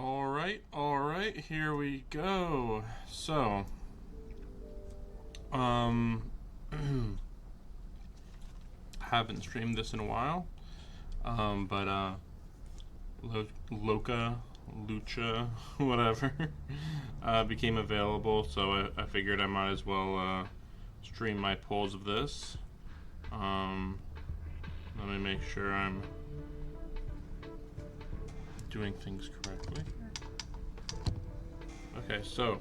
All right, here we go. So, haven't streamed this in a while, but Luocha, whatever, became available, so I figured I might as well stream my polls of this. Let me make sure I'm doing things correctly. Okay, so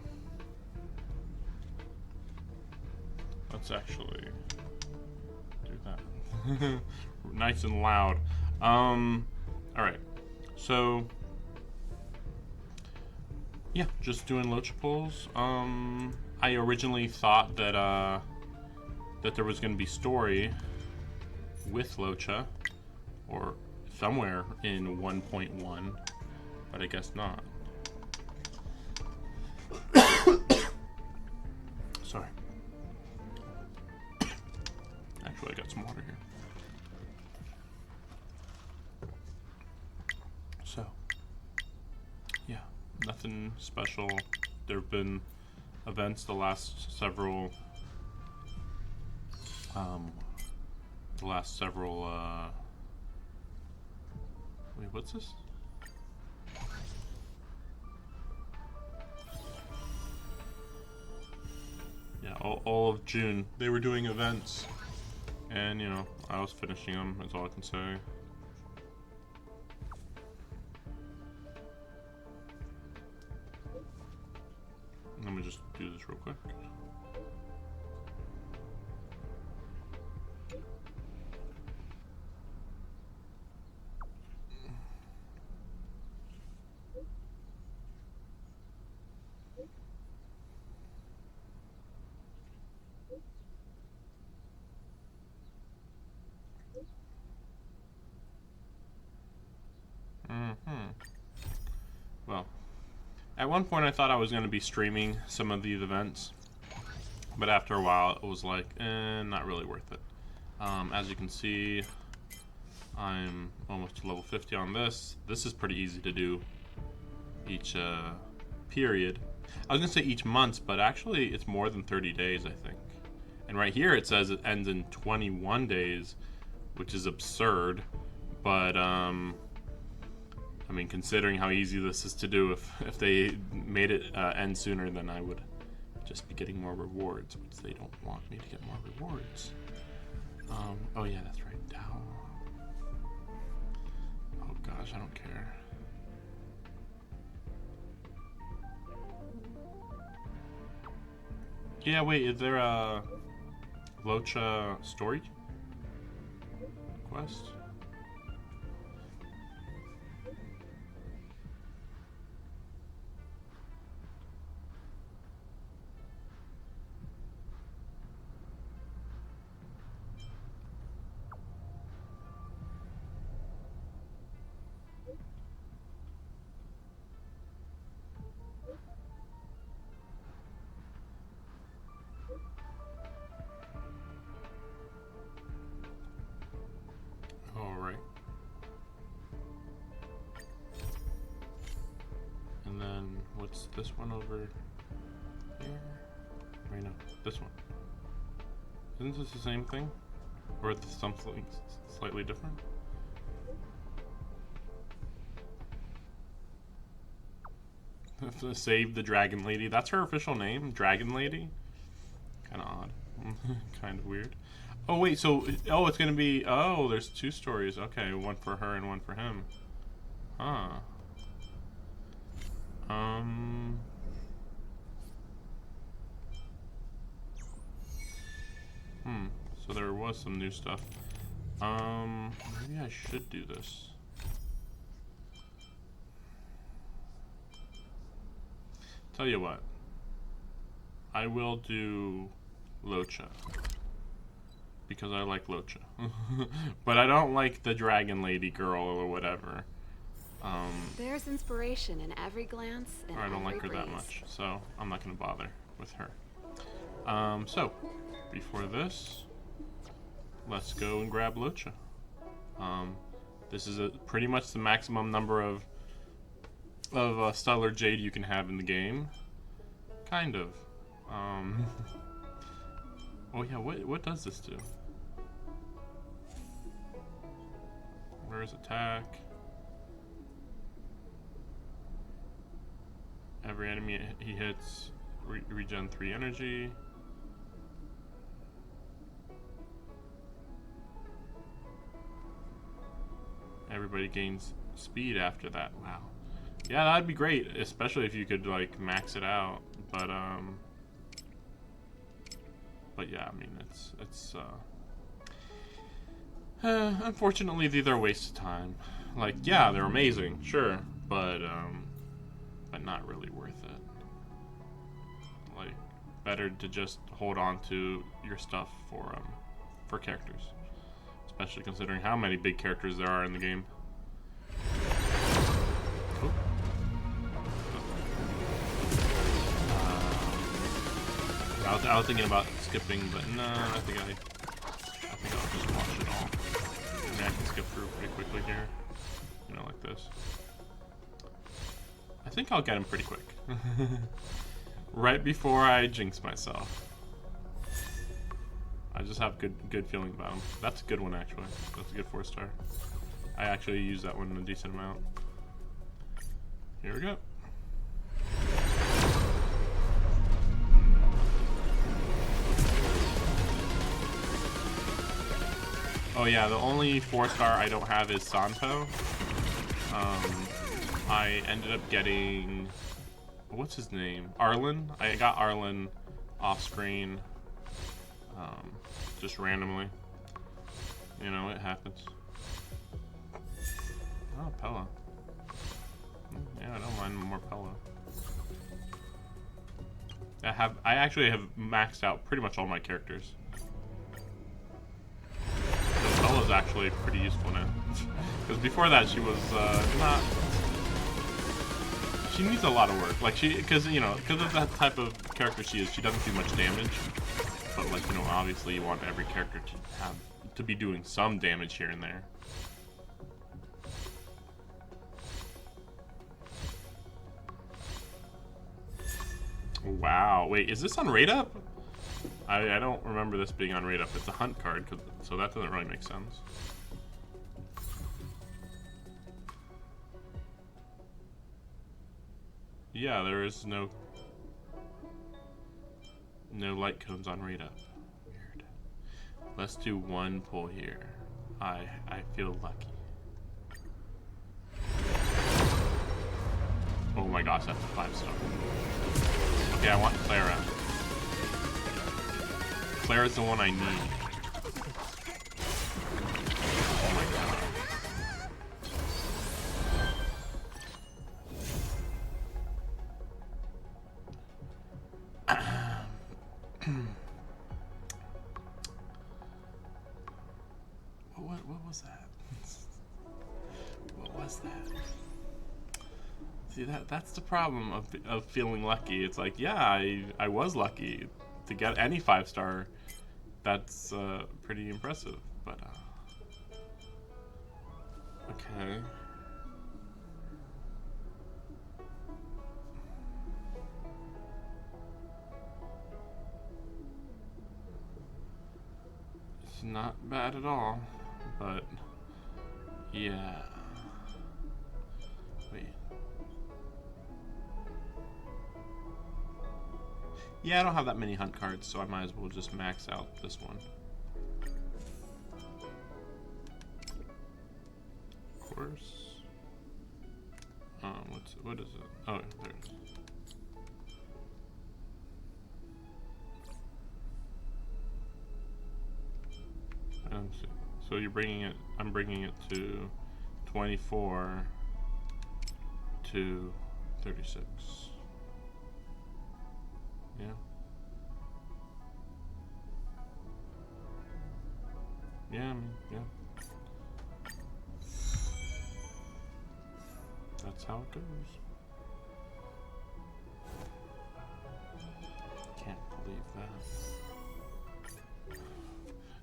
let's actually do that. Nice and loud. Alright. So yeah, just doing Luocha polls. I originally thought that that there was gonna be story with Luocha or somewhere in 1.1, but I guess not. Sorry. Actually, I got some water here. So, yeah, nothing special. There have been events the last several, wait, what's this? Yeah, all of June, they were doing events. And, you know, I was finishing them, that's all I can say. Let me just do this real quick. Well, at one point I thought I was going to be streaming some of these events, but after a while it was like, not really worth it. As you can see, I'm almost to level 50 on this. This is pretty easy to do each period. I was going to say each month, but actually it's more than 30 days, I think. And right here it says it ends in 21 days, which is absurd, but I mean, considering how easy this is to do, if they made it end sooner, then I would just be getting more rewards, which they don't want me to get more rewards. Oh yeah, that's right, down. Oh gosh, I don't care. Yeah, wait, is there a Luocha story quest? Alright. And then, what's this one over here? Wait, no, this one. Isn't this the same thing? Or is this something slightly different? Save the Dragon Lady. That's her official name? Dragon Lady? Kinda odd. Kinda weird. Oh wait, so, oh, it's gonna be, oh, there's two stories. Okay, one for her and one for him. Huh. So there was some new stuff. Maybe I should do this. Tell you what. I will do Luocha. Because I like Luocha. But I don't like the Dragon Lady girl or whatever. There's inspiration in every glance and I don't every like her that breeze. much, so I'm not gonna bother with her. So, before this, let's go and grab Luocha. This is pretty much the maximum number of Stellar Jade you can have in the game. Kind of. Oh yeah, what does this do? Where's attack? Every enemy he hits regen 3 energy. Everybody gains speed after that. Wow. Yeah, that'd be great, especially if you could like max it out. But yeah, I mean it's unfortunately these are a waste of time. Like, yeah, they're amazing, sure, but not really worth it. Like, better to just hold on to your stuff for characters, especially considering how many big characters there are in the game. Cool. I was thinking about skipping, but no, I think I'll just watch it all. I mean, I can skip through pretty quickly here, you know, like this. I think I'll get him pretty quick. Right before I jinx myself. I just have good feeling about him. That's a good one, actually. That's a good 4-star. I actually use that one a decent amount. Here we go. Oh yeah, the only 4-star I don't have is Santo. I ended up getting, what's his name? Arlen. I got Arlen off screen, just randomly. You know, it happens. Oh, Pella. Yeah, I don't mind more Pella. I actually have maxed out pretty much all my characters. Bella's actually pretty useful now. Because before that she was not. She needs a lot of work. Like because of that type of character she is, she doesn't do much damage. But like, you know, obviously you want every character to be doing some damage here and there. Wow. Wait, is this on rate up? I don't remember this being on rate up. It's a hunt card, so that doesn't really make sense. Yeah, there is no light cones on rate up. Weird. Let's do one pull here. I feel lucky. Oh my gosh, that's a 5-star. Okay, I want Clara. Clara's the one I need. Oh my god. What was that? What was that? See, that's the problem of feeling lucky. It's like, yeah, I was lucky to get any 5-star. That's pretty impressive, but okay. It's not bad at all, but yeah. Wait. Yeah, I don't have that many hunt cards, so I might as well just max out this one. Of course. What is it? Oh, there it is. So you're bringing it. I'm bringing it to 24 to 36. Yeah. Yeah, I mean, yeah. That's how it goes. Can't believe that.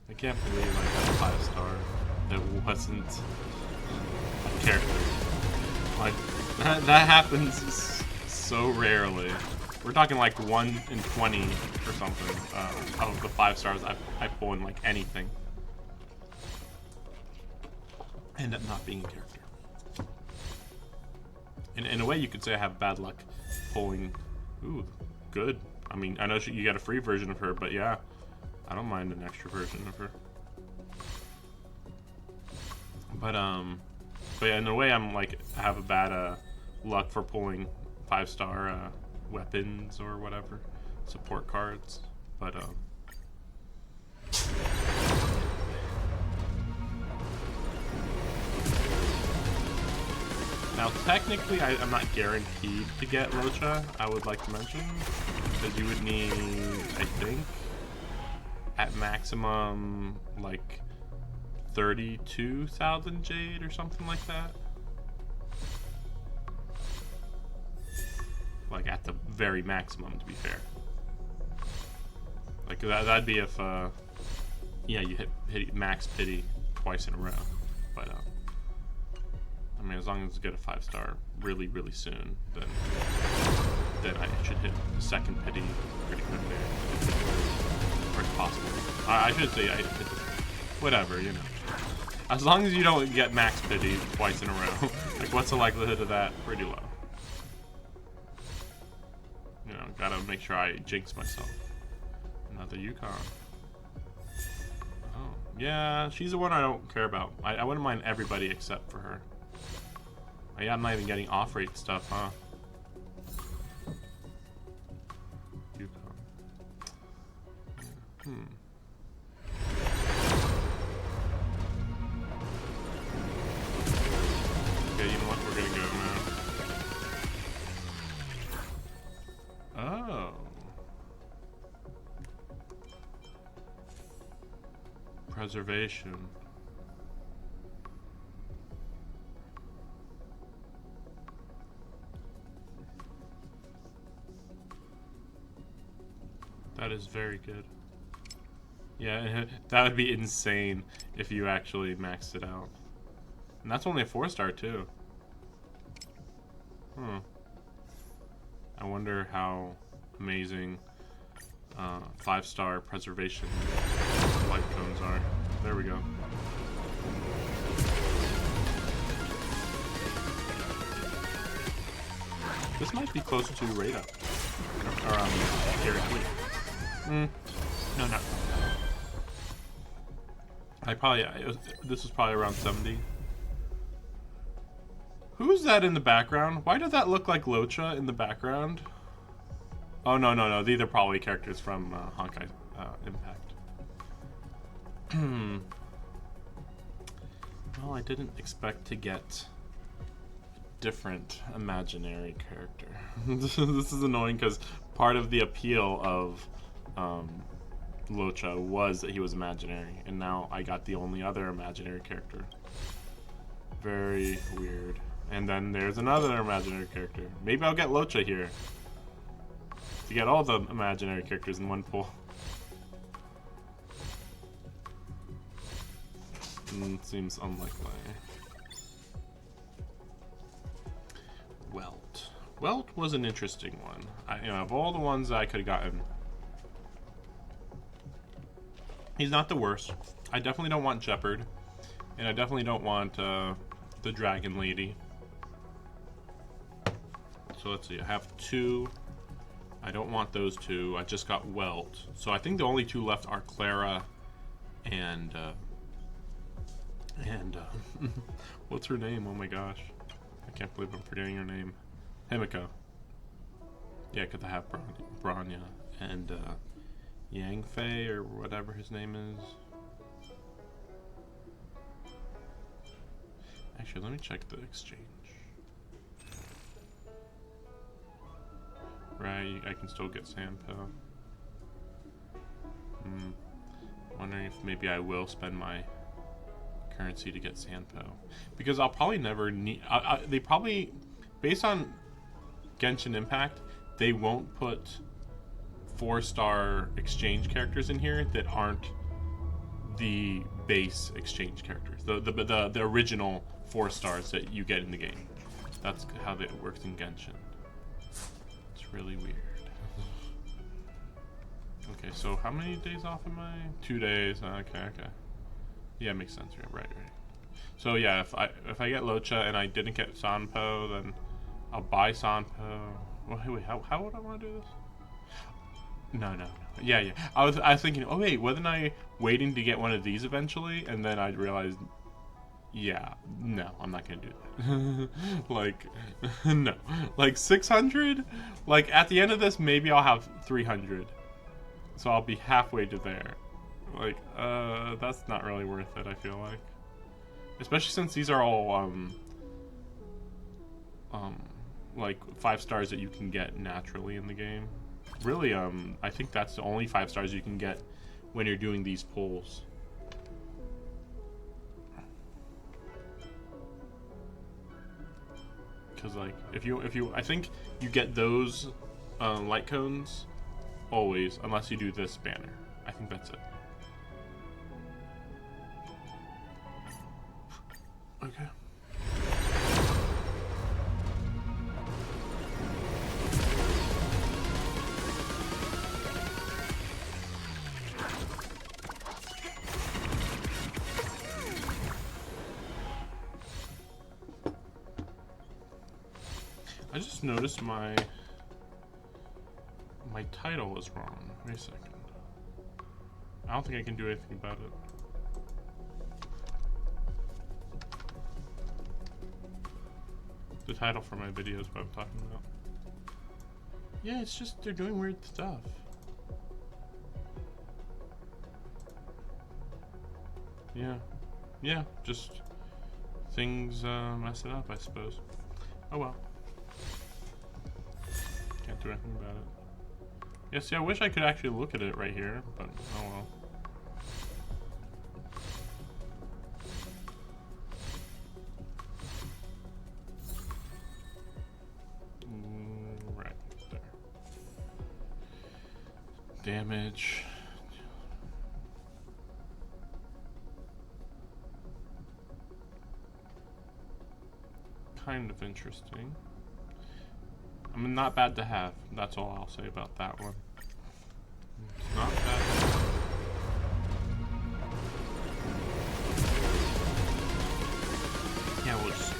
I can't believe I got a 5-star that wasn't a character. Like, That happens so rarely. We're talking like 1 in 20 or something of the 5 stars I pull in like anything. End up not being a character. In a way, you could say I have bad luck pulling. Ooh, good. I mean, I know you get a free version of her, but yeah, I don't mind an extra version of her. But yeah, in a way, I'm like I have a bad luck for pulling 5-star weapons or whatever, support cards. But now technically, I'm not guaranteed to get Luocha. I would like to mention because you would need, I think, at maximum like 32,000 jade or something like that. Like at the very maximum, to be fair. Like that'd be if, yeah, you hit max pity twice in a row. But I mean, as long as you get a 5-star really, really soon, then I should hit the second pity pretty quickly. Or it's possible. I should say I hit the, whatever, you know. As long as you don't get max pity twice in a row, like what's the likelihood of that? Pretty low. You know, gotta make sure I jinx myself. Another Yukon. Oh, yeah, she's the one I don't care about. I wouldn't mind everybody except for her. Oh, yeah, I'm not even getting off-rate stuff, huh? Yukon. Hmm. Okay, you know what? We're gonna go now. Oh. Preservation. That is very good. Yeah, that would be insane if you actually maxed it out. And that's only a 4-star too. I wonder how amazing 5-star preservation light cones are. There we go. This might be close to rate up. Or guarantee. No, not. This was probably around 70. Who's that in the background? Why did that look like Luocha in the background? Oh, no. These are probably characters from Honkai Impact. Well, I didn't expect to get a different imaginary character. This is annoying because part of the appeal of Luocha was that he was imaginary, and now I got the only other imaginary character. Very weird. And then there's another imaginary character. Maybe I'll get Luocha here to get all the imaginary characters in one pull. Seems unlikely. Welt. Welt was an interesting one. Of all the ones that I could have gotten, he's not the worst. I definitely don't want Jeopard, and I definitely don't want the Dragon Lady. So let's see, I have 2. I don't want those 2. I just got Welt. So I think the only 2 left are Clara and what's her name? Oh my gosh. I can't believe I'm forgetting her name. Himiko. Yeah, because I have Branya and Yangfei or whatever his name is. Actually, let me check the exchange. Right, I can still get Sanpo. Wondering if maybe I will spend my currency to get Sanpo. Because I'll probably never need... they probably... Based on Genshin Impact, they won't put 4-star exchange characters in here that aren't the base exchange characters. The original 4 stars that you get in the game. That's how it works in Genshin. It's really weird. Okay, so how many days off am I? 2 days. Okay. Yeah, makes sense. Right. So yeah, if I get Luocha and I didn't get Sanpo, then I'll buy Sanpo. Well, wait, how would I want to do this? No. Yeah. I was thinking, oh wait, wasn't I waiting to get one of these eventually? And then I realized, yeah, no, I'm not gonna do that. Like, no, like 600. Like at the end of this, maybe I'll have 300. So I'll be halfway to there. Like, that's not really worth it, I feel like. Especially since these are all, like 5 stars that you can get naturally in the game. Really, I think that's the only 5 stars you can get when you're doing these pulls. Because, like, if you, I think you get those, light cones always, unless you do this banner. I think that's it. Okay. I just noticed my title is wrong. Wait a second. I don't think I can do anything about it. The title for my video is what I'm talking about. Yeah, it's just they're doing weird stuff. Yeah, just things mess it up, I suppose. Oh well. Can't do anything about it. Yeah, see, I wish I could actually look at it right here, but oh well. Right there. Damage. Kind of interesting. I mean, not bad to have. That's all I'll say about that one. It's not bad. Yeah, we'll just...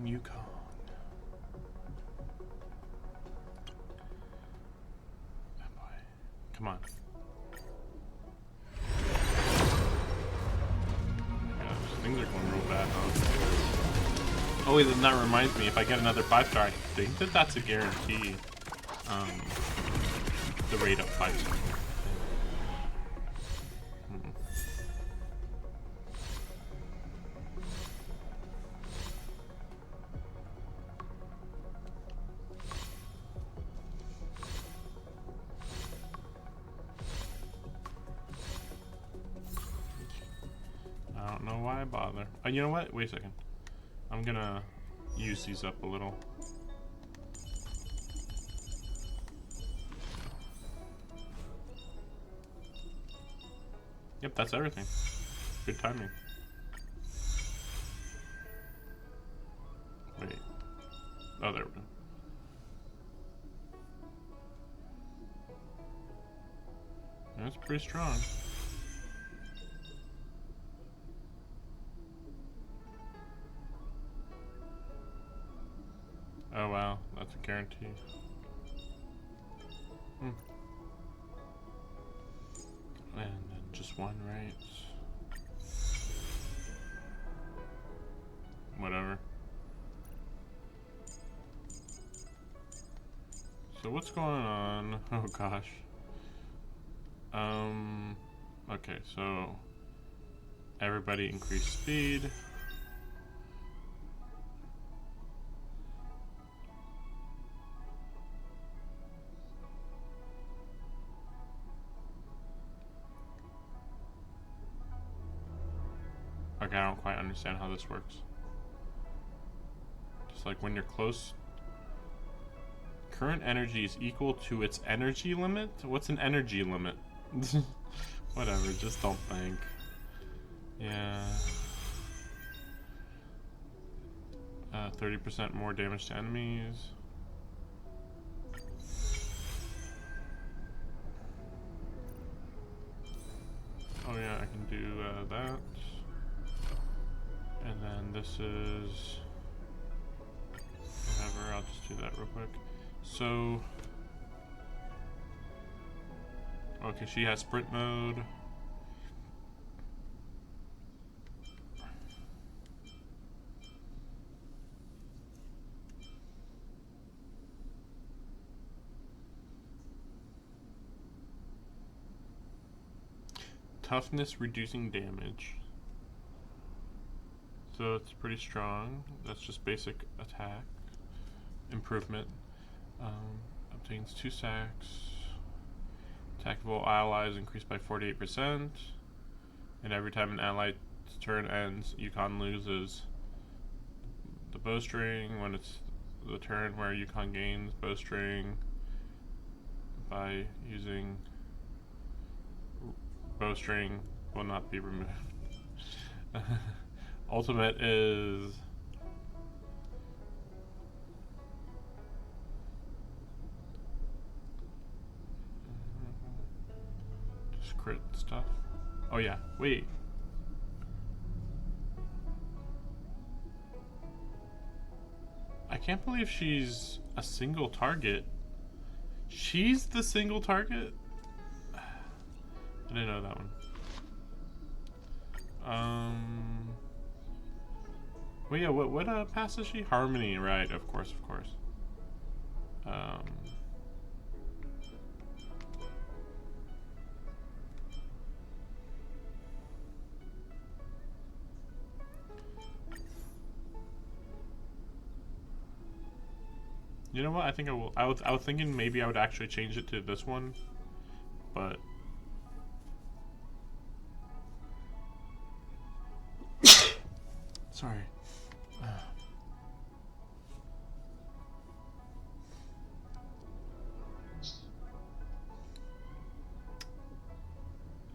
Yukon. Oh boy. Come on. Things are going real bad, huh? Oh wait, then that reminds me, if I get another 5-star, I think that's a guarantee. The rate up 5-star. I don't know why I bother. You know what? Wait a second. I'm gonna use these up a little. Yep, that's everything. Good timing. Wait. Oh, there we go. That's pretty strong. Oh wow, that's a guarantee. And then just one, right? Whatever. So what's going on? Oh gosh. Okay, so everybody increase speed. Okay, I don't quite understand how this works. Just like when you're close, current energy is equal to its energy limit? What's an energy limit? Whatever, just don't think. Yeah. 30% more damage to enemies. Oh yeah, I can do that. And then this is whatever, I'll just do that real quick. So, okay, she has sprint mode. Toughness reducing damage. So it's pretty strong. That's just basic attack. Improvement. Obtains 2 sacks. Attack of all allies increased by 48%. And every time an ally's turn ends, Yukon loses the bowstring. When it's the turn where Yukon gains bowstring by using bowstring will not be removed. Ultimate is just crit stuff. Oh yeah, wait. I can't believe she's a single target. She's the single target? I didn't know that one. Well, yeah, what pass is she? Harmony, right, of course. You know what, I think I will. I was thinking maybe I would actually change it to this one, but sorry.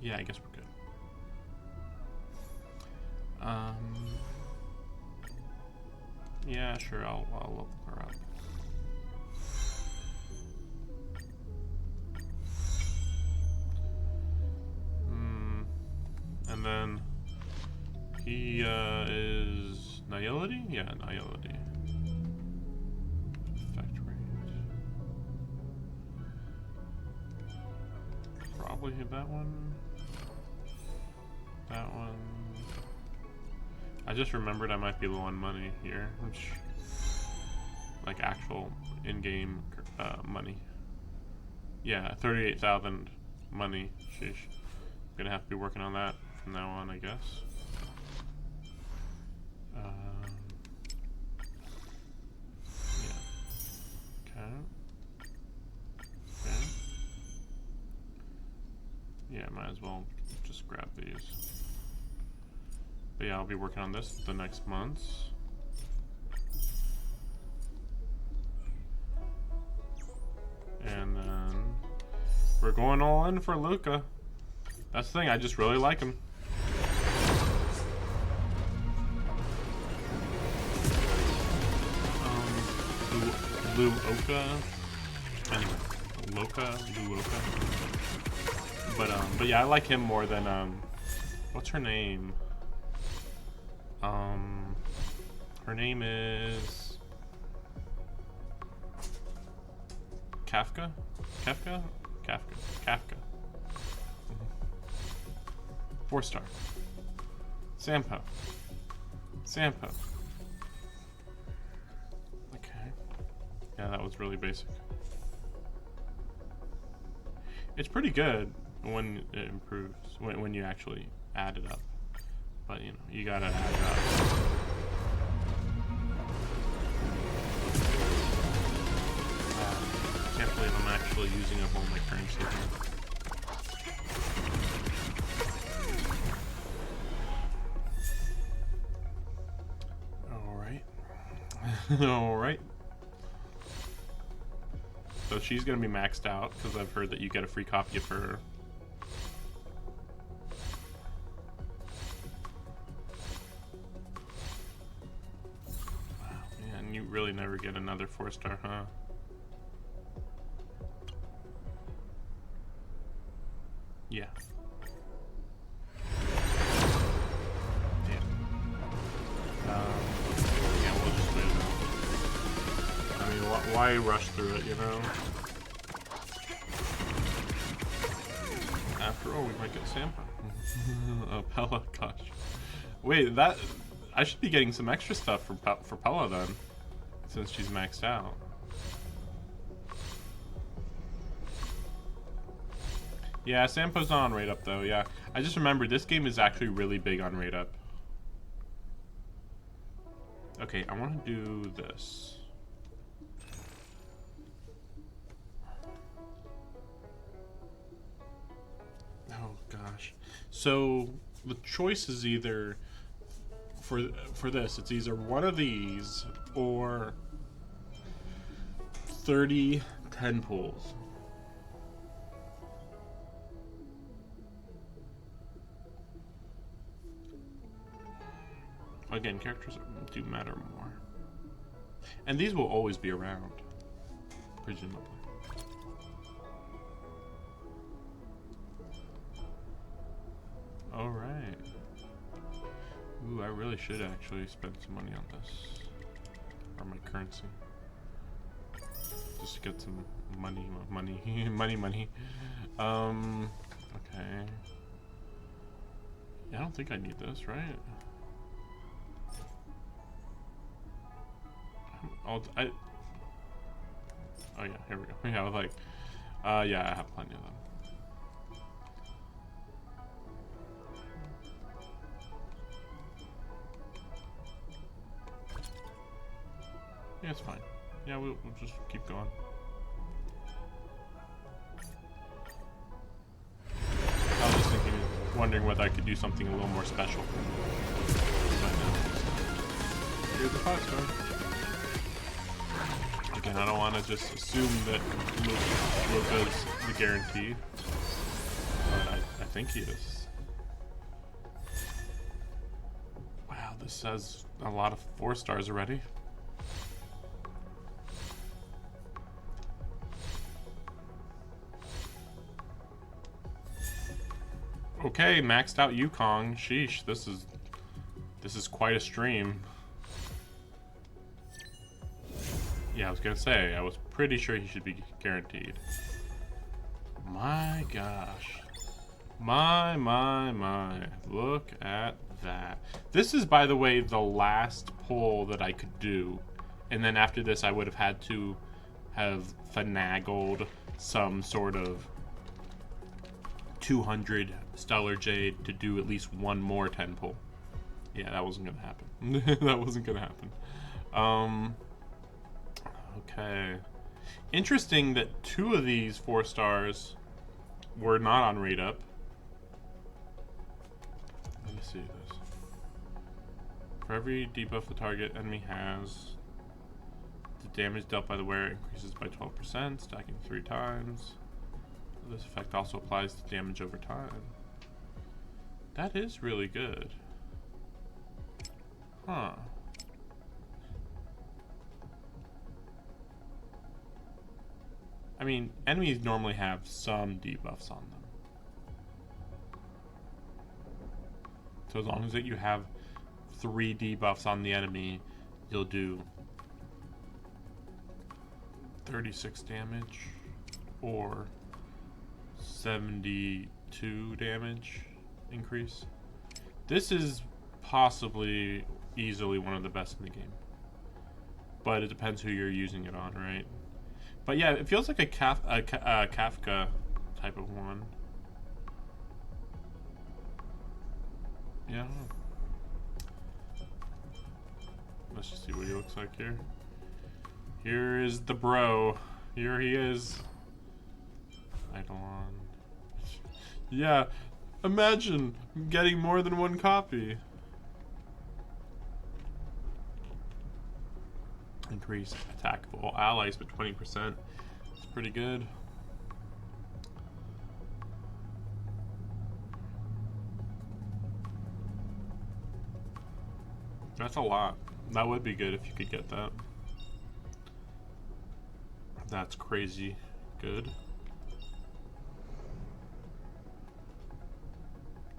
Yeah, I guess we're good. Yeah, sure. I'll look her up. And then he is Nihility? Yeah, Nihility. Effect range. Probably hit that one. That one. I just remembered I might be low on money here. Like actual in-game money. Yeah, 38,000 money. Sheesh. Gonna have to be working on that from now on, I guess. Yeah. Okay. Yeah, might as well just grab these. But yeah, I'll be working on this the next months. And then we're going all in for Luca. That's the thing, I just really like him. Luocha. Anyway, Luocha. But yeah, I like him more than what's her name? Her name is Kafka. 4-star. Sampo. Okay. Yeah, that was really basic. It's pretty good when it improves, when you actually add it up. But you know, you gotta add it up. Can't believe I'm actually using up all my currency here. Alright. So she's gonna be maxed out because I've heard that you get a free copy of her. Wow. And you really never get another 4-star, huh? Yeah. Damn. Yeah, we'll just wait. I mean, why rush through it, you know? After all, we might get Sampa. Oh, Pella, gosh. Wait, that... I should be getting some extra stuff for Pella then, since she's maxed out. Yeah, Sampa's not on rate up though, yeah. I just remembered this game is actually really big on rate up. Okay, I want to do this. Oh gosh. So the choice is either for this, it's either one of these or 30 10 pulls. Again, characters do matter more. And these will always be around, presumably. Alright. Ooh, I really should actually spend some money on this. Or my currency. Just to get some money. money. Okay. Yeah, I don't think I need this, right? Oh yeah, here we go. Yeah, I was like, yeah, I have plenty of them. Yeah, it's fine. Yeah, we'll just keep going. I was just wondering whether I could do something a little more special. Here's the 5-star. Again, I don't want to just assume that Luocha's the guarantee, but I think he is. Wow, this has a lot of 4-stars already. Okay, maxed out Yukong. Sheesh, this is quite a stream. Yeah, I was gonna say, I was pretty sure he should be guaranteed. My gosh. My. Look at that. This is, by the way, the last pull that I could do. And then after this, I would have had to have finagled some sort of 200 Stellar Jade to do at least one more 10 pull. Yeah, that wasn't gonna happen. That wasn't gonna happen. Okay. Interesting that 2 of these 4-stars were not on rate up. Let me see this. For every debuff the target enemy has, the damage dealt by the wearer increases by 12%, stacking 3 times. This effect also applies to damage over time. That is really good. Huh. I mean, enemies normally have some debuffs on them. So as long as that you have 3 debuffs on the enemy, you'll do 36 damage or 72 damage increase. This is possibly easily one of the best in the game, but it depends who you're using it on, right? But yeah, it feels like a Kafka type of one. Yeah, I don't know. Let's just see what he looks like here. Here is the bro. Here he is. Eidolon. Yeah, imagine getting more than 1 copy. Increase attack of all allies by 20%. It's pretty good. That's a lot. That would be good if you could get that. That's crazy good.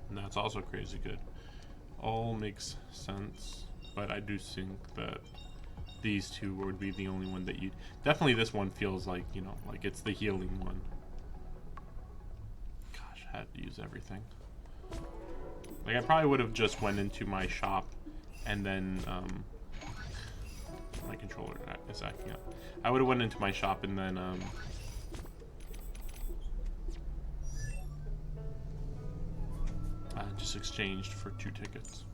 And that's also crazy good. All makes sense, but I do think that these two would be the only one that you... Definitely this one feels like, you know, like it's the healing one. Gosh, I had to use everything. Like, I probably would have just went into my shop and then, my controller is acting up. I would have went into my shop and then, just exchanged for 2 tickets.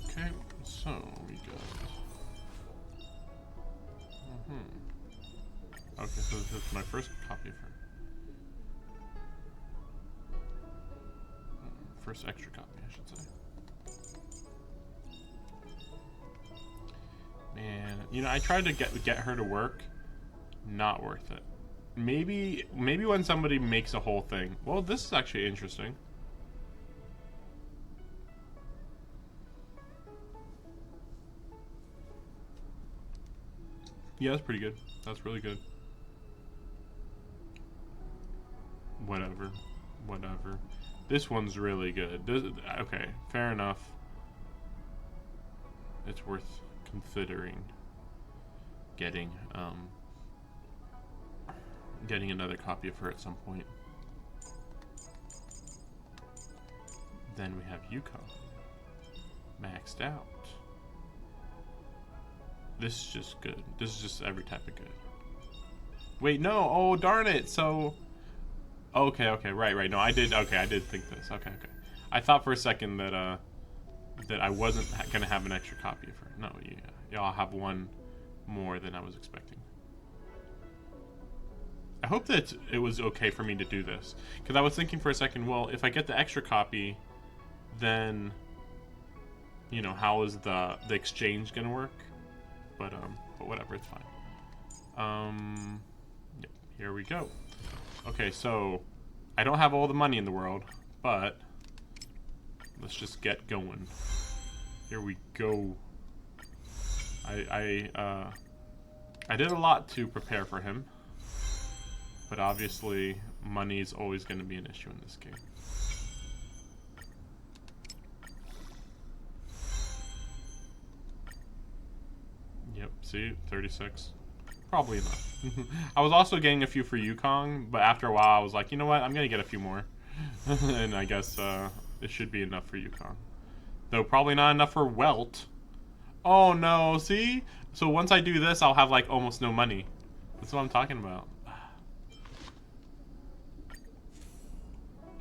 Okay, so we got... Okay, so this is my first copy of her. First extra copy, I should say. Man, you know, I tried to get her to work. Not worth it. Maybe when somebody makes a whole thing. Well, this is actually interesting. Yeah, that's pretty good. That's really good. Whatever. This one's really good. Okay, fair enough. It's worth considering getting another copy of her at some point. Then we have Yuko. Maxed out. This is just good. This is just every type of good. Wait, no. Oh, darn it. So... Okay, right. No, I did think this. Okay. I thought for a second that that I wasn't gonna have an extra copy of her. No, yeah, I'll have one more than I was expecting. I hope that it was okay for me to do this, because I was thinking for a second, well, if I get the extra copy, then, you know, how is the exchange gonna work? But whatever, it's fine. Yep, here we go. Okay, so I don't have all the money in the world, but let's just get going. Here we go. I did a lot to prepare for him, but obviously money is always going to be an issue in this game. Yep, see, 36. Probably enough. I was also getting a few for Yukong, but after a while I was like, you know what, I'm gonna get a few more. And I guess it should be enough for Yukong. Though probably not enough for Welt. Oh no, see? So once I do this, I'll have like almost no money. That's what I'm talking about.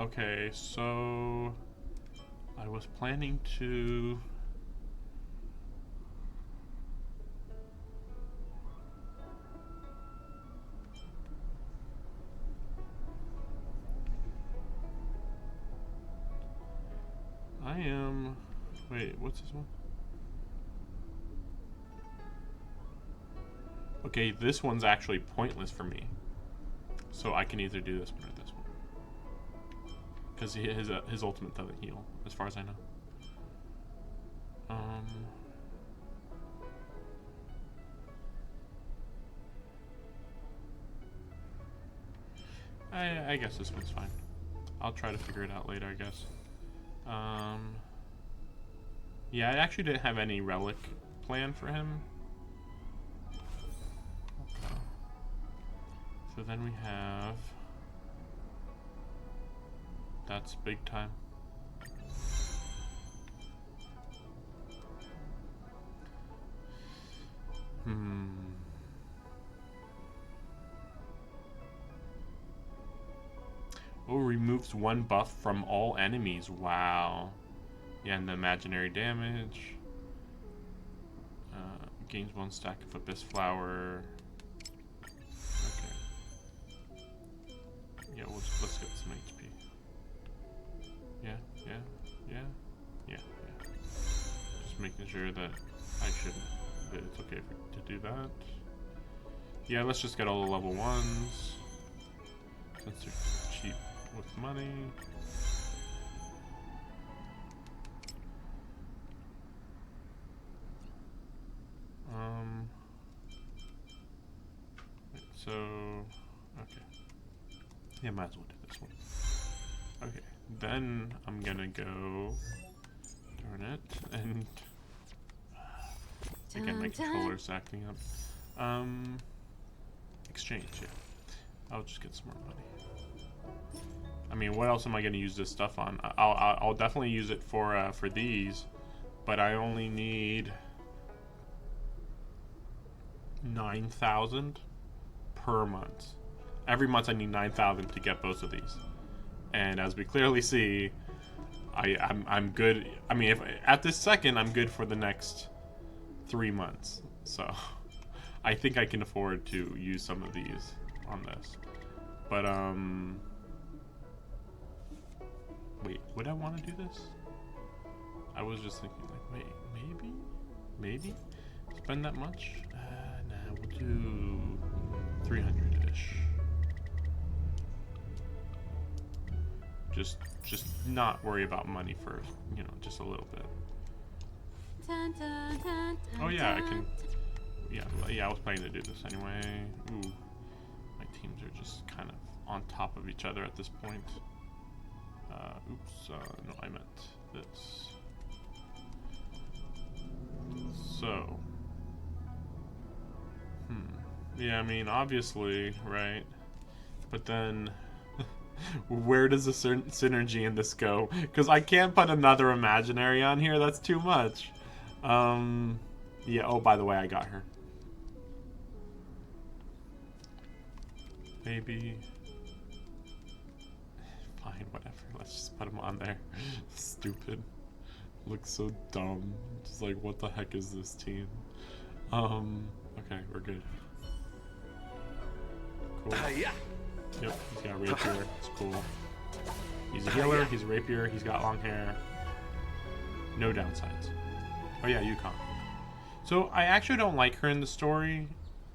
Okay, so I was planning to... Wait, what's this one? Okay, this one's actually pointless for me. So I can either do this one or this one. Because his ultimate doesn't heal, as far as I know. I guess this one's fine. I'll try to figure it out later, I guess. Yeah, I actually didn't have any relic plan for him. Okay. So then we have... That's big time. Oh, removes 1 buff from all enemies. Wow. Yeah, and the imaginary damage. Gains 1 stack of Abyss Flower. Okay. Yeah, let's get some HP. Yeah. Just making sure that that it's okay to do that. Yeah, let's just get all the level 1s. Since they're cheap with money. Yeah, might as well do this one. Okay, then I'm gonna go. Darn it, and again my controller's acting up. Exchange, yeah. I'll just get some more money. I mean, what else am I gonna use this stuff on? I'll definitely use it for these, but I only need 9,000 per month. Every month I need 9,000 to get both of these. And as we clearly see, I'm good. I mean, if at this second I'm good for the next 3 months. So I think I can afford to use some of these on this. But wait, would I want to do this? I was just thinking like, wait, maybe spend that much? Nah, we'll do 300-ish. Just not worry about money for, you know, just a little bit. Oh yeah, I can. Yeah, I was planning to do this anyway. Ooh, my teams are just kind of on top of each other at this point. Oops, no, I meant this. So, yeah, I mean, obviously, right? But then, where does the synergy in this go? Because I can't put another imaginary on here. That's too much. Yeah. Oh, by the way, I got her. Maybe. Fine, whatever. Let's just put him on there. Stupid. Looks so dumb. Just like, what the heck is this team? Okay, we're good. Cool. Yep, he's got rapier. It's cool. He's a healer. He's a rapier. He's got long hair. No downsides. Oh yeah, Yukon. So I actually don't like her in the story.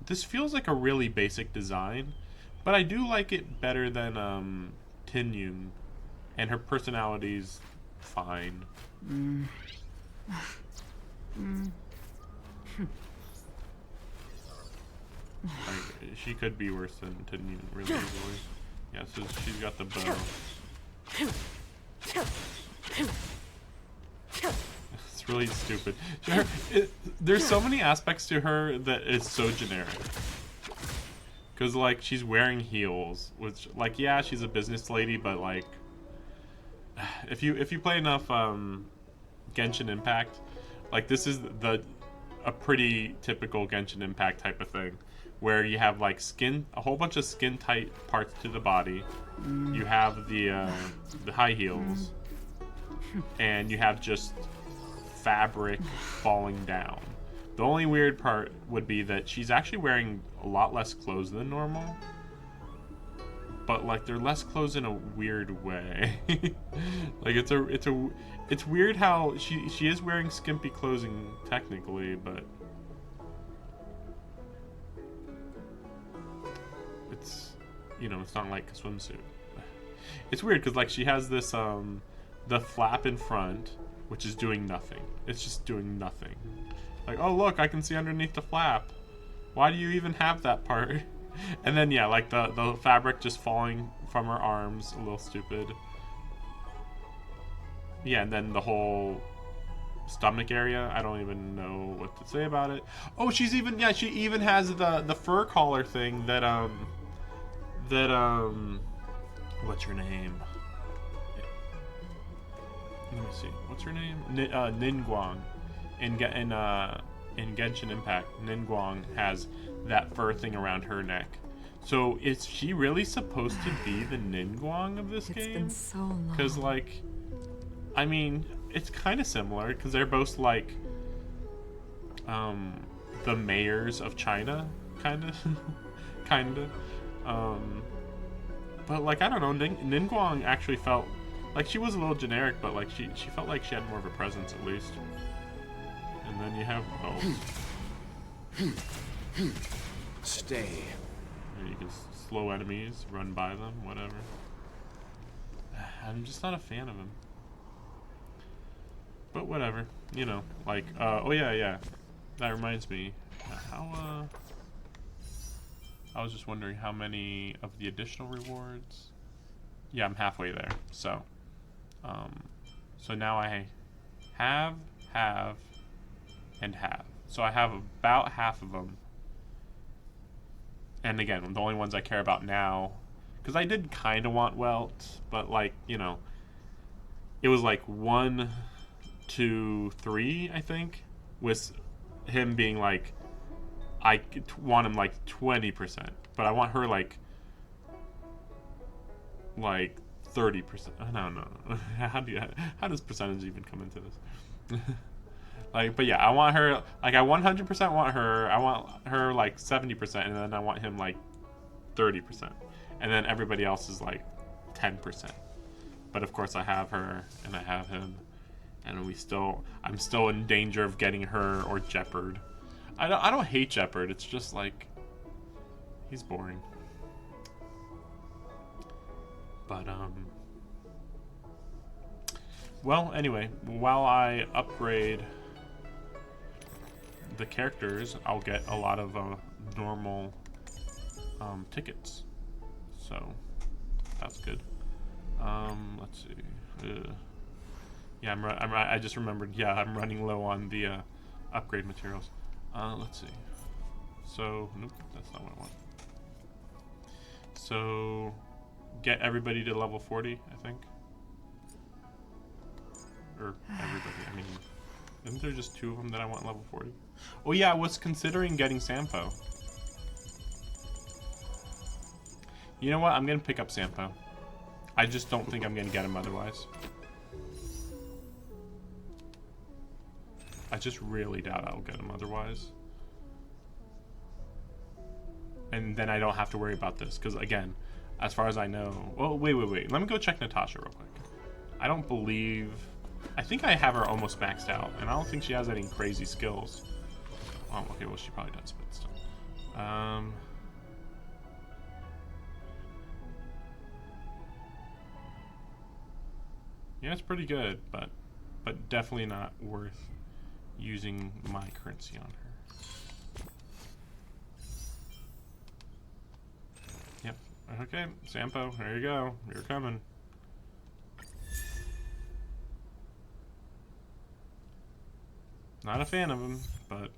This feels like a really basic design, but I do like it better than Tinyun, and her personality's fine. Like, she could be worse than Tinyun really easily. Yeah, so she's got the bow. It's really stupid. There's so many aspects to her that is so generic. Cause like she's wearing heels, which like yeah, she's a business lady, but like if you play enough Genshin Impact, like this is a pretty typical Genshin Impact type of thing, where you have like a whole bunch of skin tight parts to the body. You have the high heels, and you have just fabric falling down. The only weird part would be that she's actually wearing a lot less clothes than normal. But like they're less clothes in a weird way. Like it's weird how she is wearing skimpy clothing technically, but it's, you know, it's not like a swimsuit. It's weird because like she has this the flap in front, which is doing nothing. It's just doing nothing. Like, oh look, I can see underneath the flap. Why do you even have that part? And then yeah, like the fabric just falling from her arms, a little stupid. Yeah, and then the whole stomach area, I don't even know what to say about it. Oh, she even has the fur collar thing that what's her name? Let me see. What's her name? Ningguang. In Genshin Impact, Ningguang has that fur thing around her neck. So is she really supposed to be the Ningguang of this game? It's been so long. Because like, I mean, it's kind of similar because they're both like the mayors of China, kind of. But like, I don't know, Ningguang actually felt like she was a little generic, but like she felt like she had more of a presence at least. And then you have Stay. You can slow enemies, run by them, whatever. I'm just not a fan of him. But whatever, you know, like, oh yeah, that reminds me, I was just wondering how many of the additional rewards, Yeah, I'm halfway there. So, so now I have, and have. So I have about half of them. And again, the only ones I care about now, because I did kind of want Welt, but like, you know, it was like 1, 2, 3, I think, with him being like, I want him like 20%, but I want her like 30%. No. How does percentage even come into this? Like, but yeah, I want her, like, I 100% want her. I want her like 70%, and then I want him like 30%, and then everybody else is like 10%. But of course, I have her and I have him, and I'm still in danger of getting her or Jeopard. I don't hate Jeopard. It's just like he's boring. But well, anyway, while I upgrade the characters, I'll get a lot of normal tickets, so that's good. Let's see. Yeah, I just remembered. Yeah, I'm running low on the upgrade materials. Let's see. So nope, that's not what I want. So get everybody to level 40, I think, or everybody. I mean, isn't there just 2 of them that I want level 40? Oh yeah, I was considering getting Sampo. You know what? I'm gonna pick up Sampo. I just don't think I'm gonna get him otherwise. I just really doubt I'll get him otherwise. And then I don't have to worry about this, because again, as far as I know... Oh, wait. Let me go check Natasha real quick. I don't believe... I think I have her almost maxed out, and I don't think she has any crazy skills. Oh, okay, well, she probably does, but still. Yeah, it's pretty good, but definitely not worth using my currency on her. Yep. Okay, Sampo, there you go. You're coming. Not a fan of him, but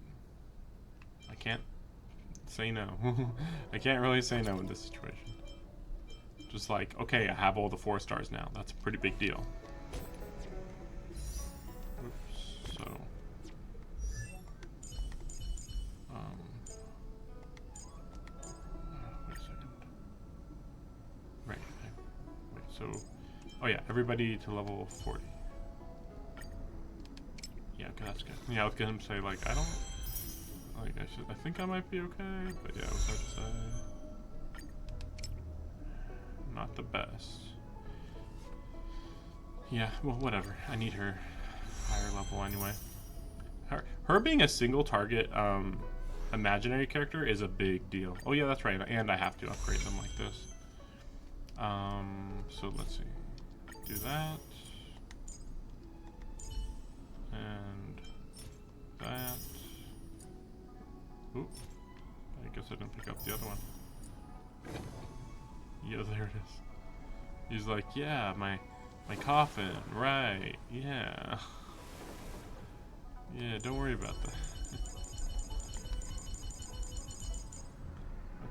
I can't say no. I can't really say no in this situation. Just like, okay, I have all the 4 stars now. That's a pretty big deal. Oops, so... wait a second. Right, okay. Wait, so... Oh yeah, everybody to level 40. Yeah, okay, that's good. Yeah, I was gonna say, like, I don't... Like, I think I might be okay, but yeah, it was hard to say. Not the best. Yeah, well, whatever. I need her higher level anyway. Her being a single target imaginary character is a big deal. Oh yeah, that's right. And I have to upgrade them like this. So let's see. Do that. And that. Oop. I guess I didn't pick up the other one. Yeah, there it is. He's like, yeah, my coffin, right, yeah. Yeah, don't worry about that.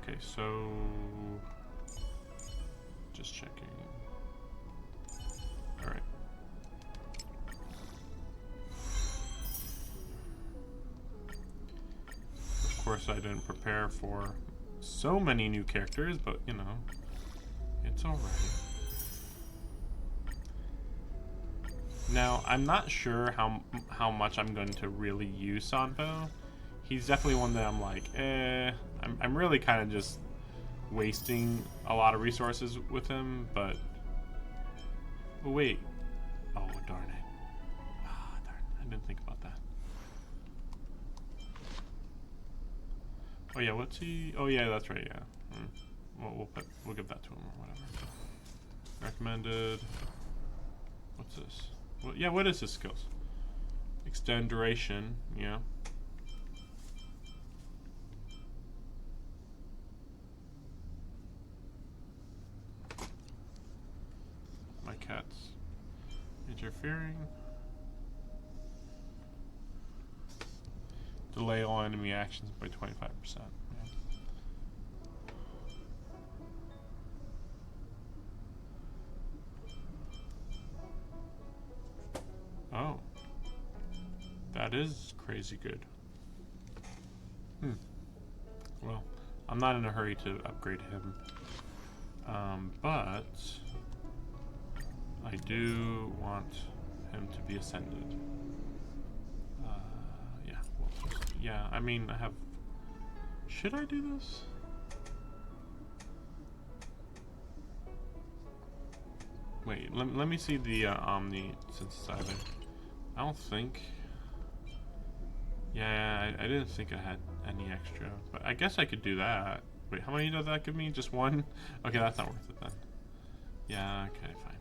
Okay, so... just checking. Alright. Of course, I didn't prepare for so many new characters, but, you know, it's alright. Now, I'm not sure how much I'm going to really use Sanpo. He's definitely one that I'm like, I'm really kind of just wasting a lot of resources with him, but... Oh, wait. Oh, darn it. Ah, darn. I didn't think about that. Oh, yeah, what's he... Oh, yeah, that's right, yeah. Well, we'll give that to him or whatever. Recommended... What's this? Well, yeah, what is his skills? Extend duration, yeah. cat's interfering. Delay all enemy actions by 25%. Oh. That is crazy good. Well, I'm not in a hurry to upgrade him. But I do want him to be ascended. Yeah. Well, yeah, I mean, I have... Should I do this? Wait, let me see the Omni synthesizer. I don't think... Yeah, I didn't think I had any extra, but I guess I could do that. Wait, how many does that give me? Just one? Okay, that's not worth it then. Yeah, okay, fine.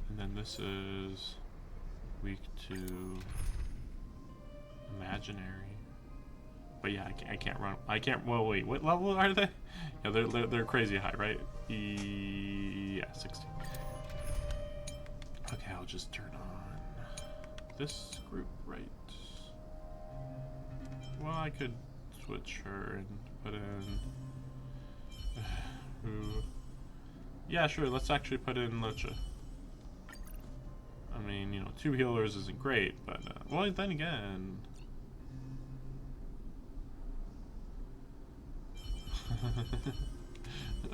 And then this is weak to imaginary. But yeah, I can't run. I can't. Well, wait. What level are they? Yeah, they're crazy high, right? Yeah, 60. Okay, I'll just turn on this group, right? Well, I could switch her and put in who? Yeah, sure. Let's actually put in Luocha. I mean, you know, 2 healers isn't great, but well, then again.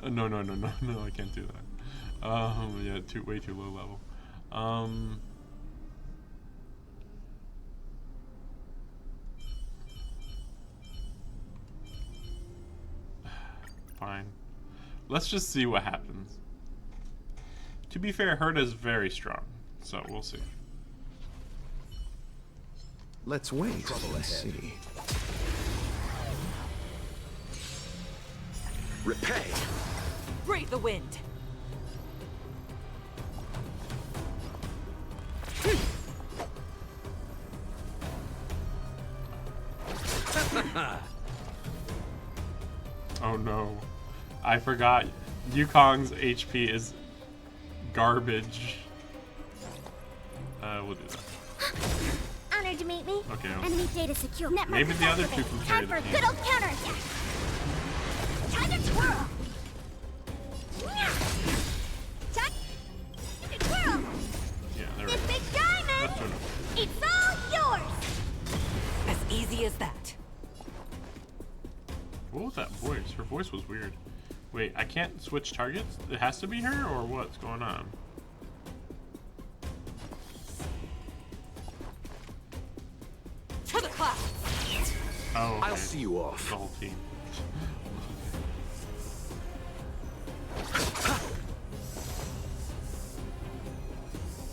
No, I can't do that. Yeah, way too low level. Fine. Let's just see what happens. To be fair, Herta is very strong, so we'll see. Let's wait and see. Repay. Breathe the wind. Oh no. I forgot. Yukong's HP is garbage. We'll do that. Honored to meet me. Okay. Enemy data secure. Network Maybe the other two activated. can carry Time the for a team. good old counterattack. Time to twirl. Time to twirl. Yeah, there we This go. big diamond. Let's turn it. It's all yours. As easy as that. What was that voice? Her voice was weird. Wait, I can't switch targets? It has to be her, or what's going on? To the clouds. Oh, okay. I'll see you off. The whole team.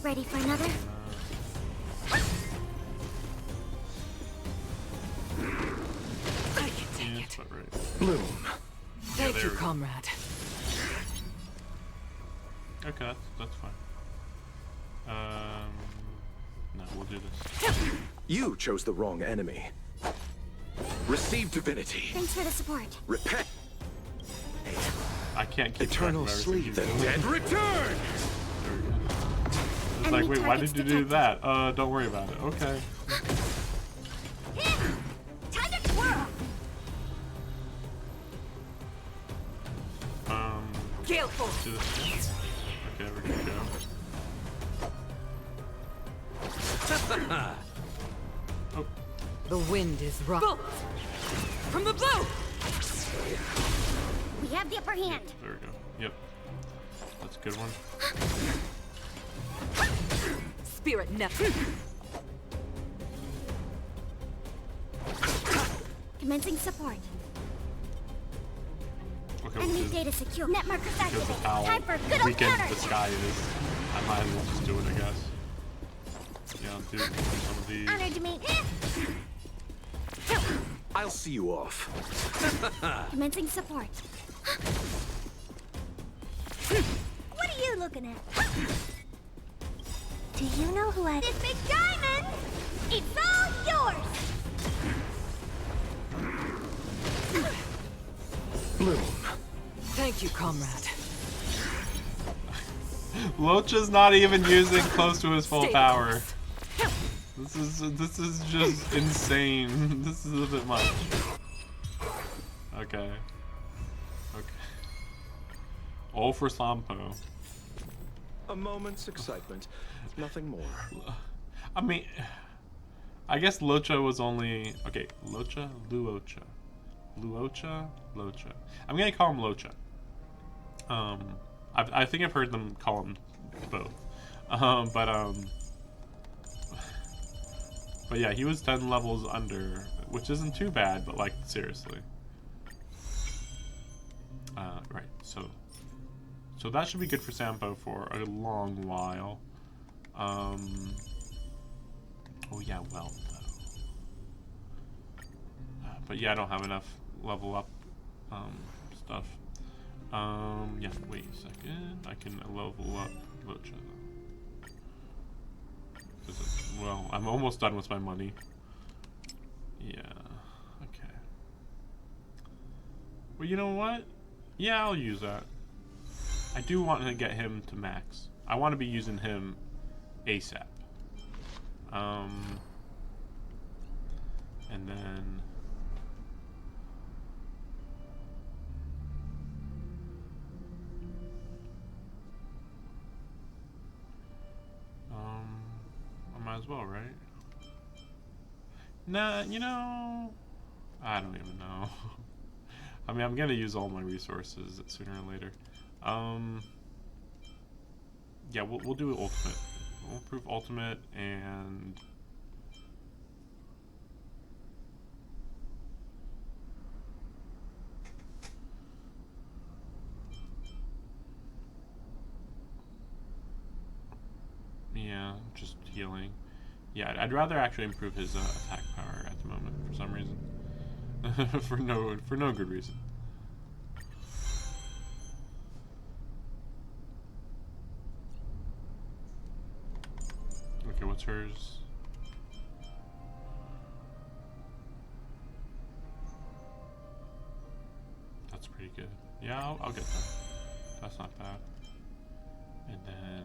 Ready for another? I can take Yeah, it. that's about right. Bloom. Thank there you, we go. comrade. Okay, that's fine. No, we'll do this. You chose the wrong enemy. Receive divinity. Thanks for the support. Repay. I can't keep Eternal track of everything sleep. The he's doing. dead return. There we go. It's like, Enemy wait, why targets did you do detected. that? Don't worry about it. Okay. Time to twirl. Gale force. Do this. Okay, we're gonna go. Oh, The wind is rough. Bolt! From the blue! We have the upper hand. there we go. Yep. That's a good one. Spirit Neptune. Commencing support. Okay, Enemy because data secure. Net markers of activated. how Time for a good old weekend counterattack. the sky is, I might as well just do it, I guess. Yeah, I'll do some of these. Honored to meet me. I'll see you off. Commencing support. What are you looking at? Do you know who I... This big diamond! It's all yours! Bloom. Thank you, comrade. Luocha's not even using close to his full Stay power. close. This is just insane. This is a bit much. Okay. Okay. All for Sampo. A moment's excitement, nothing more. I mean, I guess Luocha was only... Okay, Luocha? Luocha. Luocha? Luocha. I'm gonna call him Luocha. I think I've heard them call him both. But yeah, he was 10 levels under, which isn't too bad, but like, seriously. Right, so that should be good for Sampo for a long while. Oh yeah, wealth though. But yeah, I don't have enough level up stuff. Yeah, wait a second. I can level up Luocha. Well, I'm almost done with my money. Yeah, okay. Well, you know what? Yeah, I'll use that. I do want to get him to max. I want to be using him ASAP. And then... I might as well, right? Nah, you know... I don't even know. I mean, I'm gonna use all my resources sooner or later. Yeah, we'll do ultimate. We'll improve ultimate and... Yeah, just healing. Yeah, I'd rather actually improve his attack power at the moment for some reason. for no good reason. Okay, what's hers? That's pretty good. Yeah, I'll get that. That's not bad. And then...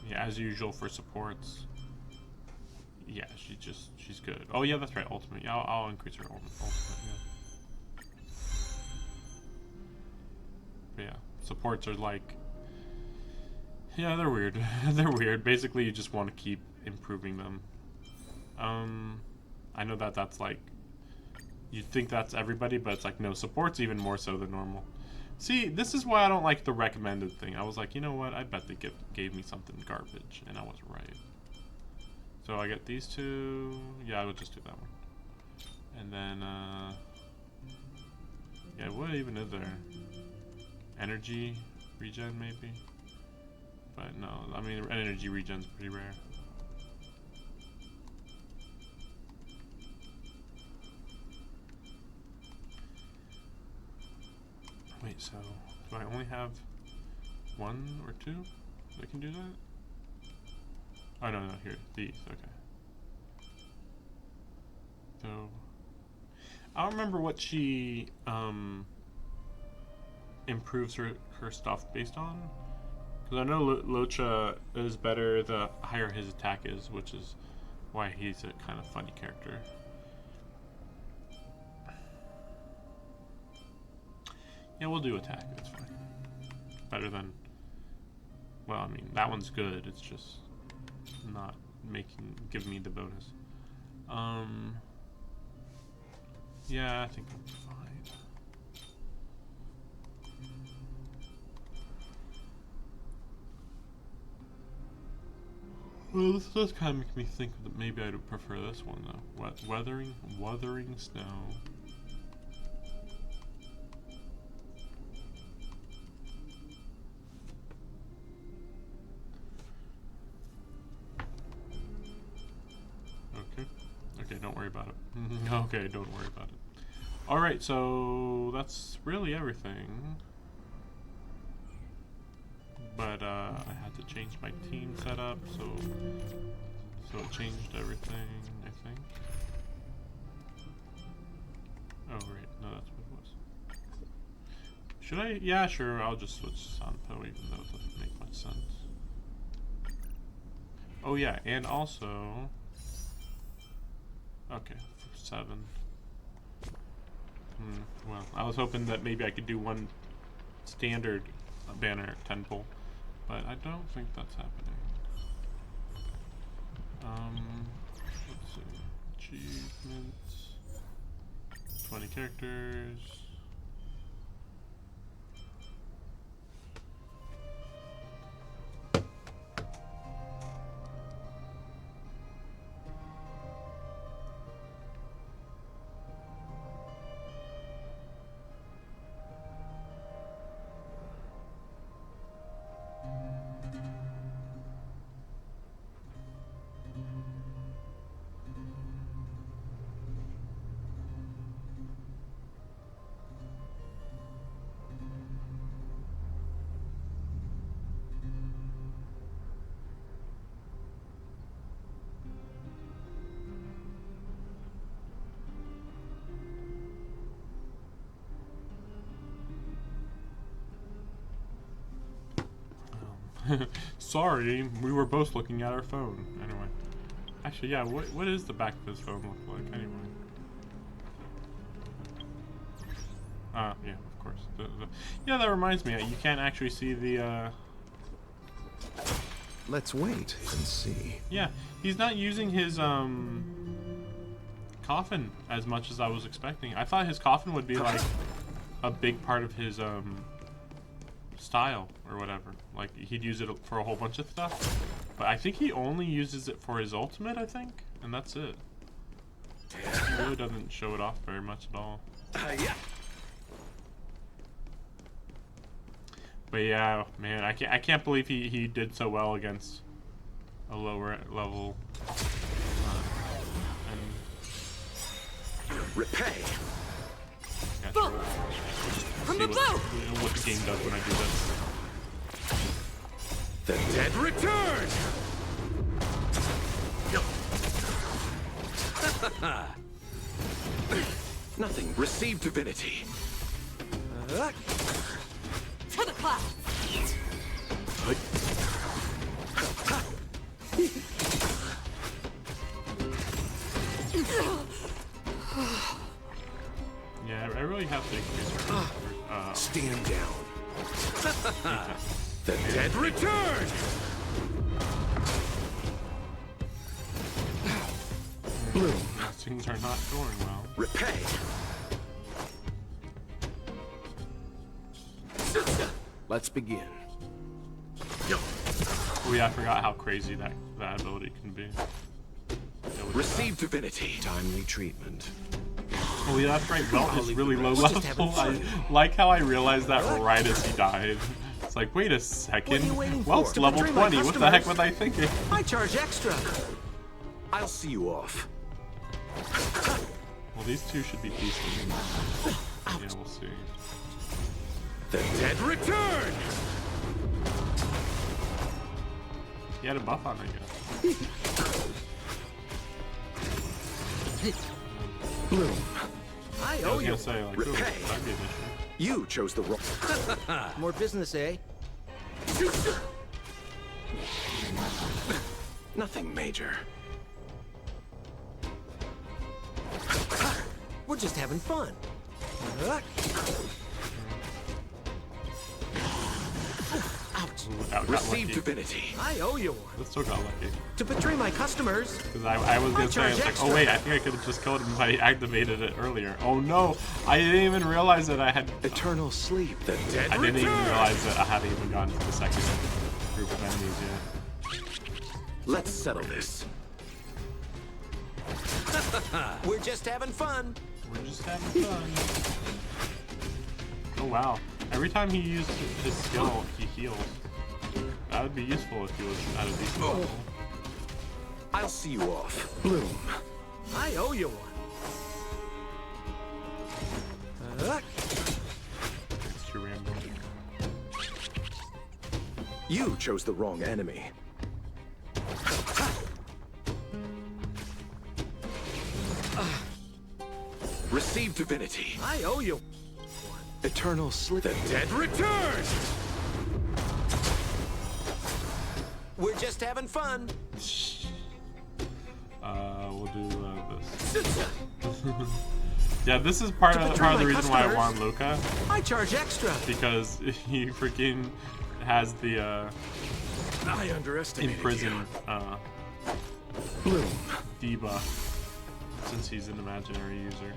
yeah, as usual for supports. Yeah, she's good. Oh yeah, that's right, ultimate. Yeah, I'll increase her ultimate, yeah. But yeah, supports are like... Yeah, they're weird. They're weird. Basically, you just want to keep improving them. I know that's like... You'd think that's everybody, but it's like, no, support's even more so than normal. See, this is why I don't like the recommended thing. I was like, you know what? I bet they gave me something garbage, and I was right. So I get these two. Yeah, I would just do that one. And then, yeah, what even is there? Energy regen, maybe? But no, I mean, energy regen's pretty rare. Wait, so do I only have one or two that can do that? Oh, no, here, these, okay. So, I don't remember what she improves her stuff based on. Because I know Luocha is better the higher his attack is, which is why he's a kind of funny character. Yeah, we'll do attack, it's fine. Better than... Well, I mean, that one's good, it's just not giving me the bonus. Yeah, I think I'm fine. Well, this does kind of make me think that maybe I'd prefer this one, though. Wuthering Snow. Okay, don't worry about it. Okay, don't worry about it. Alright, so that's really everything. but I had to change my team setup, so it changed everything, I think. Oh right, no, that's what it was. Should I? Yeah, sure. I'll just switch to Sanpo, even though it doesn't make much sense. Oh yeah, and also, okay, 7. Well, I was hoping that maybe I could do one standard banner 10 pull, but I don't think that's happening. Let's see, achievements, 20 characters. Sorry, we were both looking at our phone. Anyway. Actually, yeah, what does the back of his phone look like, anyway? Yeah, of course. Yeah, that reminds me, you can't actually see the, Let's wait and see. Yeah, he's not using his, coffin as much as I was expecting. I thought his coffin would be, like, a big part of his, style or whatever. Like, he'd use it for a whole bunch of stuff. But I think he only uses it for his ultimate, I think. And that's it. He really doesn't show it off very much at all. Yeah. But yeah, man, I can't believe he did so well against a lower level. Repay. Yeah, sure. From See the what the game does when I do this. The dead return! Nothing. Receive divinity. To the clouds. Yeah, I really have to increase our Stand down. The dead return! Bloom. Things are not going well. Repay. Let's begin. Oh yeah, I forgot how crazy that ability can be. Receive divinity. Timely treatment. Oh yeah, that's right. Welt is really low level. I like how I realized that right as he died. It's like, wait a second. Welt's level 20. What the heck was I thinking? I charge extra. I'll see you off. Well, these two should be decent. Yeah, we'll see. The dead return. He had a buff on, I guess. Bloom. I I owe was you. gonna say, like, ooh, Repay. that'd be an issue. You chose the wrong. More business, eh? Nothing major. We're just having fun. Ouch. Got Receive lucky. divinity. I owe you one. That still got lucky. To betray my customers. Because I was gonna say, I was like, oh wait, I think I could have just killed him if I activated it earlier. Oh no, I didn't even realize that I had. Eternal sleep. The dead I didn't return. even realize that I hadn't even gotten to the second group of enemies yet. Let's settle this. We're just having fun. We're just having fun. Oh wow. Every time he used his skill, he heals. That would be useful if he was at a decent level. I'll see you off. Bloom. I owe you one. It's too random. You chose the wrong enemy. Receive divinity. I owe you. Eternal slip. The dead return! We're just having fun. We'll do this. Yeah, this is part of the reason why I want Luocha, I charge extra. because he freaking has the I underestimated imprison Bloom. debuff since he's an imaginary user.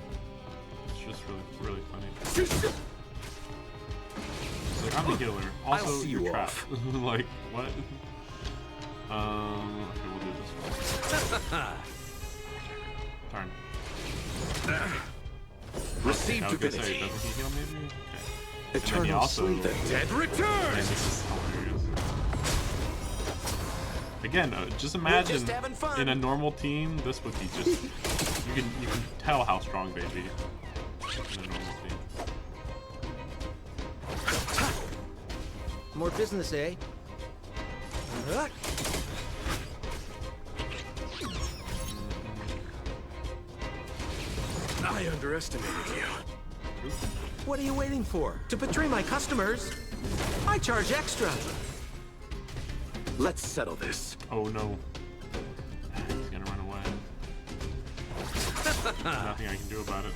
It's just really funny. It's like, I'm a healer. Also, I'll see you're you trapped. Like, what? Okay, we'll do this one. Darn. Receive I was gonna say, divinity. doesn't he heal maybe? Okay. And then he Eternal also... sleep. The dead return! Man, this is hilarious. Again, just We're imagine just having fun. in a normal team, this would be just... you can tell how strong they'd be in a normal team. More business, eh? I underestimated you. What are you waiting for? To betray my customers? I charge extra. Let's settle this. Oh no. He's gonna run away. There's nothing I can do about it.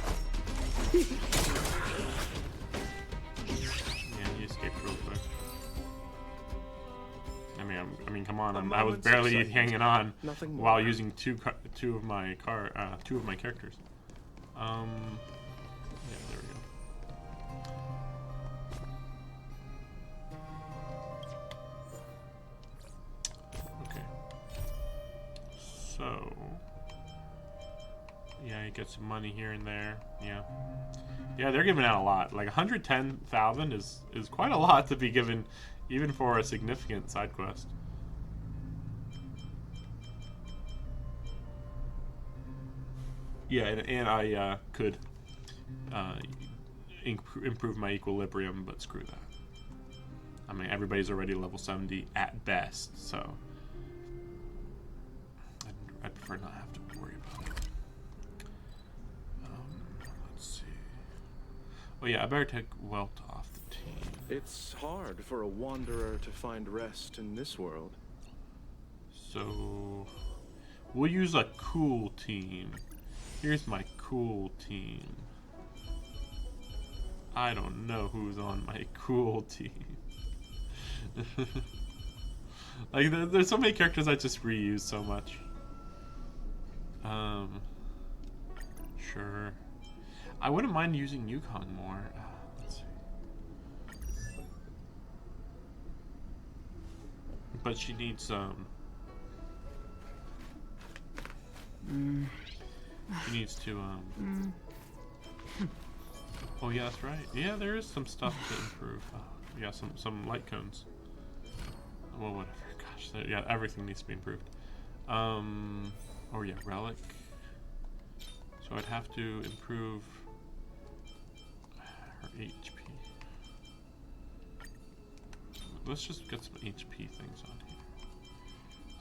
Yeah, he escaped real quick. I mean, come on! I was barely hanging on while using two of my characters. Yeah, there we go. Okay. So, yeah, you get some money here and there. Yeah. Yeah, they're giving out a lot. Like 110,000 is quite a lot to be given, even for a significant side quest. Yeah, and I could improve my equilibrium, but screw that. I mean, everybody's already level 70 at best, so I'd prefer not have to worry about it. Let's see. Oh yeah, I better take Welt off the team. It's hard for a wanderer to find rest in this world. So we'll use a cool team. Here's my cool team. I don't know who's on my cool team. Like, there's so many characters I just reuse so much. Sure. I wouldn't mind using Yukong more. Let's see. But she needs She needs to Oh yeah, that's right. Yeah, there is some stuff to improve. Yeah, some light cones. Well, whatever. Gosh, yeah, everything needs to be improved. Oh yeah, relic. So I'd have to improve her HP. Let's just get some HP things on here,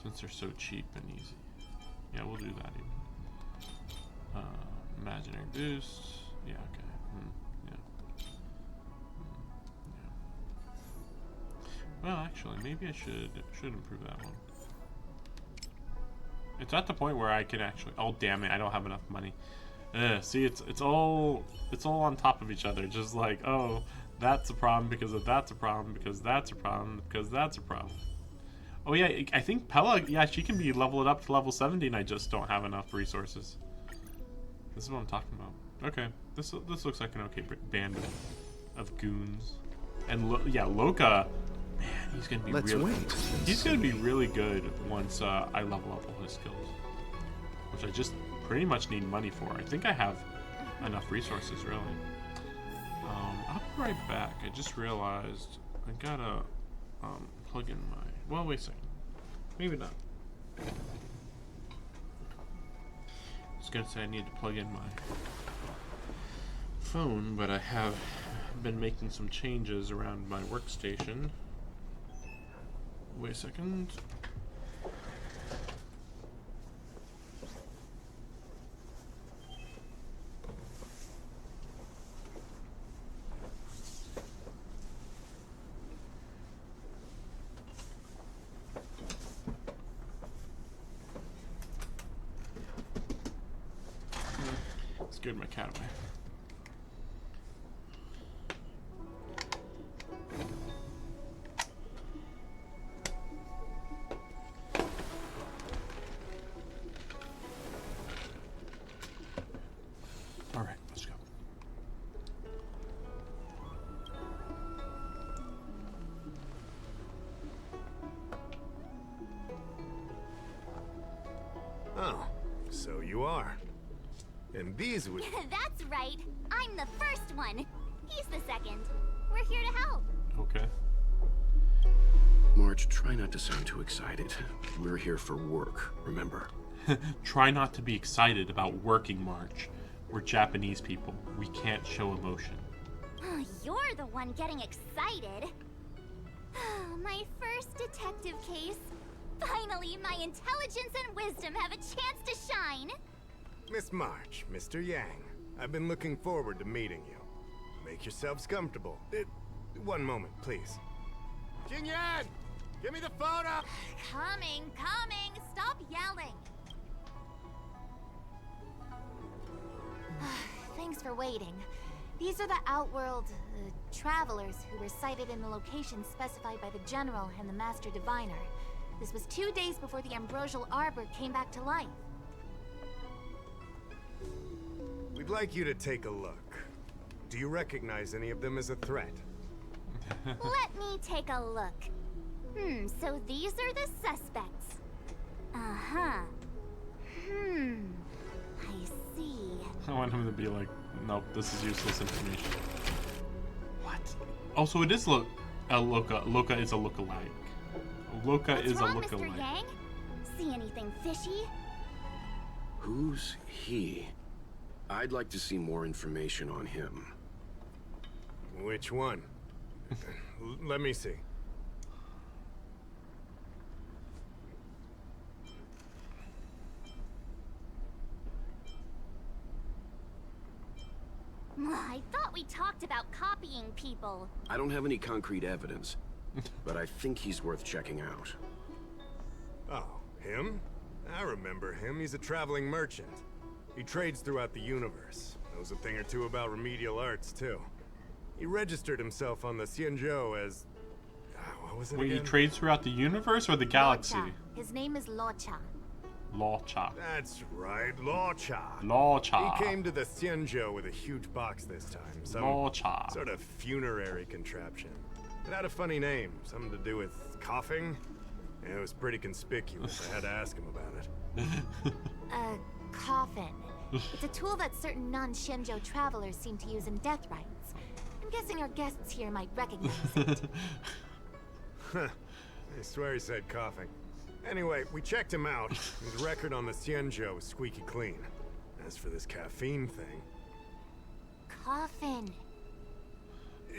since they're so cheap and easy. Yeah, we'll do that even. Imaginary boost. Yeah, okay. Yeah. Well, actually, maybe I should improve that one. It's at the point where I can actually. Oh damn it! I don't have enough money. See, it's all on top of each other. Just like, oh, that's a problem because of that's a problem because that's a problem because that's a problem. Oh yeah, I think Pella. Yeah, she can be leveled up to level 70, and I just don't have enough resources. This is what I'm talking about. Okay, this looks like an okay band of goons. And yeah, Luocha, man, he's gonna be he's gonna be really good once I level up all his skills, which I just pretty much need money for. I think I have enough resources, really. I'll be right back. I just realized I gotta plug in my. Well, wait a second. Maybe not. I was gonna say I need to plug in my phone, but I have been making some changes around my workstation. Wait a second. Scared my cat away. All right, let's go. Oh, so you are. And these would... That's right. I'm the first one. He's the second. We're here to help. Okay. March, try not to sound too excited. We're here for work, remember? Try not to be excited about working, March. We're Japanese people. We can't show emotion. You're the one getting excited. My first detective case. Finally, my intelligence and wisdom have a chance to shine. Miss March, Mr. Yang, I've been looking forward to meeting you. Make yourselves comfortable. One moment, please. Jingyan! Give me the photo! Coming. Stop yelling. Thanks for waiting. These are the Outworld travelers who were sighted in the location specified by the General and the Master Diviner. This was 2 days before the Ambrosial Arbor came back to life. We'd like you to take a look. Do you recognize any of them as a threat? Let me take a look. So these are the suspects. Uh-huh. I see. I want him to be like, nope, this is useless information. What? Oh, so it is Loka. Loka is a lookalike. Loka What's is wrong, a lookalike. Mr. Yang? See anything fishy? Who's he? I'd like to see more information on him. Which one? Let me see. I thought we talked about copying people. I don't have any concrete evidence, but I think he's worth checking out. Oh, him? I remember him. He's a traveling merchant. He trades throughout the universe. Knows a thing or two about remedial arts, too. He registered himself on the Xianzhou as... what was it Wait, again? he trades throughout the universe or the galaxy? Luocha. His name is Luocha. Luocha. That's right, Luocha. Luocha. He came to the Xianzhou with a huge box this time. Some Luocha. sort of funerary contraption. It had a funny name, something to do with coughing. It was pretty conspicuous. I had to ask him about it. A coffin. It's a tool that certain non-Shinjo travelers seem to use in death rites. I'm guessing our guests here might recognize it. I swear he said coughing. Anyway, we checked him out. His record on the Xianzhou is squeaky clean. As for this caffeine thing... Coffin.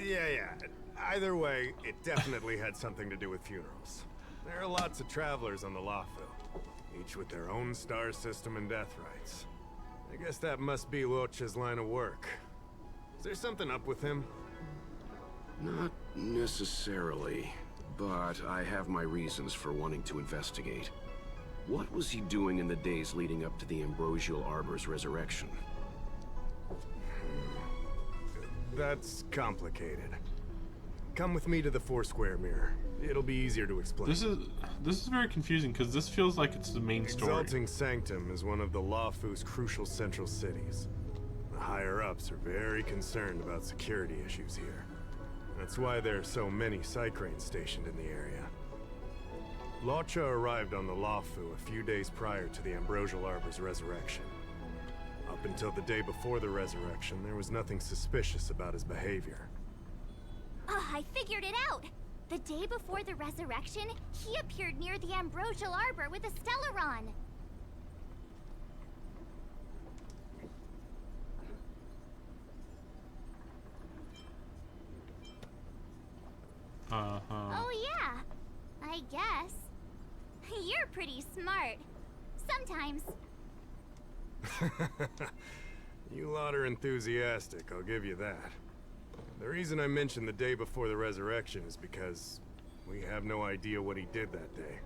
Yeah. Either way, it definitely had something to do with funerals. There are lots of travelers on the Luocha, each with their own star system and death rites. I guess that must be Luocha's line of work. Is there something up with him? Not necessarily, but I have my reasons for wanting to investigate. What was he doing in the days leading up to the Ambrosial Arbor's resurrection? That's complicated. Come with me to the Foursquare Mirror. It'll be easier to explain. This is very confusing because this feels like it's the main story. Exalting Sanctum is one of the Luocha's crucial central cities. The higher-ups are very concerned about security issues here. That's why there are so many Psycranes stationed in the area. Luocha arrived on the Luofu a few days prior to the Ambrosial Arbor's resurrection. Up until the day before the resurrection, there was nothing suspicious about his behavior. I figured it out! The day before the resurrection, he appeared near the Ambrosial Arbor with a Stellaron. Uh-huh. Oh yeah, I guess. pretty smart. Sometimes. You lot are enthusiastic, I'll give you that. The reason I mentioned the day before the resurrection is because we have no idea what he did that day.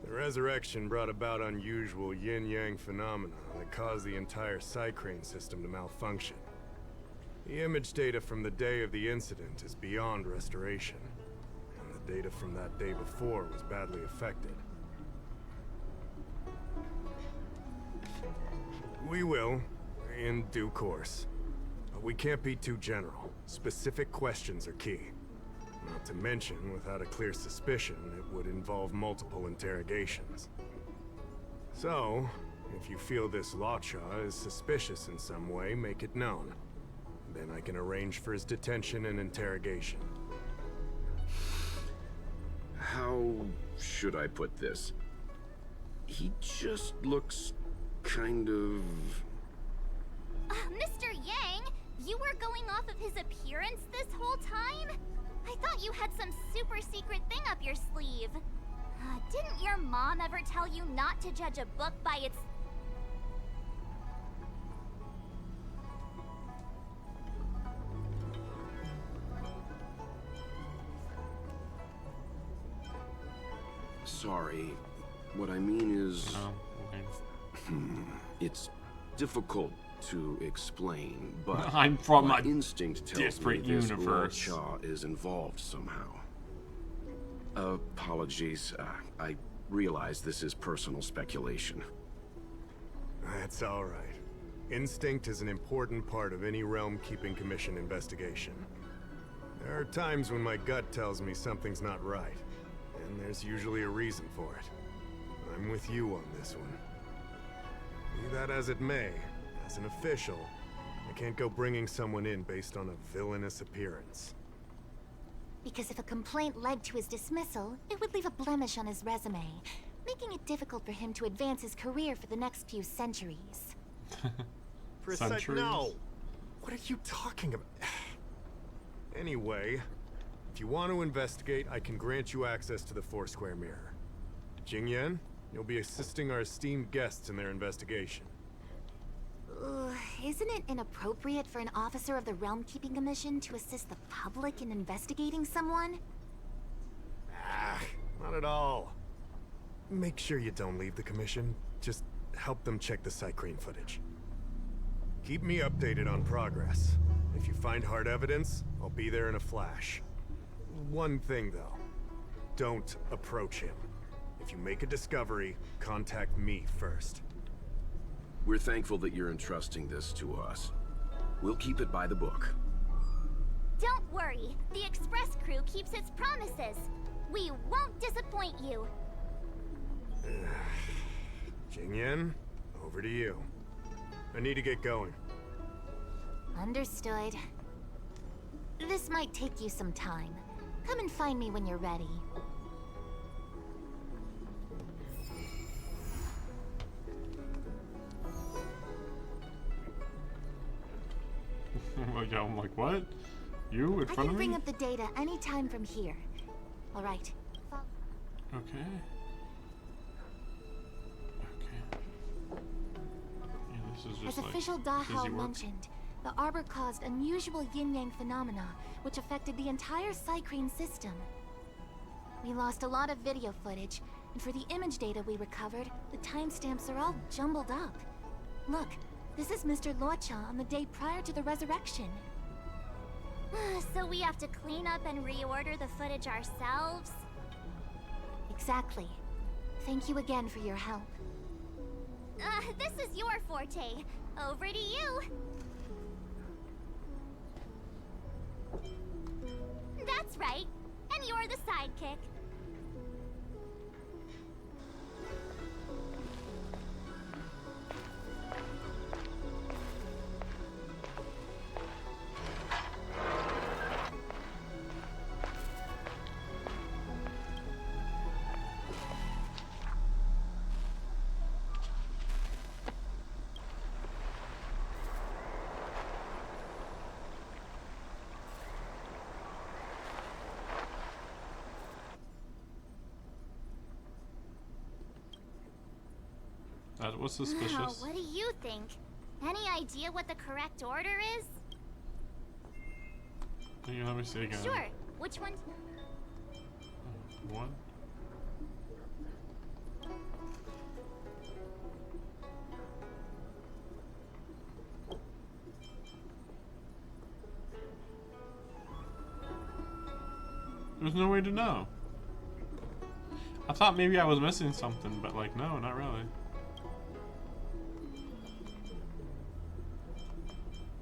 The resurrection brought about unusual yin-yang phenomena that caused the entire Psycrane system to malfunction. The image data from the day of the incident is beyond restoration, and the data from that day before was badly affected. We will, in due course. But we can't be too general. Specific questions are key. Not to mention, without a clear suspicion, it would involve multiple interrogations. So, if you feel this Luocha is suspicious in some way, make it known. Then I can arrange for his detention and interrogation. How should I put this? He just looks kind of... Mr. Yang, you were going off of his appearance this whole time? I thought you had some super secret thing up your sleeve. Didn't your mom ever tell you not to judge a book by its... Sorry. What I mean is... Oh, okay. It's difficult to explain, but I'm from my a instinct tells me different this universe. Luocha is involved somehow. Apologies. I realize this is personal speculation. That's all right. Instinct is an important part of any Realm Keeping Commission investigation. There are times when my gut tells me something's not right, and there's usually a reason for it. I'm with you on this one. Be that as it may, as an official, I can't go bringing someone in based on a villainous appearance. Because if a complaint led to his dismissal, it would leave a blemish on his resume, making it difficult for him to advance his career for the next few centuries. Centuries? No! What are you talking about? Anyway, if you want to investigate, I can grant you access to the Foursquare Mirror. Jingyan, you'll be assisting our esteemed guests in their investigation. Isn't it inappropriate for an officer of the Realm Keeping Commission to assist the public in investigating someone? Not at all. Make sure you don't leave the commission. Just help them check the Psycrane footage. Keep me updated on progress. If you find hard evidence, I'll be there in a flash. One thing though, don't approach him. If you make a discovery, contact me first. We're thankful that you're entrusting this to us. We'll keep it by the book. Don't worry, the Express crew keeps its promises. We won't disappoint you. Jingyan, over to you. I need to get going. Understood. This might take you some time. Come and find me when you're ready. Yeah, I'm like, what? You in I front can of bring me? up the data anytime from here. All right. Okay. Okay. Yeah, this is just As like official busy Dahao work. mentioned, the Arbor caused unusual yin-yang phenomena, which affected the entire Psycrane system. We lost a lot of video footage, and for the image data we recovered, the timestamps are all jumbled up. Look, this is Mr. Luocha on the day prior to the resurrection. So we have to clean up and reorder the footage ourselves? Exactly. Thank you again for your help. This is your forte. Over to you. That's right. And you're the sidekick. That was suspicious. Now, what do you think? Any idea what the correct order is? Can you let me see again? Sure. Which one? One. There's no way to know. I thought maybe I was missing something, but like, no, not really.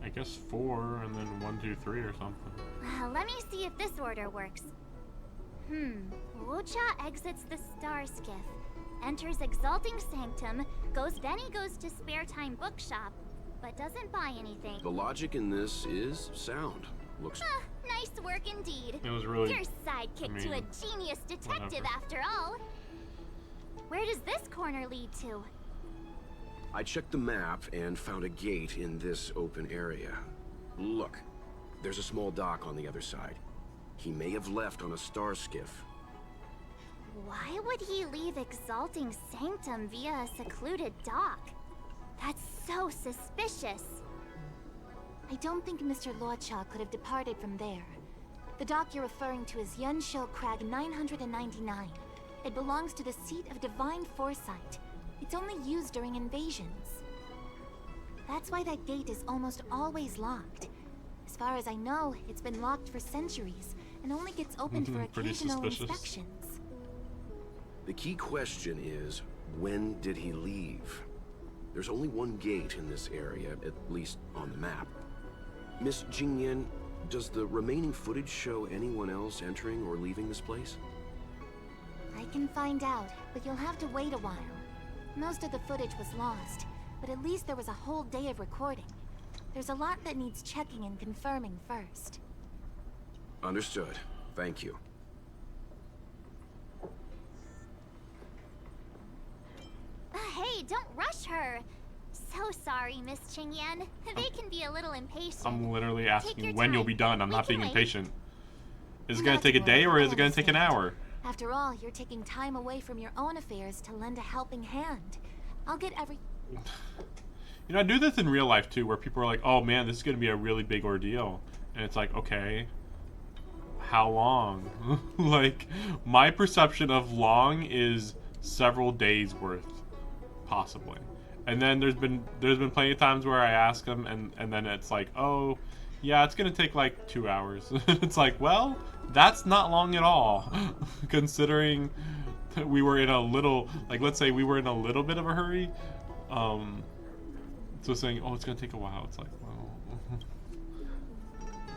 I guess 4 and then 1, 2, 3 or something. Let me see if this order works. Luocha exits the Star Skiff, enters Exalting Sanctum, then he goes to Spare Time Bookshop, but doesn't buy anything. The logic in this is sound. Looks... Nice work indeed. It was really... Your sidekick to a genius detective after all. Where does this corner lead to? I checked the map and found a gate in this open area. Look, there's a small dock on the other side. He may have left on a star skiff. Why would he leave Exalting Sanctum via a secluded dock? That's so suspicious. I don't think Mr. Luocha could have departed from there. The dock you're referring to is Yunshou Crag 999. It belongs to the seat of divine foresight. It's only used during invasions. That's why that gate is almost always locked. As far as I know, it's been locked for centuries and only gets opened for occasional inspections. The key question is, when did he leave? There's only one gate in this area, at least on the map. Miss Jingyan, does the remaining footage show anyone else entering or leaving this place? I can find out, but you'll have to wait a while. Most of the footage was lost, but at least there was a whole day of recording. There's a lot that needs checking and confirming first. Understood. Thank you. Hey, don't rush her! So sorry, Miss Qingyan. They can be a little impatient. I'm literally asking when you'll be done. I'm not being wait. impatient. Is it going to take a day or is it going to take an hour? After all, you're taking time away from your own affairs to lend a helping hand. I'll get every... You know, I do this in real life too, where people are like, oh man, this is going to be a really big ordeal. And it's like, okay, how long? Like, my perception of long is several days worth, possibly. And then there's been plenty of times where I ask them and then it's like, oh, yeah, it's going to take like 2 hours. It's like, well, that's not long at all, considering we were in a little, like, let's say we were in a little bit of a hurry. So saying, oh, it's going to take a while, it's like, well...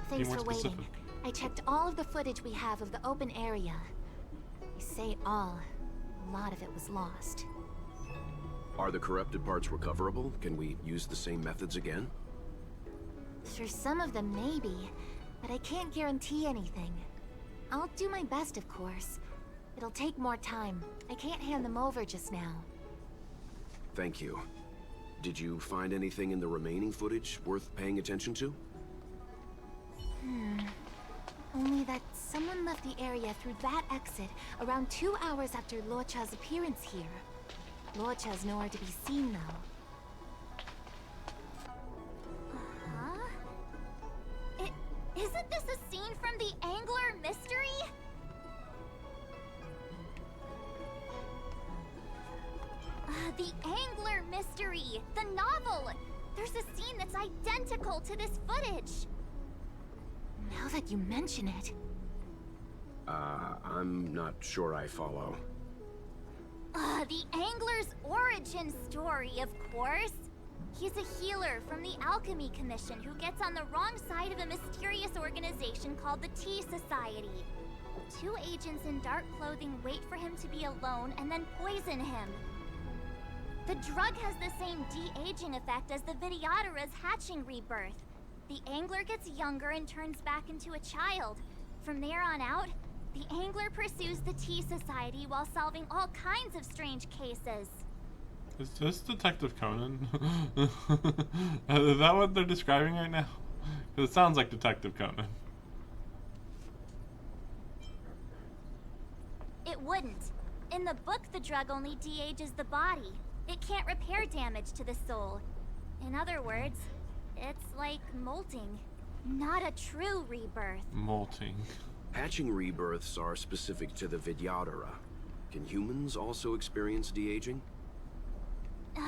Thanks for waiting. I checked all of the footage we have of the open area. I say all. A lot of it was lost. Are the corrupted parts recoverable? Can we use the same methods again? For some of them, maybe. But I can't guarantee anything. I'll do my best, of course. It'll take more time. I can't hand them over just now. Thank you. Did you find anything in the remaining footage worth paying attention to? Only that someone left the area through that exit around 2 hours after Luocha's appearance here. Luocha's nowhere to be seen, though. Isn't this a scene from the Angler Mystery? The Angler Mystery! The novel! There's a scene that's identical to this footage! Now that you mention it... I'm not sure I follow. The Angler's origin story, of course! He's a healer from the Alchemy Commission who gets on the wrong side of a mysterious organization called the Tea Society. 2 agents in dark clothing wait for him to be alone and then poison him. The drug has the same de-aging effect as the Vidyadhara's hatching rebirth. The Angler gets younger and turns back into a child. From there on out, the Angler pursues the Tea Society while solving all kinds of strange cases. Is this Detective Conan? Is that what they're describing right now? Because it sounds like Detective Conan. It wouldn't. In the book, the drug only de-ages the body. It can't repair damage to the soul. In other words, it's like molting. Not a true rebirth. Molting. Hatching rebirths are specific to the Vidyadhara. Can humans also experience de-aging?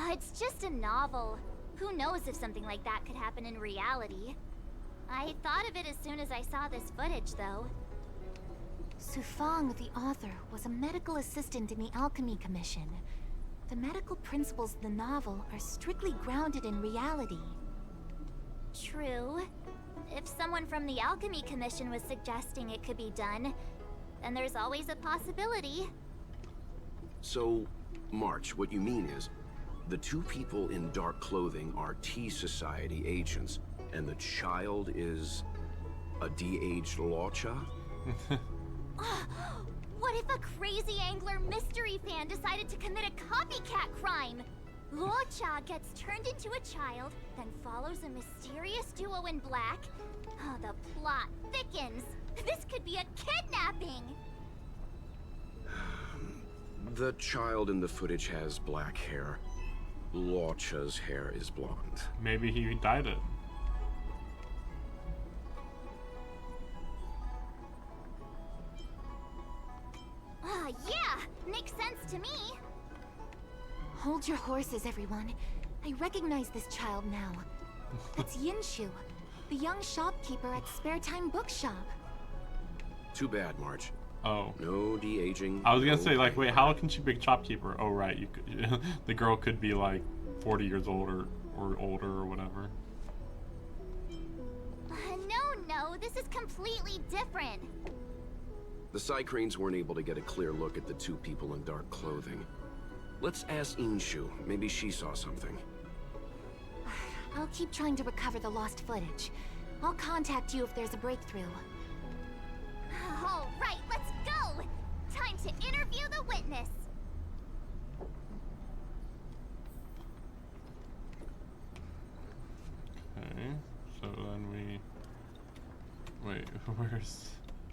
It's just a novel. Who knows if something like that could happen in reality? I thought of it as soon as I saw this footage, though. Sufang, the author, was a medical assistant in the Alchemy Commission. The medical principles of the novel are strictly grounded in reality. True. If someone from the Alchemy Commission was suggesting it could be done, then there's always a possibility. So, March, what you mean is, the two people in dark clothing are Tea Society agents, and the child is a de-aged Luocha? What if a crazy angler mystery fan decided to commit a copycat crime? Luocha gets turned into a child, then follows a mysterious duo in black. Oh, the plot thickens. This could be a kidnapping! The child in the footage has black hair. Luocha's hair is blonde. Maybe he dyed it. Yeah! Makes sense to me! Hold your horses, everyone. I recognize this child now. That's Yinshu, the young shopkeeper at Spare Time Bookshop. Too bad, March. Oh. No de-aging. I was gonna no say, like, wait, payback. how can she be a shopkeeper? Oh, right, you could, the girl could be like 40 years old or older or whatever. No, this is completely different. The Psycranes weren't able to get a clear look at the two people in dark clothing. Let's ask Inshu. Maybe she saw something. I'll keep trying to recover the lost footage. I'll contact you if there's a breakthrough. All right, let's go! Time to interview the witness. Okay, so then we... Wait, where's...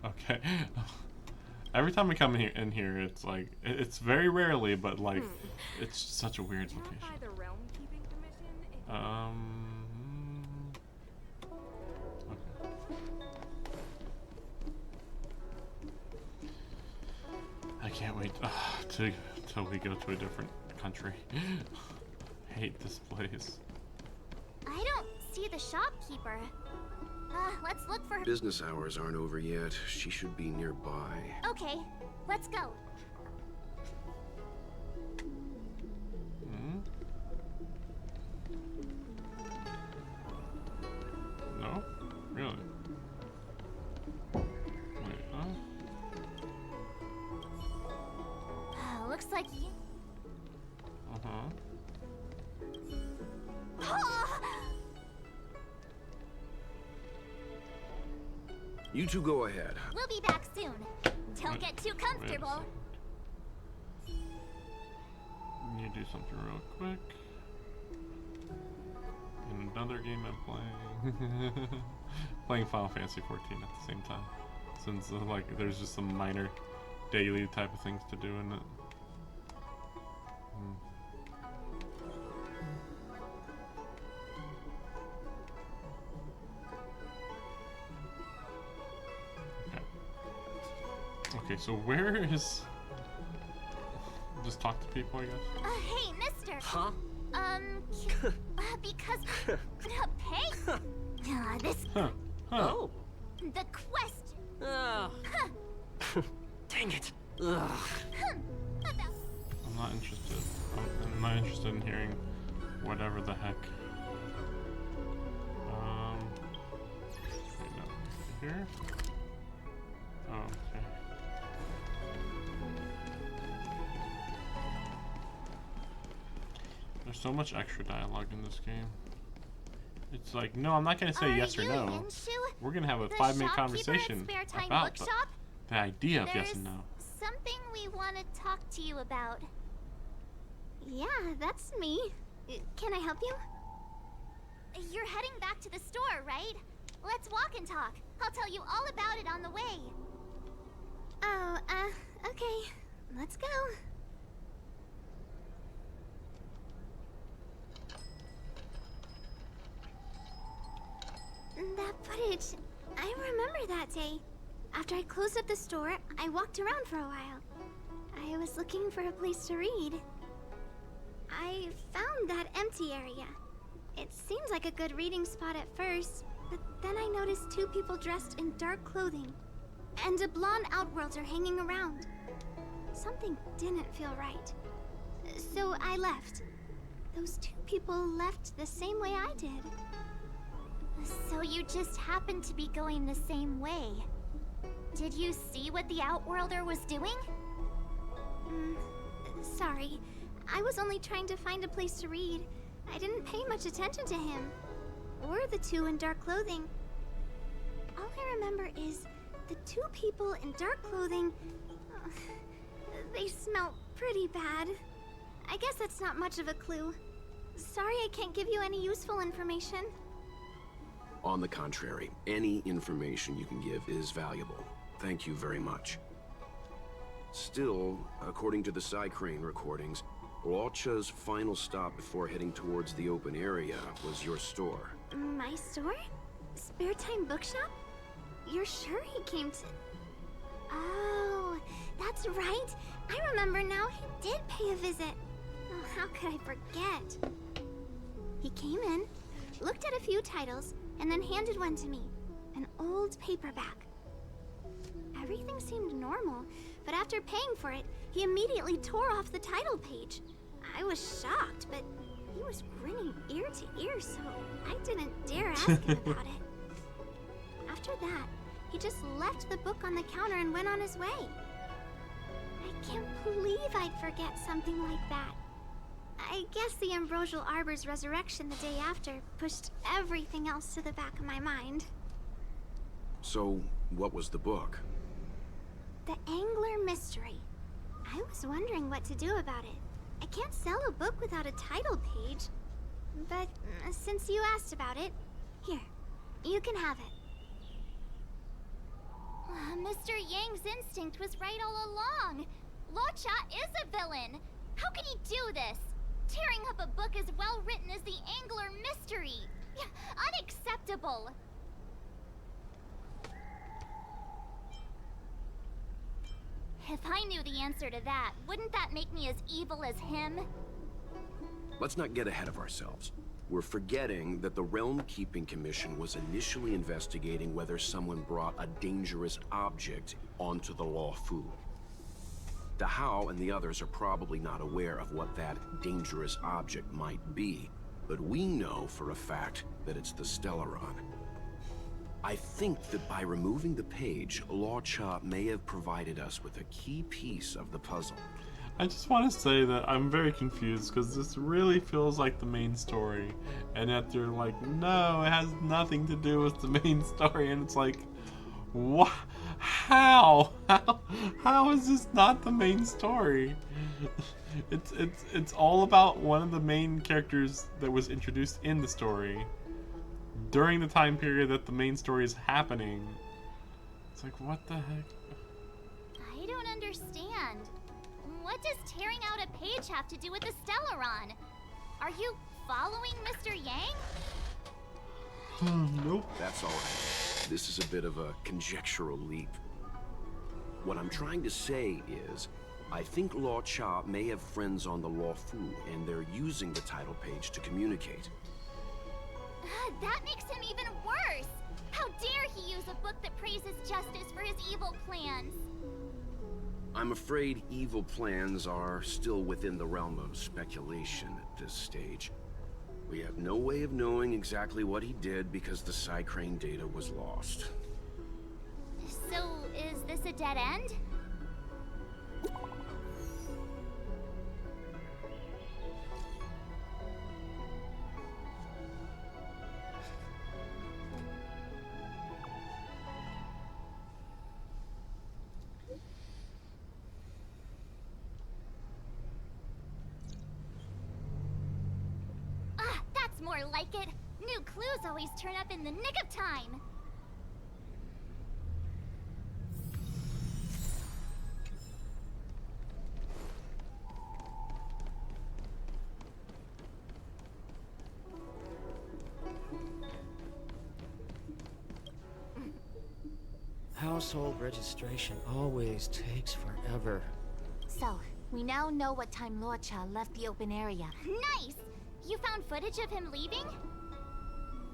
Okay. Every time we come in here, it's like... It's very rarely, but like... It's such a weird location. By the Realm Keeping Commission, okay. I can't wait till we go to a different country. Hate this place. I don't see the shopkeeper. Let's look for her. Business hours aren't over yet. She should be nearby. Okay, let's go. Hmm? No? Really? Wait, huh? Looks like you... Uh-huh. You two go ahead. We'll be back soon. Don't get too comfortable. Need to do something real quick. Another game I'm playing. Playing Final Fantasy 14 at the same time. Since like there's just some minor daily type of things to do in it. Okay, so where is... Just talk to people, I guess? Hey, mister! Huh? Because... Pay? This... Huh. Huh. Oh. The quest... Dang it. Ugh. I'm not interested. I'm not interested in hearing whatever the heck. Wait, no. Here? Oh, okay. There's so much extra dialogue in this game. It's like, no, I'm not gonna say yes or no. We're gonna have a 5-minute conversation about the idea of yes and no. Something we want to talk to you about. Yeah, that's me. Can I help you? You're heading back to the store, right? Let's walk and talk. I'll tell you all about it on the way. Oh, okay. Let's go. That footage. I remember that day. After I closed up the store, I walked around for a while. I was looking for a place to read. I found that empty area. It seemed like a good reading spot at first, but then I noticed two people dressed in dark clothing, and a blonde outworlder hanging around. Something didn't feel right. So I left. Those two people left the same way I did. So you just happened to be going the same way. Did you see what the Outworlder was doing? Sorry. I was only trying to find a place to read. I didn't pay much attention to him. Or the two in dark clothing. All I remember is the two people in dark clothing... they smell pretty bad. I guess that's not much of a clue. Sorry I can't give you any useful information. On the contrary, any information you can give is valuable. Thank you very much. Still, according to the Psycrane recordings, Luocha's final stop before heading towards the open area was your store. My store? Spare Time Bookshop? You're sure he came to... Oh, that's right. I remember now, he did pay a visit. Oh, how could I forget? He came in, looked at a few titles, and then handed one to me. An old paperback. Everything seemed normal, but after paying for it, he immediately tore off the title page. I was shocked, but he was grinning ear to ear, so I didn't dare ask him about it. After that, he just left the book on the counter and went on his way. I can't believe I'd forget something like that. I guess the Ambrosial Arbor's resurrection the day after pushed everything else to the back of my mind. So, what was the book? The Angler Mystery. I was wondering what to do about it. I can't sell a book without a title page. But since you asked about it, here, you can have it. Mr. Yang's instinct was right all along. Luocha is a villain. How can he do this? Tearing up a book as well written as the Angler Mystery. Unacceptable. If I knew the answer to that, wouldn't that make me as evil as him? Let's not get ahead of ourselves. We're forgetting that the Realm Keeping Commission was initially investigating whether someone brought a dangerous object onto the Luofu. The How and the others are probably not aware of what that dangerous object might be, but we know for a fact that it's the Stellaron. I think that by removing the page, Luocha may have provided us with a key piece of the puzzle. I just want to say that I'm very confused because this really feels like the main story, and that they're like, no, it has nothing to do with the main story, and it's like, what? How is this not the main story? It's all about one of the main characters that was introduced in the story during the time period that the main story is happening. It's like, what the heck? I don't understand. What does tearing out a page have to do with the Stellaron? Are you following Mr. Yang? Nope. That's all right. This is a bit of a conjectural leap. What I'm trying to say is, I think Luocha may have friends on the Luofu, and they're using the title page to communicate. That makes him even worse! How dare he use a book that praises justice for his evil plans? I'm afraid evil plans are still within the realm of speculation at this stage. We have no way of knowing exactly what he did because the Psycrane data was lost. So, is this a dead end? That's more like it. New clues always turn up in the nick of time. Household registration always takes forever. So, we now know what time Luocha left the open area. Nice! You found footage of him leaving?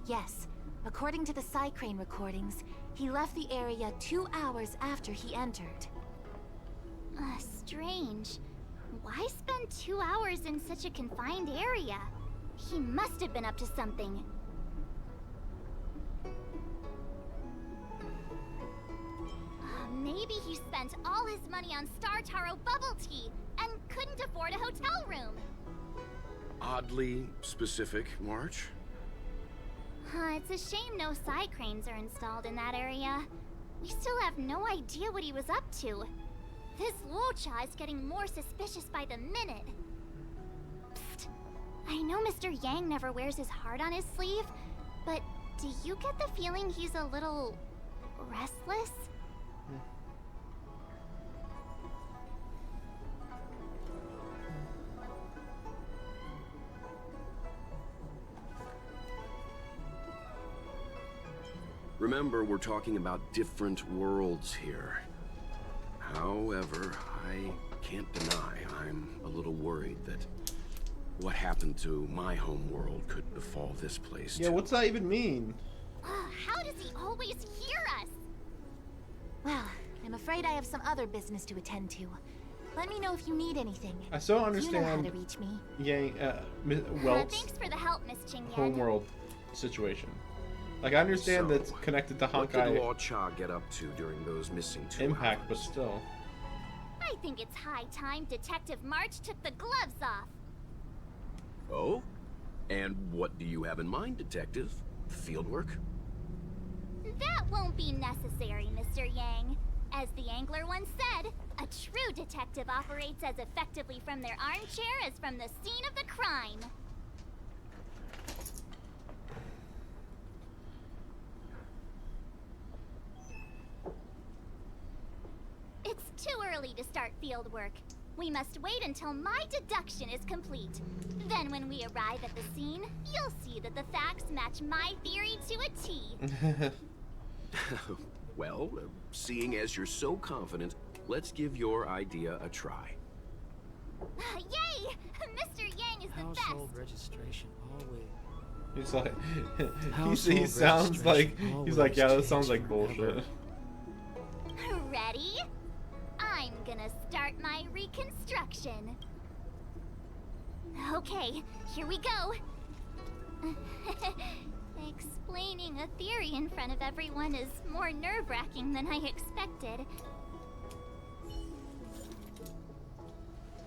Yes. According to the Psycrane recordings, he left the area 2 hours after he entered. Strange. Why spend 2 hours in such a confined area? He must have been up to something. Maybe he spent all his money on Star Taro bubble tea and couldn't afford a hotel room. Oddly specific, March. It's a shame no Psycranes are installed in that area. We still have no idea what he was up to. This Luocha is getting more suspicious by the minute. Psst. I know Mr. Yang never wears his heart on his sleeve, but do you get the feeling he's a little restless? Remember, we're talking about different worlds here. However, I can't deny I'm a little worried that what happened to my home world could befall this place Yeah, too. what's that even mean? How does he always hear us? Well, I'm afraid I have some other business to attend to. Let me know if you need anything. I still don't You know how understand to reach me. Yang, Welt's Thanks for the help, Miss Ching Yan. homeworld situation. Like, I understand So, that's connected to What did Honkai Luocha get up to during those missing 2 Impact, but hours? still. I think it's high time Detective March took the gloves off. Oh? And what do you have in mind, Detective? Fieldwork? That won't be necessary, Mr. Yang. As the angler once said, a true detective operates as effectively from their armchair as from the scene of the crime. It's too early to start field work. We must wait until my deduction is complete. Then when we arrive at the scene, you'll see that the facts match my theory to a T. Well, seeing as you're so confident, let's give your idea a try. Yay! Mr. Yang is the Household best! registration always. He's like, he Household sounds like, he's like, yeah, that registration sounds like always bullshit. Ready? I'm gonna start my reconstruction. Okay, here we go. Explaining a theory in front of everyone is more nerve-wracking than I expected.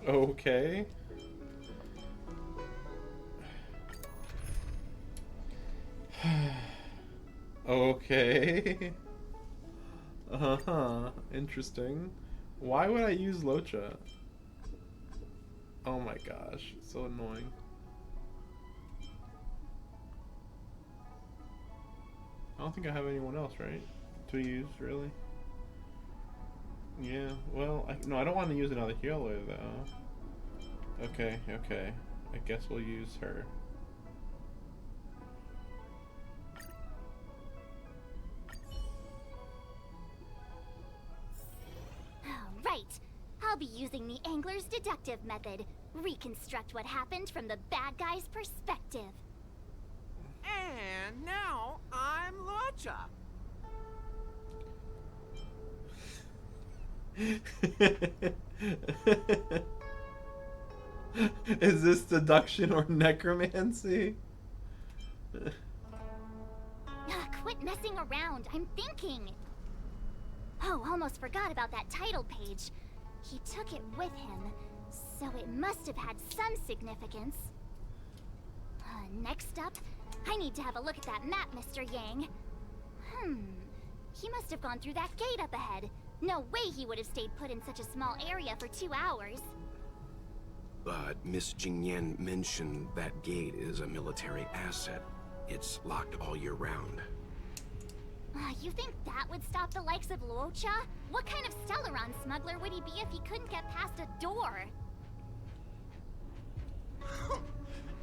Okay. Okay. Uh-huh. Interesting. Why would I use Luocha? Oh my gosh, it's so annoying. I don't think I have anyone else, right? To use, really? Yeah, well, no, I don't want to use another healer, though. Okay, okay. I guess we'll use her. Right. I'll be using the angler's deductive method. Reconstruct what happened from the bad guy's perspective. And now I'm Luocha. Is this deduction or necromancy? Quit messing around. I'm thinking. Oh, almost forgot about that title page. He took it with him, so it must have had some significance. Next up, I need to have a look at that map, Mr. Yang. He must have gone through that gate up ahead. No way he would have stayed put in such a small area for 2 hours. But Miss Jingyan mentioned that gate is a military asset. It's locked all year round. You think that would stop the likes of Luocha? What kind of Stellaron smuggler would he be if he couldn't get past a door?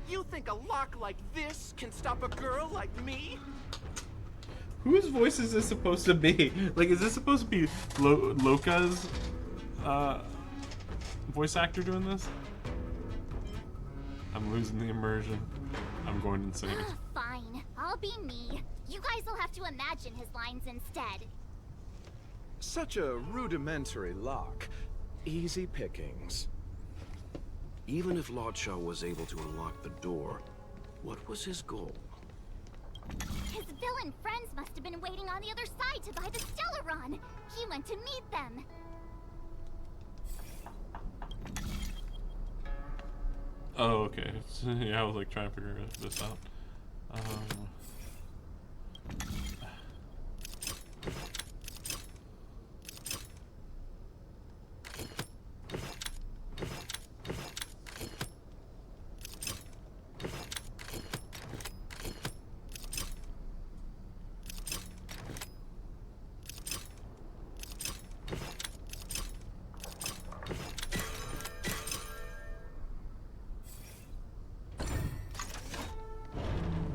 You think a lock like this can stop a girl like me? Whose voice is this supposed to be? Like, is this supposed to be Luocha's voice actor doing this? I'm losing the immersion. I'm going insane. Fine, I'll be me. You guys will have to imagine his lines instead. Such a rudimentary lock. Easy pickings. Even if Luocha was able to unlock the door, what was his goal? His villain friends must have been waiting on the other side to buy the Stellaron. He went to meet them. Oh, okay. Yeah, I was like trying to figure this out.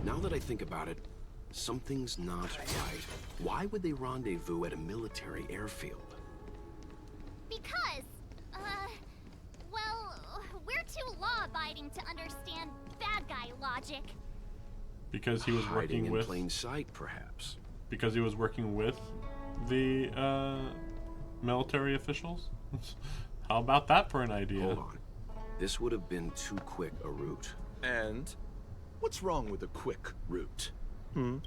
Now that I think about it, something's not right. Why would they rendezvous at a military airfield? Because, well, we're too law-abiding to understand bad guy logic. Because he was Hiding working in with. plain sight, perhaps. Because he was working with the military officials. How about that for an idea? Hold on. This would have been too quick a route. And what's wrong with a quick route? Ahem.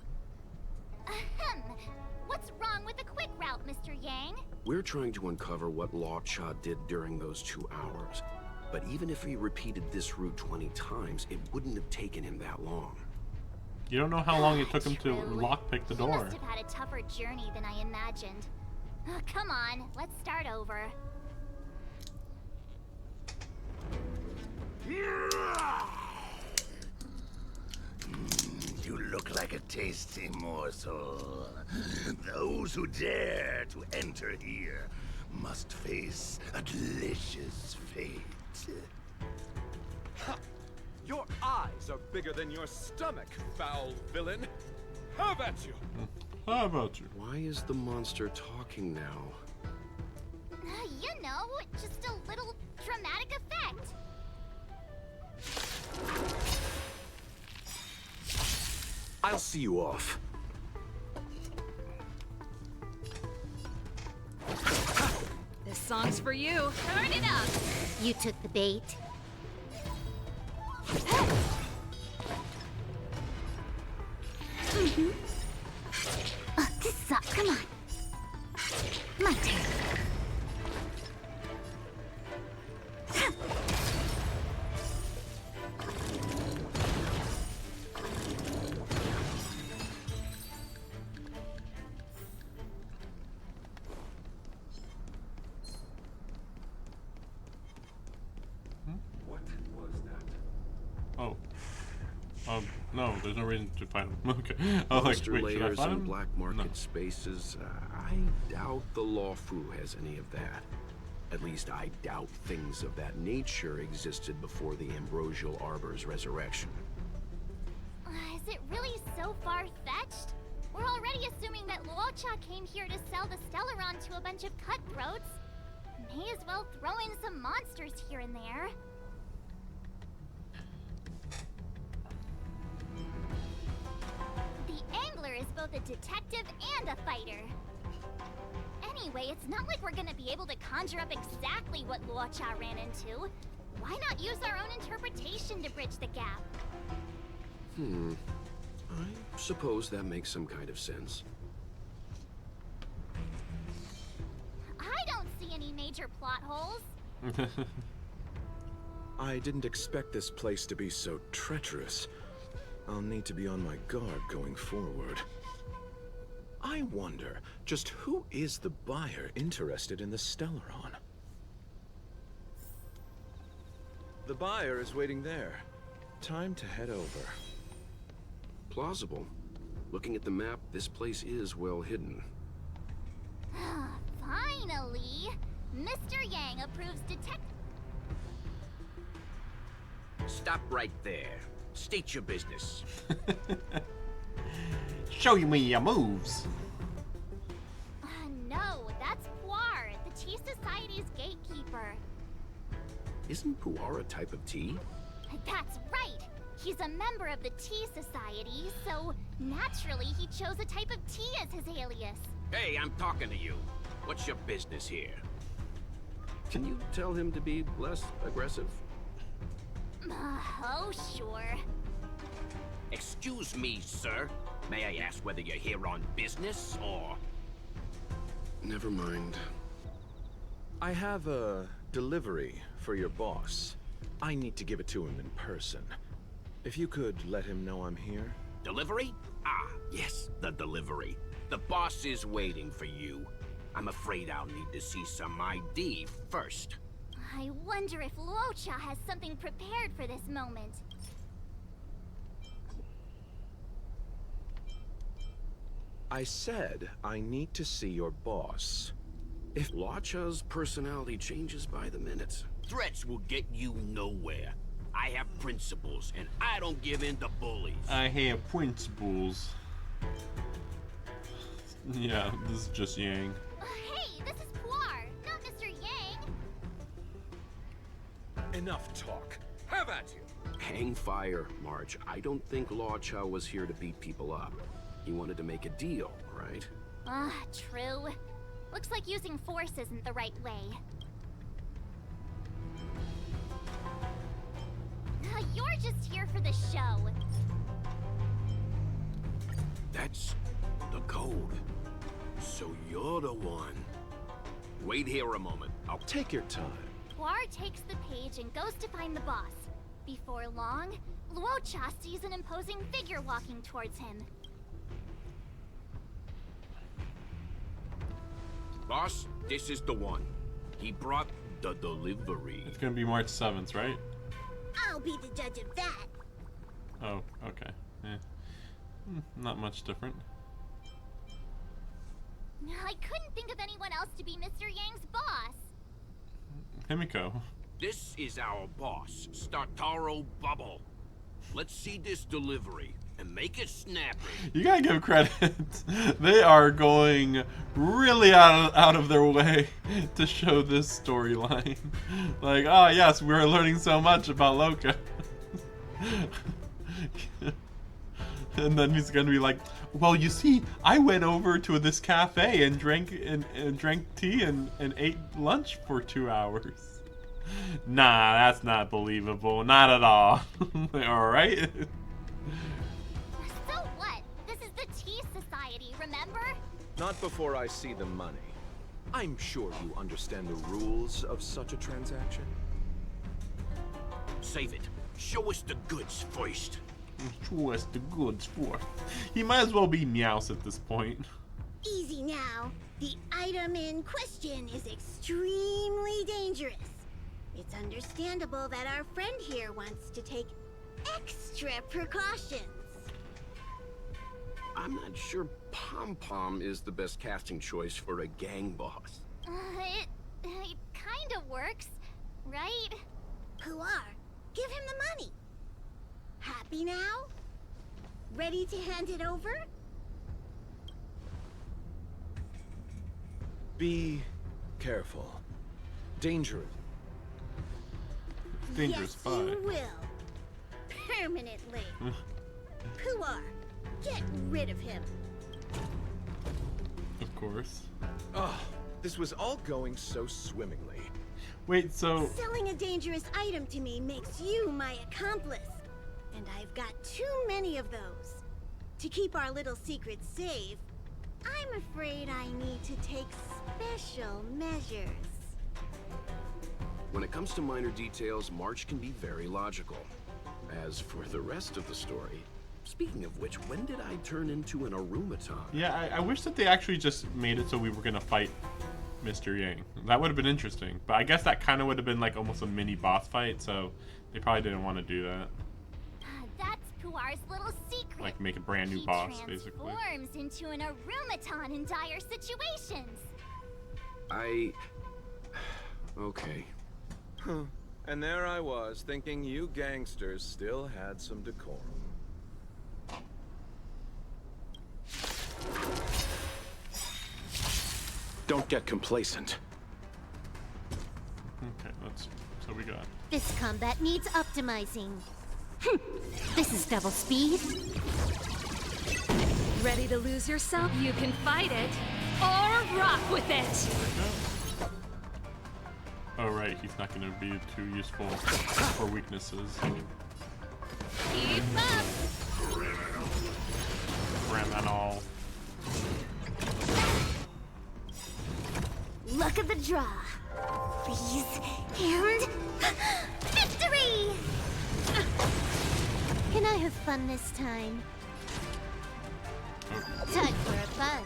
What's wrong with the quick route, Mr. Yang? We're trying to uncover what Luocha did during those 2 hours. But even if he repeated this route 20 times, it wouldn't have taken him that long. You don't know how long it took him to True. lockpick the He door. must have had a tougher journey than I imagined. Come on, let's start over. You look like a tasty morsel. Those who dare to enter here must face a delicious fate. Your eyes are bigger than your stomach, foul villain. How about you? How about you? Why is the monster talking now? You know, just a little dramatic effect. I'll see you off. This song's for you. Turn it up. You took the bait. This sucks. Come on. My turn. Oh. No, there's no reason to fight him. Okay. I was like, Monster wait, should I layers fight and him? black market No. spaces. I doubt the Luofu has any of that. At least I doubt things of that nature existed before the Ambrosial Arbor's resurrection. Is it really so far-fetched? We're already assuming that Luocha came here to sell the Stellaron to a bunch of cutthroats. May as well throw in some monsters here and there. The Angler is both a detective and a fighter. Anyway, it's not like we're gonna be able to conjure up exactly what Luocha ran into. Why not use our own interpretation to bridge the gap? I suppose that makes some kind of sense. I don't see any major plot holes. I didn't expect this place to be so treacherous. I'll need to be on my guard going forward. I wonder, just who is the buyer interested in the Stellaron? The buyer is waiting there. Time to head over. Plausible. Looking at the map, this place is well hidden. Finally! Mr. Yang approves Stop right there. State your business. Show me your moves. No, that's Puar, the Tea Society's gatekeeper. Isn't Puar a type of tea? That's right. He's a member of the Tea Society, so naturally he chose a type of tea as his alias. Hey, I'm talking to you. What's your business here? Can you tell him to be less aggressive? Oh, sure. Excuse me, sir. May I ask whether you're here on business, or... Never mind. I have a delivery for your boss. I need to give it to him in person. If you could let him know I'm here. Delivery? Ah, yes, the delivery. The boss is waiting for you. I'm afraid I'll need to see some ID first. I wonder if Luocha has something prepared for this moment. I said I need to see your boss. If Luocha's personality changes by the minute. Threats will get you nowhere. I have principles, and I don't give in to bullies. I have principles. Yeah, this is just Yang. Hey, this is Puar, not Mr. Yang. Enough talk. Have at you. Hang fire, Marge. I don't think Luocha was here to beat people up. He wanted to make a deal, right? True. Looks like using force isn't the right way. You're just here for the show. That's the code. So you're the one. Wait here a moment. I'll take your time. Puar takes the page and goes to find the boss. Before long, Luocha sees an imposing figure walking towards him. Boss, this is the one. He brought the delivery. It's gonna be March 7th, right? I'll be the judge of that. Oh, okay. Not much different. I couldn't think of anyone else to be Mr. Yang's boss. Himiko. This is our boss, Startaro Bubble. Let's see this delivery and make it snappy. You gotta give credit. They are going really out of their way to show this storyline. Like, oh yes, we're learning so much about Luocha. And then he's gonna be like, well, you see, I went over to this cafe and drank tea and ate lunch for 2 hours. Nah, that's not believable. Not at all. Alright? So what? This is the Tea Society, remember? Not before I see the money. I'm sure you understand the rules of such a transaction. Save it. Show us the goods first. Show us the goods first. He might as well be Meowth at this point. Easy now. The item in question is extremely dangerous. It's understandable that our friend here wants to take extra precautions. I'm not sure Pom Pom is the best casting choice for a gang boss. It kind of works, right? Puar, give him the money. Happy now? Ready to hand it over? Be careful. Dangerous. Dangerous yes, you will. Permanently. Puar, get rid of him. Of course. Oh, this was all going so swimmingly. Wait, so... Selling a dangerous item to me makes you my accomplice. And I've got too many of those. To keep our little secret safe, I'm afraid I need to take special measures. When it comes to minor details, March can be very logical. As for the rest of the story, speaking of which, when did I turn into an Arumaton? Yeah, I wish that they actually just made it so we were gonna fight Mr. Yang. That would have been interesting. But I guess that kind of would have been like almost a mini boss fight, so they probably didn't want to do that. That's Puar's little secret. Like make a brand new boss, basically. He transforms into an Arumaton in dire situations. Okay. Huh. And there I was, thinking you gangsters still had some decorum. Don't get complacent. Okay, so we got. This combat needs optimizing. This is double speed. Ready to lose yourself? You can fight it or rock with it. Oh right, he's not going to be too useful for weaknesses. Keep up. Criminal. Luck of the draw. Freeze and victory! Can I have fun this time? Time for a buzz.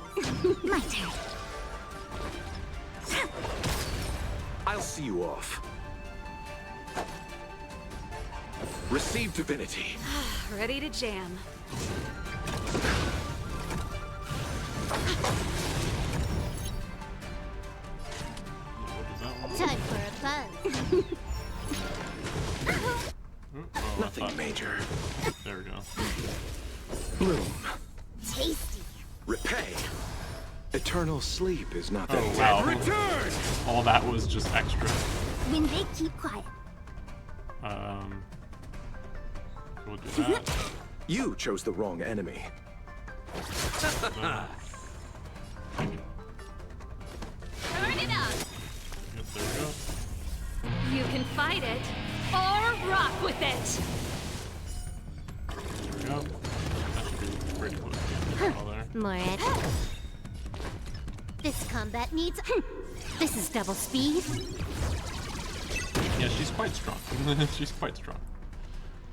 My turn. I'll see you off. Receive divinity. Ready to jam. Time for a buzz. Oh, Nothing major. There we go. Bloom. Tasty. Repay. Eternal sleep is not that Oh wow. Return! All that was just extra. When they keep quiet. So we'll do that. You chose the wrong enemy. Turn it up. Yep, there we go. You can fight it or rock with it. There we go. That should be pretty close to getting it all there. More edge. This combat needs. This is double speed. Yeah, she's quite strong. She's quite strong.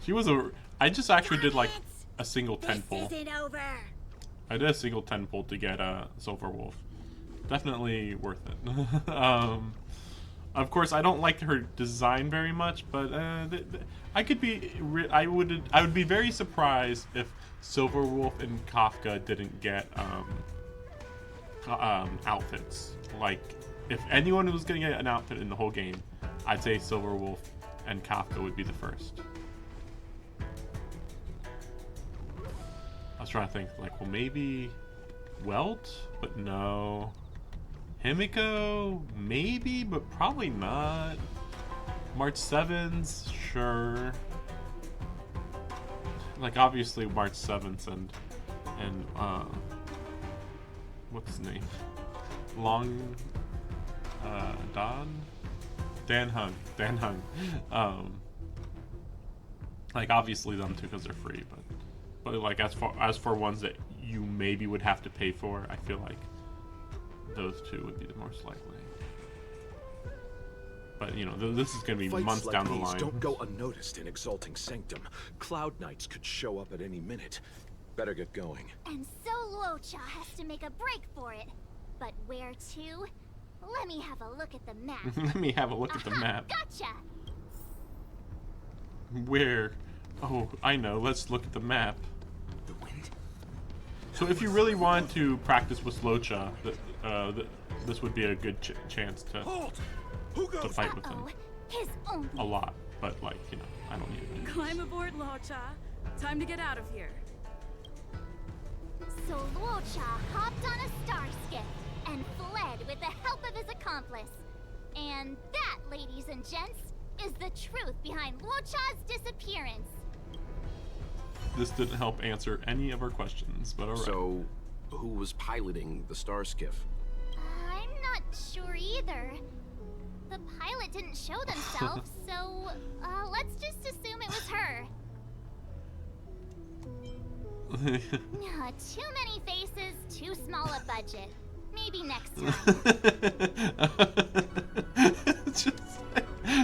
She was a. I just actually did like a single 10-pull. This isn't over. I did a single 10-pull to get Silver Wolf. Definitely worth it. Of course, I don't like her design very much, but I could be. I would be very surprised if Silver Wolf and Kafka didn't get outfits. Like, if anyone was gonna get an outfit in the whole game, I'd say Silver Wolf and Kafka would be the first. I was trying to think, like, well, maybe Welt, but no. Himiko, maybe, but probably not. March 7's, sure. Like, obviously March 7th and what's his name? Long, Dan Hung. Like, obviously them too, because they're free, but like, as for ones that you maybe would have to pay for, I feel like those two would be the most likely. But, you know, this is going to be Fights months like down the these line. Don't go unnoticed in Exalting Sanctum. Cloud Knights could show up at any minute. Better get going. And so Luocha has to make a break for it. But where to? Let me have a look at the map. Let me have a look at the map. Gotcha! Where? Oh, I know. Let's look at the map. The wind? So if you really want to practice with Luocha, this would be a good chance to fight with him. His own. A lot, but, like, you know, I don't need to do this. Climb aboard, Luocha. Time to get out of here. So Luocha hopped on a star skiff and fled with the help of his accomplice. And that, ladies and gents, is the truth behind Luocha's disappearance. This didn't help answer any of our questions, but alright. So, who was piloting the star skiff? I'm not sure either. The pilot didn't show themselves, so let's just assume it was her. Too many faces, too small a budget. Maybe next time. It's just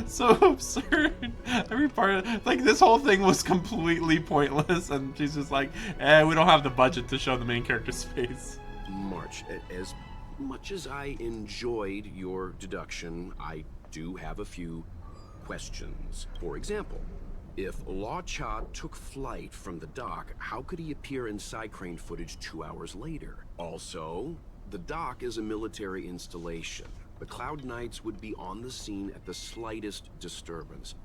so absurd. Every part of, like, this whole thing was completely pointless, and she's just like, we don't have the budget to show the main character's face. March, as much as I enjoyed your deduction, I do have a few questions. For example, if Luocha took flight from the dock, how could he appear in side crane footage 2 hours later? Also, the dock is a military installation. The Cloud Knights would be on the scene at the slightest disturbance.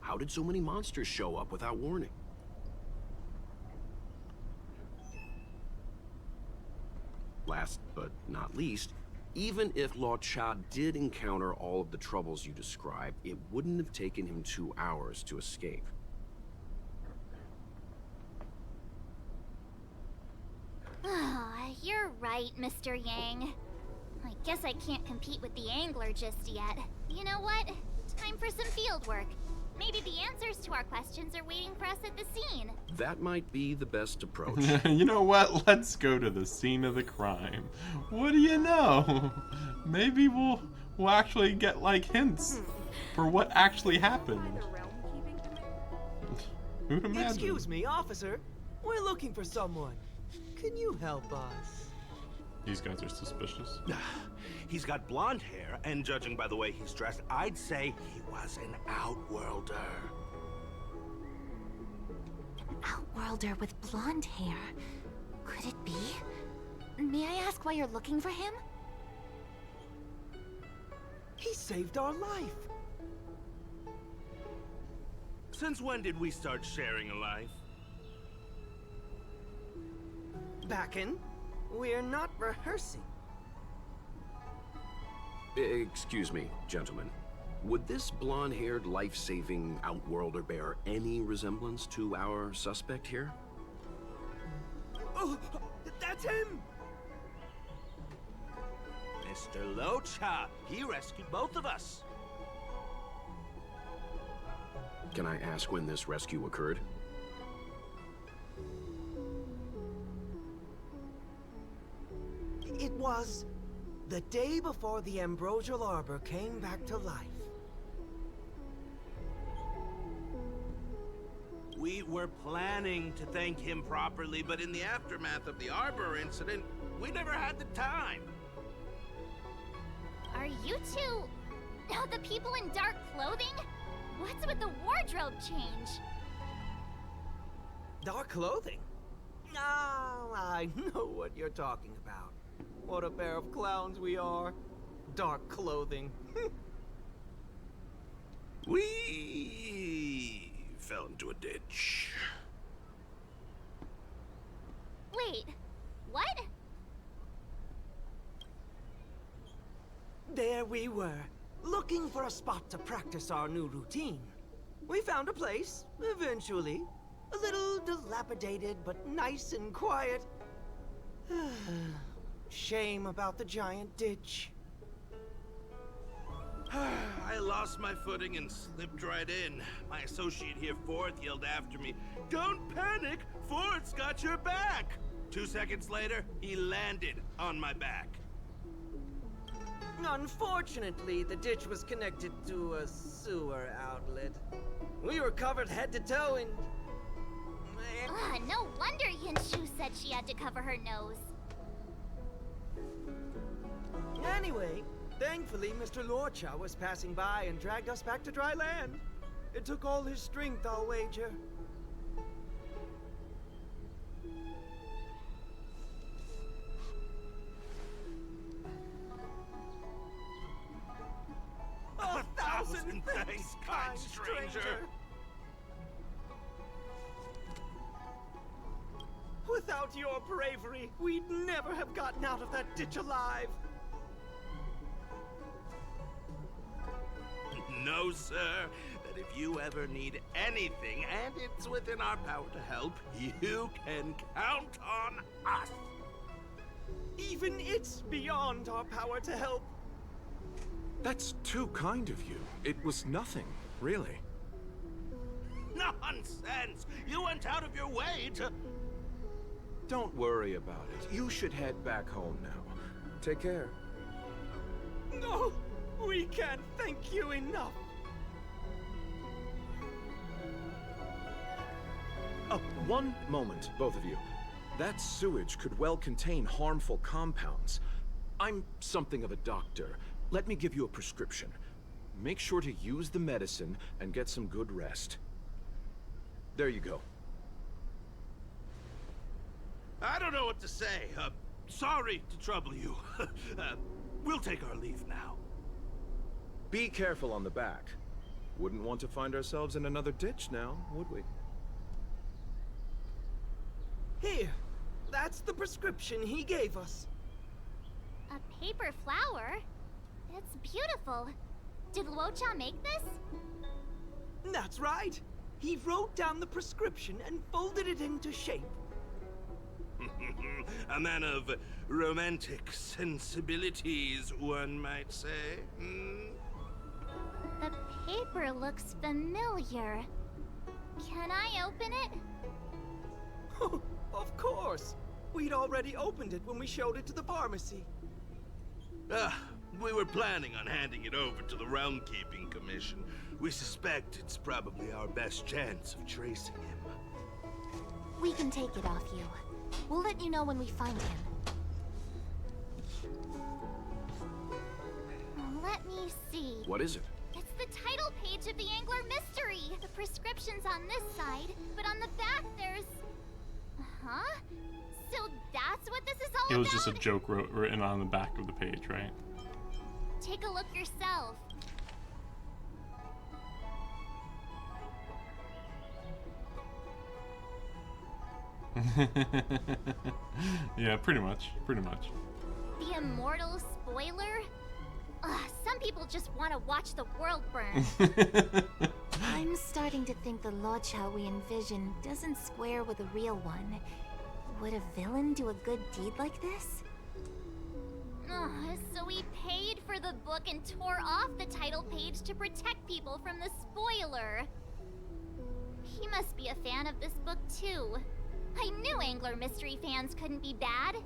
How did so many monsters show up without warning? Last but not least, Even if Luocha did encounter all of the troubles you described, it wouldn't have taken him 2 hours to escape. You're right, Mr. Yang. I guess I can't compete with the angler just yet. You know what? Time for some field work. Maybe the answers to our questions are waiting for us at the scene. That might be the best approach. You know what? Let's go to the scene of the crime. What do you know? Maybe we'll actually get like hints for what actually happened. Who'd imagine? Excuse me, officer. We're looking for someone. Can you help us? These guys are suspicious. He's got blonde hair, and judging by the way he's dressed, I'd say he was an outworlder. An outworlder with blonde hair. Could it be? May I ask why you're looking for him? He saved our life. Since when did we start sharing a life? Backen, we're not rehearsing. Excuse me, gentlemen. Would this blonde-haired, life-saving outworlder bear any resemblance to our suspect here? Oh, that's him! Mr. Luocha, he rescued both of us. Can I ask when this rescue occurred? It was the day before the Ambrosial Arbor came back to life. We were planning to thank him properly, but in the aftermath of the Arbor incident, we never had the time. Are you two... the people in dark clothing? What's with the wardrobe change? Dark clothing? Oh, I know what you're talking about. What a pair of clowns we are. Dark clothing. We fell into a ditch. Wait, what? There we were, looking for a spot to practice our new routine. We found a place, eventually. A little dilapidated, but nice and quiet. Shame about the giant ditch. I lost my footing and slipped right in. My associate here, Fourth, yelled after me, "Don't panic! Fourth's got your back!" 2 seconds later, he landed on my back. Unfortunately, the ditch was connected to a sewer outlet. We were covered head to toe in... no wonder Yinshu said she had to cover her nose. Anyway, thankfully, Mr. Luocha was passing by and dragged us back to dry land. It took all his strength, I'll wager. A thousand thanks, kind stranger. Without your bravery, we'd never have gotten out of that ditch alive. No, sir. That if you ever need anything, and it's within our power to help, you can count on us. Even it's beyond our power to help. That's too kind of you. It was nothing, really. Nonsense! You went out of your way to... Don't worry about it. You should head back home now. Take care. No! We can't thank you enough. One moment, both of you. That sewage could well contain harmful compounds. I'm something of a doctor. Let me give you a prescription. Make sure to use the medicine and get some good rest. There you go. I don't know what to say. Sorry to trouble you. We'll take our leave now. Be careful on the back. Wouldn't want to find ourselves in another ditch now, would we? Here, that's the prescription he gave us. A paper flower. It's beautiful. Did Luocha make this? That's right. He wrote down the prescription and folded it into shape. A man of romantic sensibilities, one might say. Hmm? The paper looks familiar. Can I open it? Of course. We'd already opened it when we showed it to the pharmacy. We were planning on handing it over to the Realm Keeping Commission. We suspect it's probably our best chance of tracing him. We can take it off you. We'll let you know when we find him. Let me see. What is it? It's the title page of the Angler Mystery. The prescription's on this side, but on the back there's... Huh? So that's what this is all about? It was just a joke written on the back of the page, right? Take a look yourself. Yeah, pretty much. Pretty much. The immortal spoiler? Ugh, some people just want to watch the world burn. I'm starting to think the Luocha we envision doesn't square with a real one. Would a villain do a good deed like this? Ugh, so he paid for the book and tore off the title page to protect people from the spoiler. He must be a fan of this book too. I knew Angler Mystery fans couldn't be bad.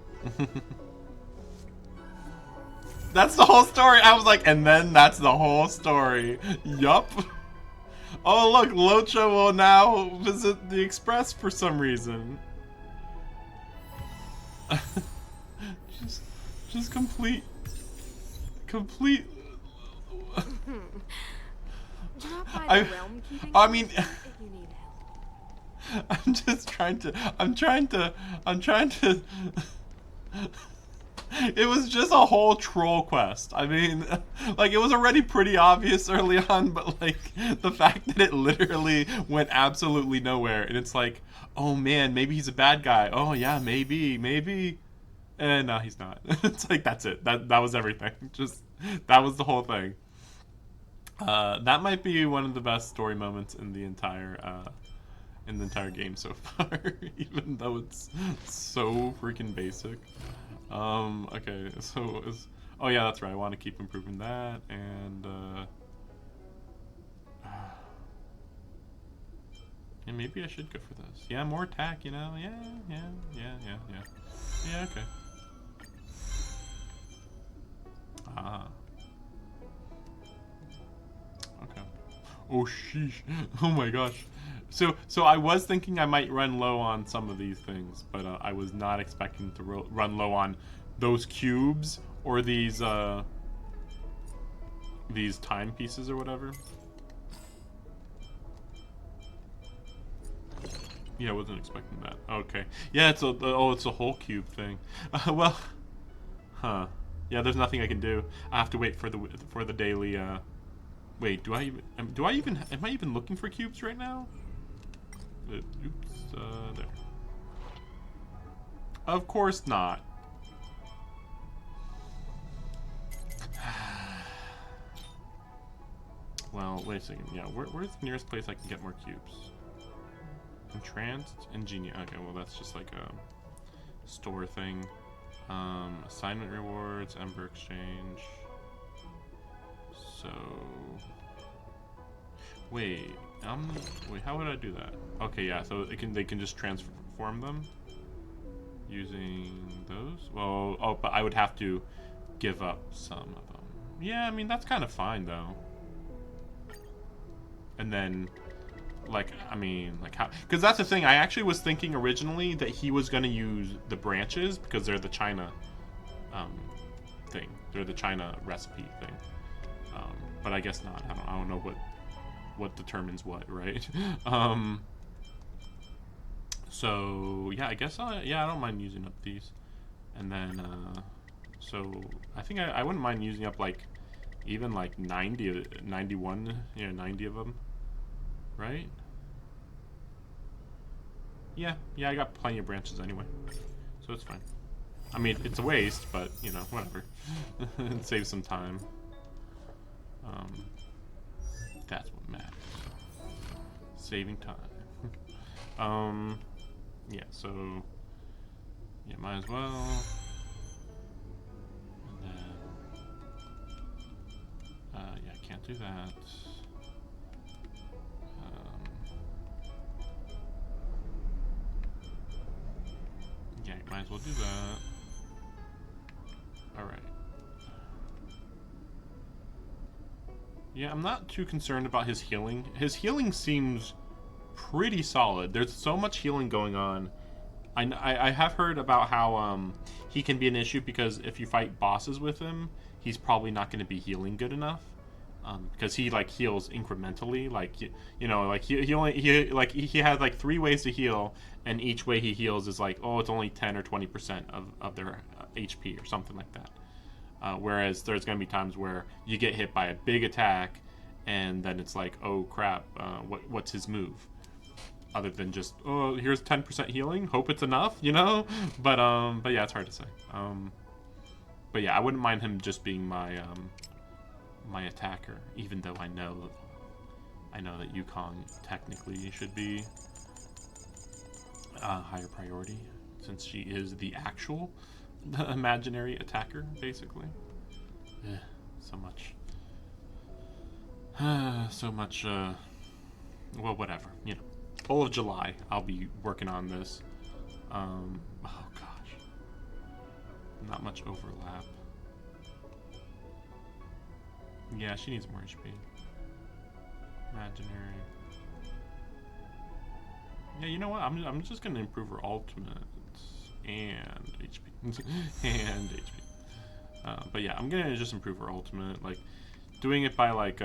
That's the whole story. I was like, and then that's the whole story. Yup. Oh, look, Luocha will now visit the Express for some reason. just complete. I mean, I'm trying to. It was just a whole troll quest. I mean, like, it was already pretty obvious early on, but, like, the fact that it literally went absolutely nowhere, and it's like, oh man, maybe he's a bad guy. Oh yeah, maybe. And no, he's not. It's like, that's it. That was everything. Just, that was the whole thing. That might be one of the best story moments in the entire game so far, even though it's so freaking basic. Okay, so oh yeah, that's right. I want to keep improving that, and yeah, maybe I should go for this. Yeah, more attack, you know. Yeah, okay. Okay. Oh sheesh. Oh my gosh. So I was thinking I might run low on some of these things, but I was not expecting to run low on those cubes or these timepieces or whatever. Yeah, I wasn't expecting that. Okay. Yeah, it's a whole cube thing. Well, huh. Yeah, there's nothing I can do. I have to wait for the daily. Wait, am I even looking for cubes right now? Oops, there. Of course not. Well, wait a second. Yeah, where's the nearest place I can get more cubes? Entranced, Ingenious. Okay, well that's just like a store thing. Assignment rewards, Ember exchange. So wait, how would I do that? Okay, yeah, so they can just transform them using those. Well, oh, but I would have to give up some of them. Yeah, I mean that's kind of fine though. And then, like, I mean, like how? Because that's the thing. I actually was thinking originally that he was gonna use the branches because they're the China thing. They're the China recipe thing. But I guess not. I don't know what determines what, right? So yeah, I guess yeah, I don't mind using up these, and then so I think I wouldn't mind using up like even like 91, yeah, 90 of them, right? Yeah, I got plenty of branches anyway, so it's fine. I mean, it's a waste, but, you know, whatever. It saves some time. That's what matters. Saving time. Yeah, so... Yeah, might as well. And then... yeah, I can't do that. Yeah, might as well do that. Alright. Yeah, I'm not too concerned about his healing. His healing seems pretty solid. There's so much healing going on. I have heard about how he can be an issue because if you fight bosses with him, he's probably not going to be healing good enough. Because he like heals incrementally, like you know, like he has like 3 ways to heal, and each way he heals is like, oh, it's only 10 or 20% of their HP or something like that. Whereas there's gonna be times where you get hit by a big attack, and then it's like, oh crap, what's his move? Other than just, oh, here's 10% healing, hope it's enough, you know? But yeah, it's hard to say. But yeah, I wouldn't mind him just being my my attacker, even though I know that Yukong technically should be a higher priority, since she is the actual imaginary attacker, basically. So much, well, whatever, you know. Whole of July, I'll be working on this. Oh gosh. Not much overlap. Yeah, she needs more HP. Imaginary. Yeah, you know what? I'm just gonna improve her ultimate and HP and HP. But yeah, I'm gonna just improve her ultimate. Like, doing it by like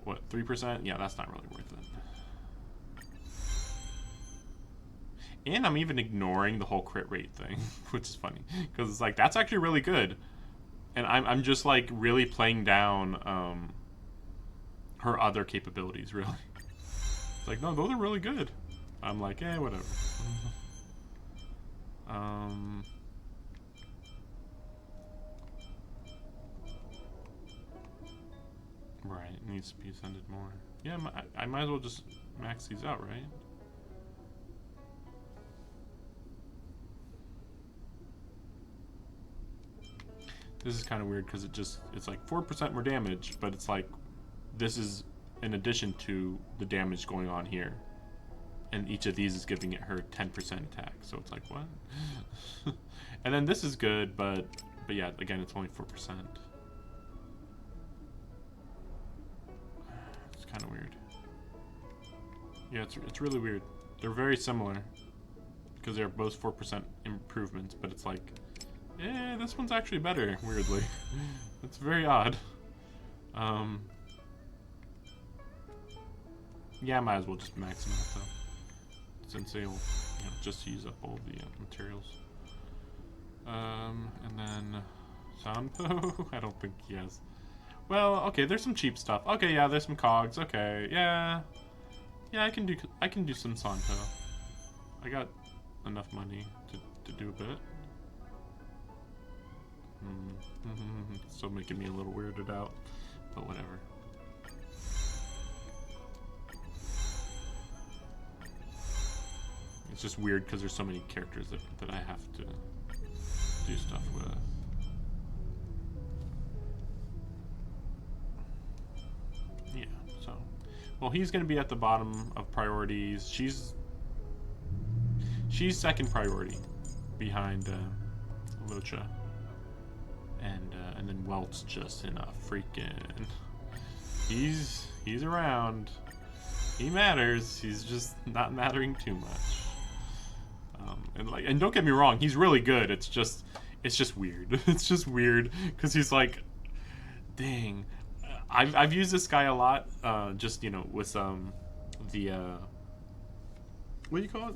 what, 3%? Yeah, that's not really worth it. And I'm even ignoring the whole crit rate thing, which is funny because it's like that's actually really good. And I'm just like really playing down her other capabilities, really. It's like, no, those are really good. I'm like, eh, whatever. Right, it needs to be ascended more. Yeah, I might as well just max these out, right? This is kind of weird because it's like 4% more damage, but it's like this is in addition to the damage going on here. And each of these is giving it her 10% attack. So it's like, what? And then this is good, but yeah, again, it's only 4%. It's kind of weird. Yeah, it's really weird. They're very similar because they're both 4% improvements, but it's like, yeah, this one's actually better, weirdly. It's very odd. Yeah, I might as well just max them out though, since they'll, you know, just use up all the materials. And then Sanpo, I don't think he has. Well, okay, there's some cheap stuff. Okay, yeah, there's some cogs. Okay, yeah, I can do some Sanpo. I got enough money to do a bit. Still making me a little weirded out, but whatever. It's just weird because there's so many characters that I have to do stuff with. Yeah, so. Well, he's going to be at the bottom of priorities. She's second priority behind Luocha. And then Welt's just in a freaking... He's around. He matters. He's just not mattering too much. And don't get me wrong, he's really good. It's just weird. It's just weird because he's like, dang. I've used this guy a lot. Just, you know, with the what do you call it?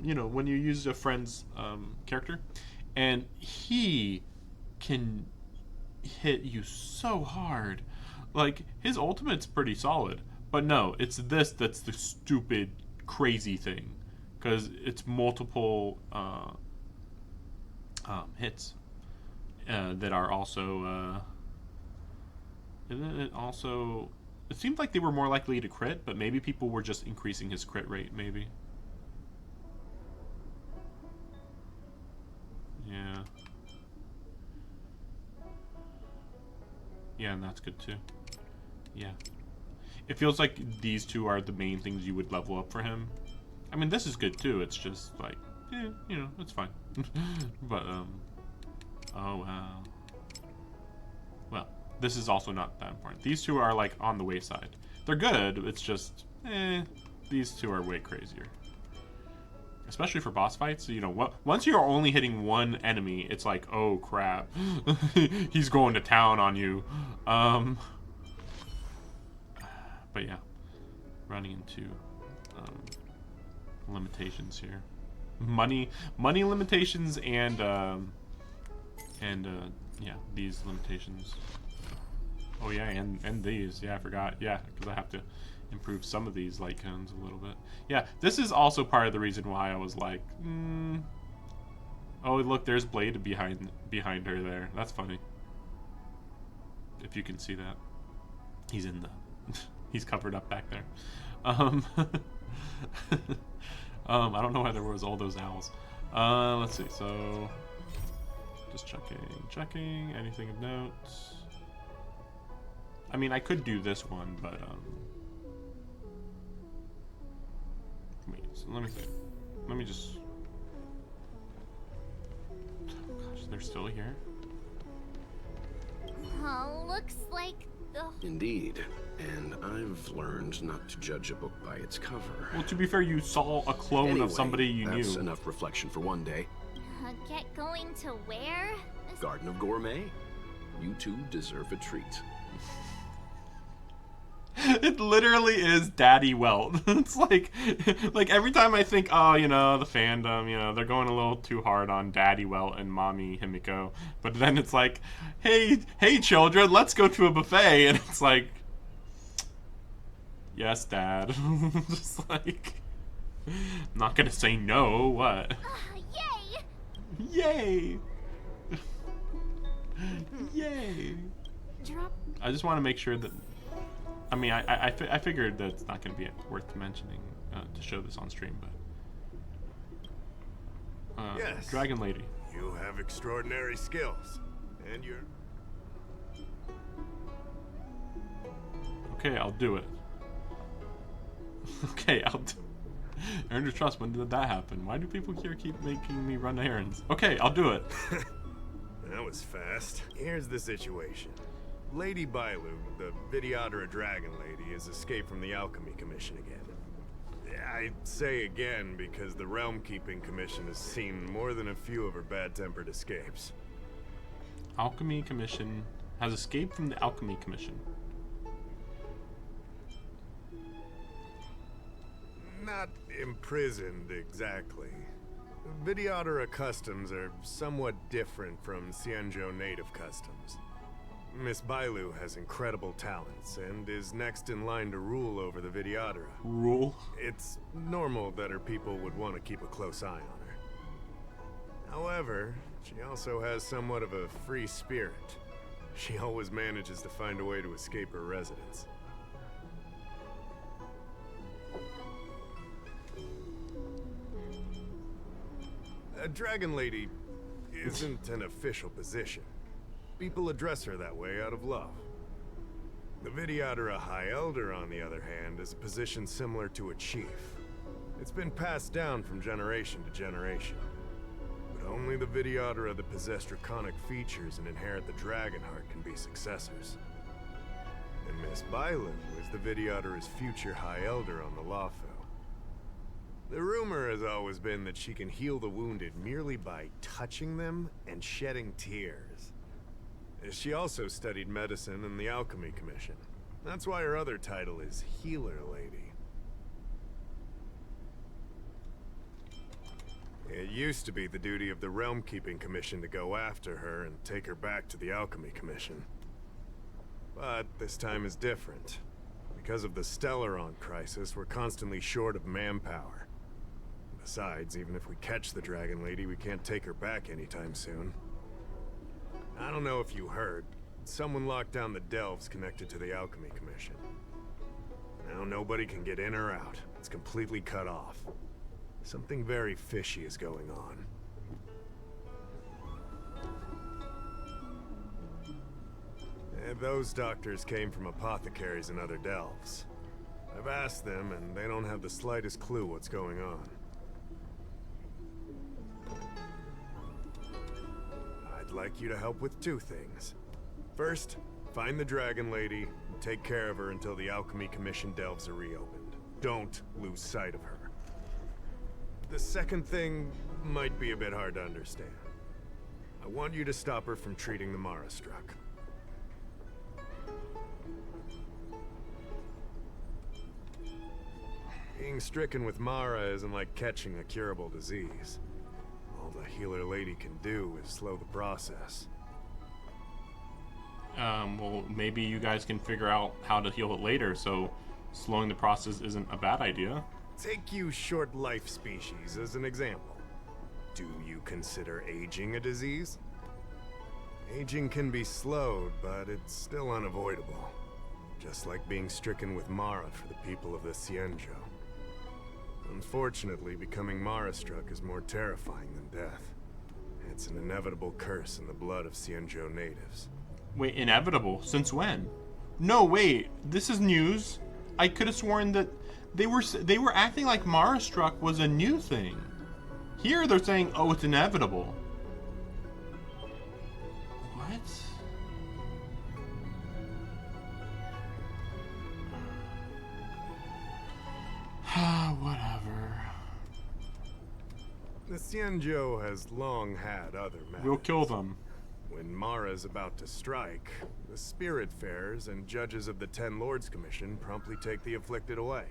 You know, when you use a friend's character, and he can hit you so hard. Like, his ultimate's pretty solid, but no, it's this that's the stupid, crazy thing, because it's multiple hits that are also. It seemed like they were more likely to crit, but maybe people were just increasing his crit rate. Maybe. Yeah. Yeah, and that's good too. Yeah. It feels like these two are the main things you would level up for him. I mean, this is good too. It's just like, yeah, you know, it's fine. But, oh wow. Well, this is also not that important. These two are like on the wayside. They're good, it's just, these two are way crazier. Especially for boss fights, you know, once you're only hitting one enemy, it's like, oh crap, he's going to town on you. But yeah, running into limitations here, money limitations, and yeah, these limitations. Oh yeah, and these, yeah, I forgot, yeah, because I have to improve some of these light cones a little bit. Yeah, this is also part of the reason why I was like, oh look, there's Blade behind her there. That's funny. If you can see that, he's in the, he's covered up back there. I don't know why there was all those owls. Let's see. So, just checking. Anything of note? I mean, I could do this one, but wait. So let me think. Let me just. Oh, gosh, they're still here. Looks like the... Indeed. And I've learned not to judge a book by its cover. Well, to be fair, you saw a clone of somebody you knew. That's enough reflection for one day. Get going to where? Garden of Gourmet. You two deserve a treat. It literally is Daddy Welt. It's like every time I think, oh, you know, the fandom, you know, they're going a little too hard on Daddy Welt and Mommy Himiko. But then it's like, hey children, let's go to a buffet. And it's like, yes, Dad. Just like, I'm not gonna say no, what? Yay! Yay! Yay! I just want to make sure that, I mean, I figured that it's not going to be worth mentioning to show this on stream, but yes, Dragon Lady. You have extraordinary skills, and you're... Okay, I'll do it. Okay, I'll do it. Earn your trust. When did that happen? Why do people here keep making me run errands? Okay, I'll do it. That was fast. Here's the situation. Lady Bailu, the Videodora Dragon Lady, has escaped from the Alchemy Commission again. I say again because the Realm Keeping Commission has seen more than a few of her bad-tempered escapes. Alchemy Commission has escaped from the Alchemy Commission. Not imprisoned, exactly. Videodora customs are somewhat different from Xianzhou native customs. Miss Bailu has incredible talents and is next in line to rule over the Videodora. Rule? It's normal that her people would want to keep a close eye on her. However, she also has somewhat of a free spirit. She always manages to find a way to escape her residence. A Dragon Lady isn't an official position. People address her that way out of love. The Videodora High Elder, on the other hand, is a position similar to a chief. It's been passed down from generation to generation. But only the Videodora that possess draconic features and inherit the dragon heart can be successors. And Miss Bailu is the Videodora's future High Elder on the Lawfo. The rumor has always been that she can heal the wounded merely by touching them and shedding tears. She also studied medicine in the Alchemy Commission. That's why her other title is Healer Lady. It used to be the duty of the Realm Keeping Commission to go after her and take her back to the Alchemy Commission. But this time is different. Because of the Stellaron crisis, we're constantly short of manpower. The Besides, even if we catch the Dragon Lady, we can't take her back anytime soon. I don't know if you heard, someone locked down the delves connected to the Alchemy Commission. Now nobody can get in or out. It's completely cut off. Something very fishy is going on. Those doctors came from apothecaries and other delves. I've asked them, and they don't have the slightest clue what's going on. I'd like you to help with two things. First, find the Dragon Lady and take care of her until the Alchemy Commission delves are reopened. Don't lose sight of her. The second thing might be a bit hard to understand. I want you to stop her from treating the Mara struck. Being stricken with Mara isn't like catching a curable disease. All the healer lady can do is slow the process. Well, maybe you guys can figure out how to heal it later, so slowing the process isn't a bad idea. Take you short life species as an example. Do you consider aging a disease? Aging can be slowed, but it's still unavoidable. Just like being stricken with Mara for the people of the Cienjo. Unfortunately, becoming Mara-struck is more terrifying than death. It's an inevitable curse in the blood of Cienjo natives. Wait, inevitable? Since when? No, wait. This is news. I could have sworn that they were acting like Mara-struck was a new thing. Here they're saying, oh, it's inevitable. What? Whatever. The Cienjo has long had other methods. We'll kill them. When Mara is about to strike, the Spiritfarers and judges of the Ten Lords Commission promptly take the afflicted away.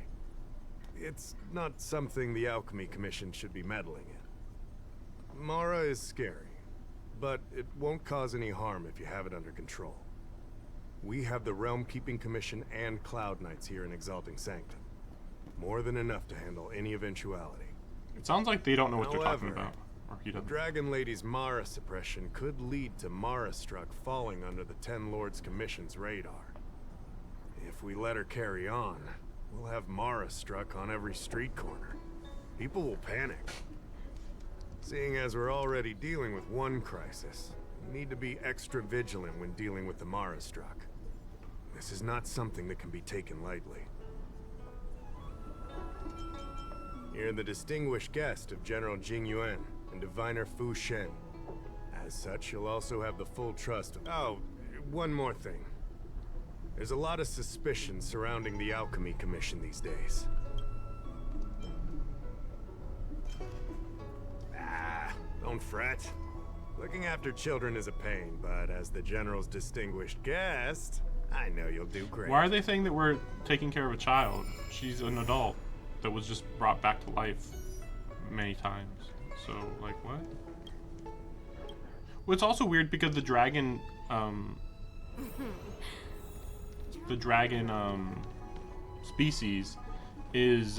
It's not something the Alchemy Commission should be meddling in. Mara is scary, but it won't cause any harm if you have it under control. We have the Realm Keeping Commission and Cloud Knights here in Exalting Sanctum. More than enough to handle any eventuality. It sounds like they don't know what they're talking However, about. Or he doesn't. Dragon Lady's Mara suppression could lead to Mara-struck falling under the Ten Lords Commission's radar. If we let her carry on, we'll have Mara-struck on every street corner. People will panic. Seeing as we're already dealing with one crisis, we need to be extra vigilant when dealing with the Mara-struck. This is not something that can be taken lightly. You're the distinguished guest of General Jing Yuan and Diviner Fu Shen. As such, you'll also have the full trust of... Oh, one more thing. There's a lot of suspicion surrounding the Alchemy Commission these days. Don't fret. Looking after children is a pain, but as the General's distinguished guest, I know you'll do great. Why are they saying that we're taking care of a child? She's an adult that was just brought back to life many times. So, like, what? Well, it's also weird because the dragon, species is,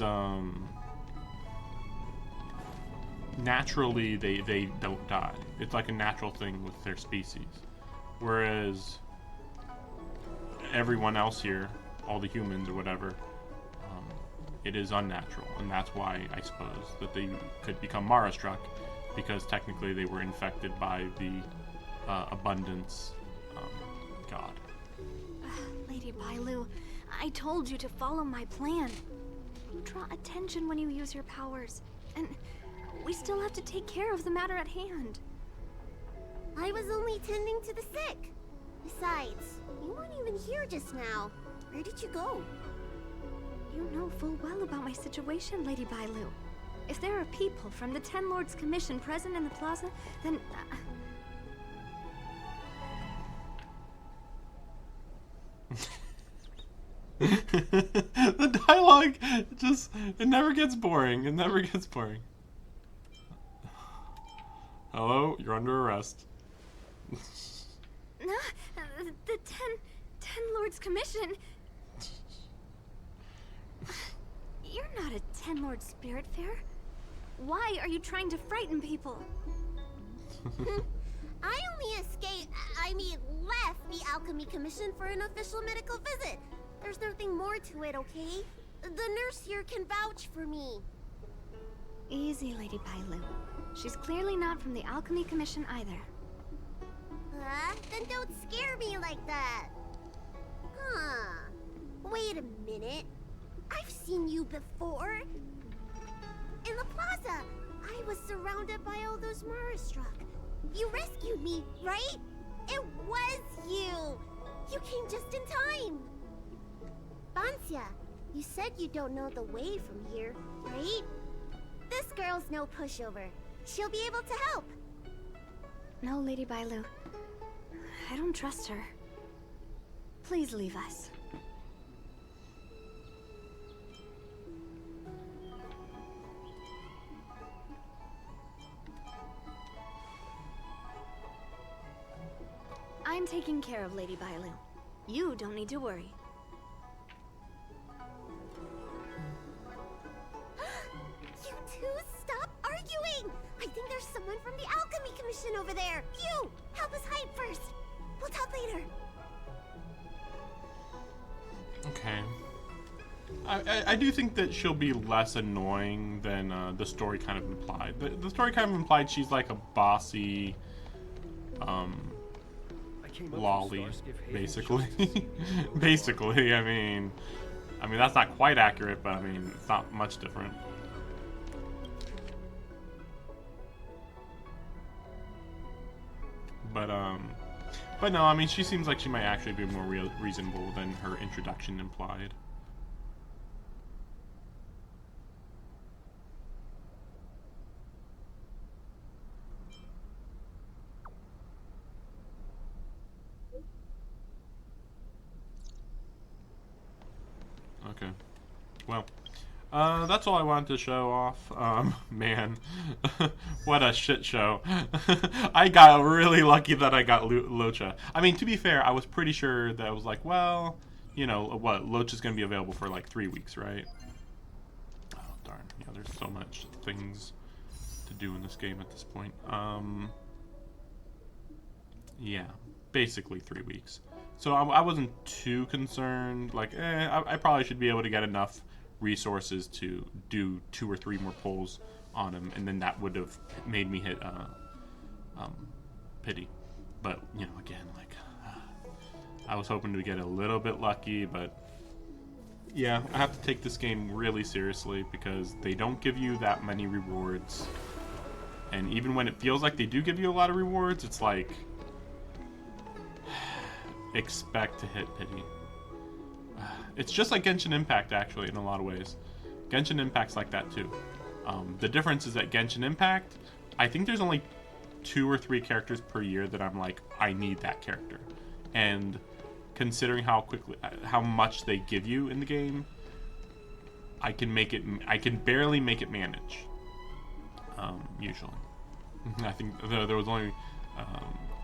naturally, they don't die. It's like a natural thing with their species. Whereas everyone else here, all the humans or whatever, it is unnatural, and that's why I suppose that they could become Mara-struck, because technically they were infected by the abundance god. Lady Bailu, I told you to follow my plan. You draw attention when you use your powers, and we still have to take care of the matter at hand. I was only tending to the sick. Besides, you weren't even here just now. Where did you go? You know full well about my situation, Lady Bailu. If there are people from the Ten Lords Commission present in the plaza, then... The dialogue just, it never gets boring. It never gets boring. Hello, you're under arrest. The Ten Lords Commission... You're not a Ten Lord Spiritfarer. Why are you trying to frighten people? I only left the Alchemy Commission for an official medical visit. There's nothing more to it, okay? The nurse here can vouch for me. Easy, Lady Bailu. She's clearly not from the Alchemy Commission either. Then don't scare me like that. Huh. Wait a minute. I've seen you before. In the plaza, I was surrounded by all those Marastruck. You rescued me, right? It was you! You came just in time! Bancia, you said you don't know the way from here, right? This girl's no pushover. She'll be able to help. No, Lady Bailu. I don't trust her. Please leave us. I'm taking care of Lady Bailu. You don't need to worry. You two, stop arguing! I think there's someone from the Alchemy Commission over there. You! Help us hide first. We'll talk later. Okay. I do think that she'll be less annoying than the story kind of implied. The story kind of implied she's like a bossy, lolly, basically. Basically, I mean that's not quite accurate, but I mean it's not much different. But no, I mean she seems like she might actually be more reasonable than her introduction implied. Okay. Well, that's all I wanted to show off. Man, what a shit show. I got really lucky that I got Luocha. I mean, to be fair, I was pretty sure that I was like, well, you know, what, Luocha's gonna be available for like 3 weeks, right? Oh, darn. Yeah, there's so much things to do in this game at this point. Yeah, basically 3 weeks. So I wasn't too concerned. Like, I probably should be able to get enough resources to do 2 or 3 more pulls on him, and then that would have made me hit pity. But you know, again, like I was hoping to get a little bit lucky, but yeah, I have to take this game really seriously because they don't give you that many rewards, and even when it feels like they do give you a lot of rewards, it's like expect to hit pity. It's just like Genshin Impact, actually, in a lot of ways. Genshin Impact's like that, too. The difference is that Genshin Impact, I think there's only 2 or 3 characters per year that I'm like, I need that character. And considering how much they give you in the game, I can barely make it manage. Usually. I think there was only...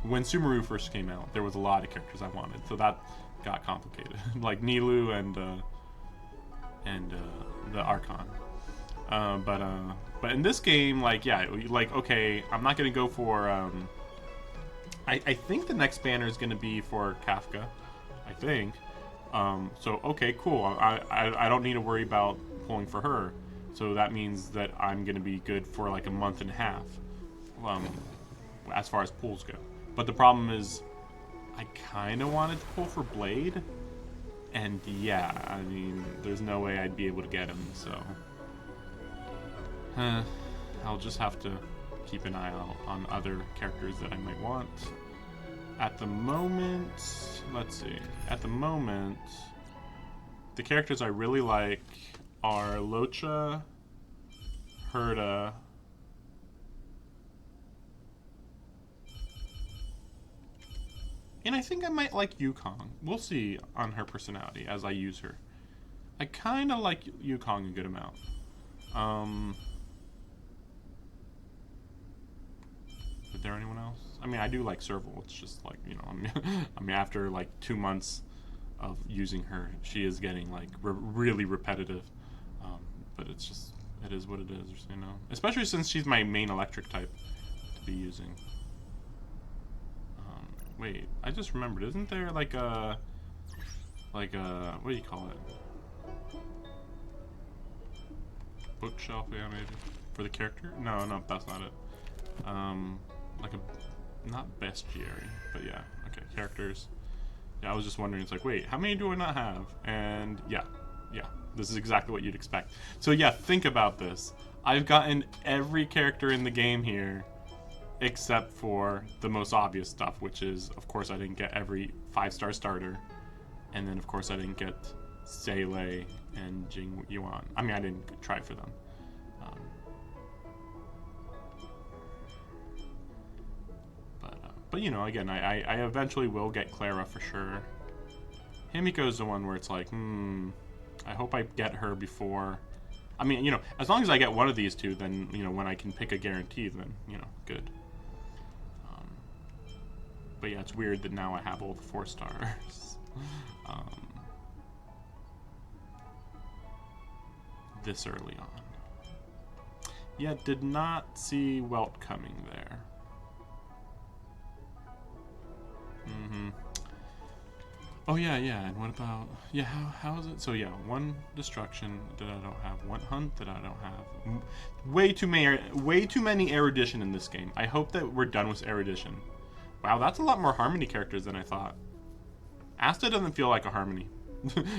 when Sumeru first came out, there was a lot of characters I wanted, so that got complicated. Like Nilou and the Archon. But in this game, like, yeah, like, okay, I'm not gonna go for I think the next banner is gonna be for Kafka, I think. So okay, cool. I don't need to worry about pulling for her. So that means that I'm gonna be good for like a month and a half, as far as pulls go. But the problem is, I kind of wanted to pull for Blade, and yeah, I mean, there's no way I'd be able to get him, so I'll just have to keep an eye out on other characters that I might want. At the moment, let's see, at the moment, the characters I really like are Luocha, Herta, and I think I might like Yukong. We'll see on her personality as I use her. I kind of like Yukong a good amount. Is there anyone else? I mean, I do like Serval. It's just like, you know, I mean, after like 2 months of using her, she is getting like really repetitive. But it's just, it is what it is, you know. Especially since she's my main electric type to be using. Wait, I just remembered. Isn't there like a what do you call it? Bookshelf, yeah, maybe for the character. No, that's not it. Like a not bestiary, but yeah. Okay, characters. Yeah, I was just wondering. It's like, wait, how many do I not have? And yeah, this is exactly what you'd expect. So yeah, think about this. I've gotten every character in the game here, except for the most obvious stuff, which is, of course, I didn't get every 5-star starter, and then of course I didn't get Seilei and Jing Yuan. I mean, I didn't try for them. But you know, again, I eventually will get Clara for sure. Himiko's the one where it's like, I hope I get her before. I mean, you know, as long as I get one of these two, then, you know, when I can pick a guarantee, then, you know, good. But yeah, it's weird that now I have all the 4 stars. This early on. Yeah, did not see Welt coming there. Oh yeah, and what about, yeah, how is it? So yeah, 1 destruction that I don't have, 1 hunt that I don't have. Way too many erudition in this game. I hope that we're done with erudition. Wow, that's a lot more Harmony characters than I thought. Asta doesn't feel like a Harmony.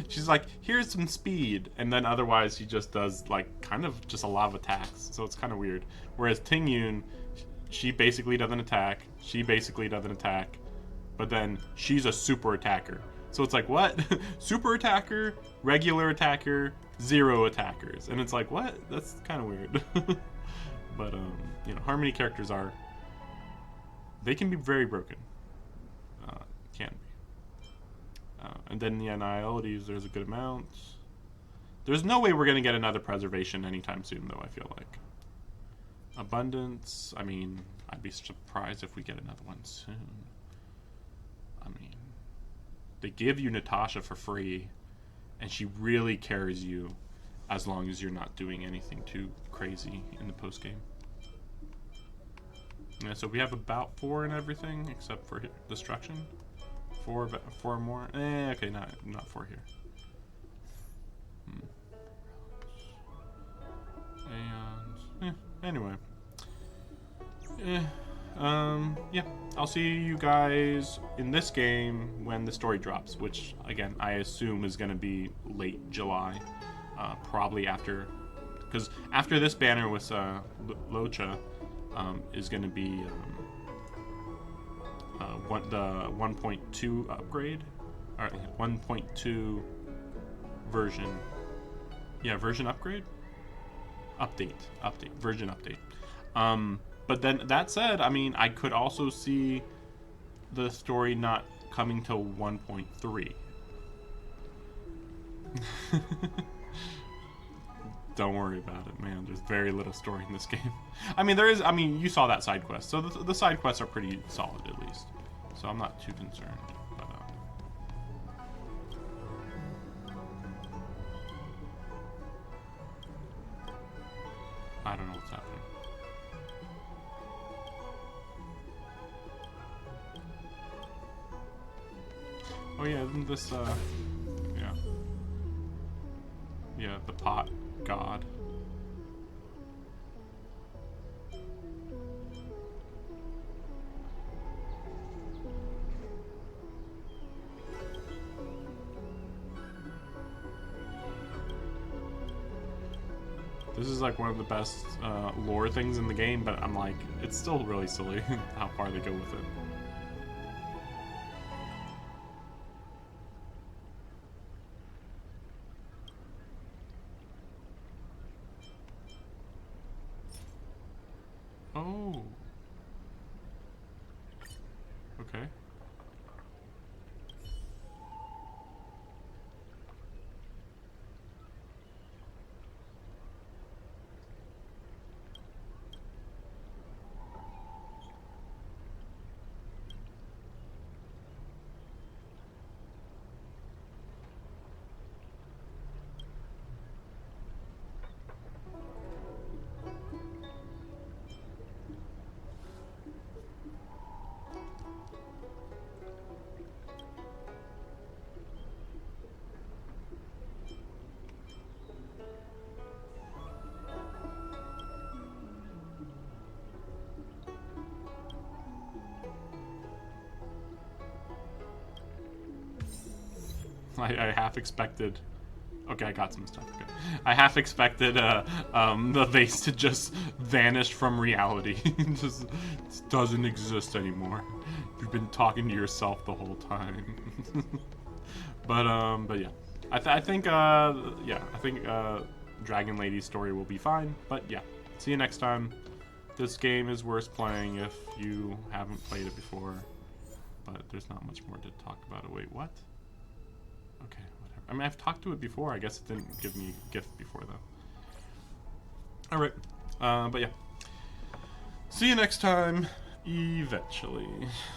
She's like, here's some speed, and then otherwise she just does like kind of just a lot of attacks. So it's kind of weird. Whereas Tingyun, she basically doesn't attack. She basically doesn't attack. But then she's a super attacker. So it's like, what? Super attacker, regular attacker, 0 attackers. And it's like, what? That's kind of weird. But, you know, Harmony characters they can be very broken. Can be. And then the annihilators, there's a good amount. There's no way we're going to get another preservation anytime soon, though, I feel like. Abundance, I mean, I'd be surprised if we get another one soon. I mean, they give you Natasha for free, and she really carries you as long as you're not doing anything too crazy in the post-game. Yeah, so we have about 4 and everything, except for destruction. 4 more. Okay, not 4 here. And anyway. Yeah, I'll see you guys in this game when the story drops, which, again, I assume is going to be late July. Probably after, because after this banner with Luocha is going to be the 1.2 upgrade, or 1.2 version. Yeah, version upgrade? Update, version update. But then, that said, I mean, I could also see the story not coming till 1.3. Don't worry about it, man. There's very little story in this game. I mean, you saw that side quest. So the side quests are pretty solid, at least. So I'm not too concerned. But, I don't know what's happening. Oh yeah, isn't this, yeah, the pot god. This is like one of the best lore things in the game, but I'm like, it's still really silly how far they go with it. Oh. Okay. I half expected. Okay, I got some stuff. Okay. I half expected the vase to just vanish from reality. Just doesn't exist anymore. You've been talking to yourself the whole time. But yeah, I think Dragon Lady's story will be fine. But yeah, see you next time. This game is worth playing if you haven't played it before. But there's not much more to talk about it. Wait, what? Okay, whatever. I mean, I've talked to it before. I guess it didn't give me a gift before, though. Alright. But yeah. See you next time. Eventually.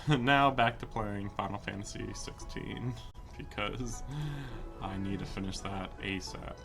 Now back to playing Final Fantasy 16. Because I need to finish that ASAP.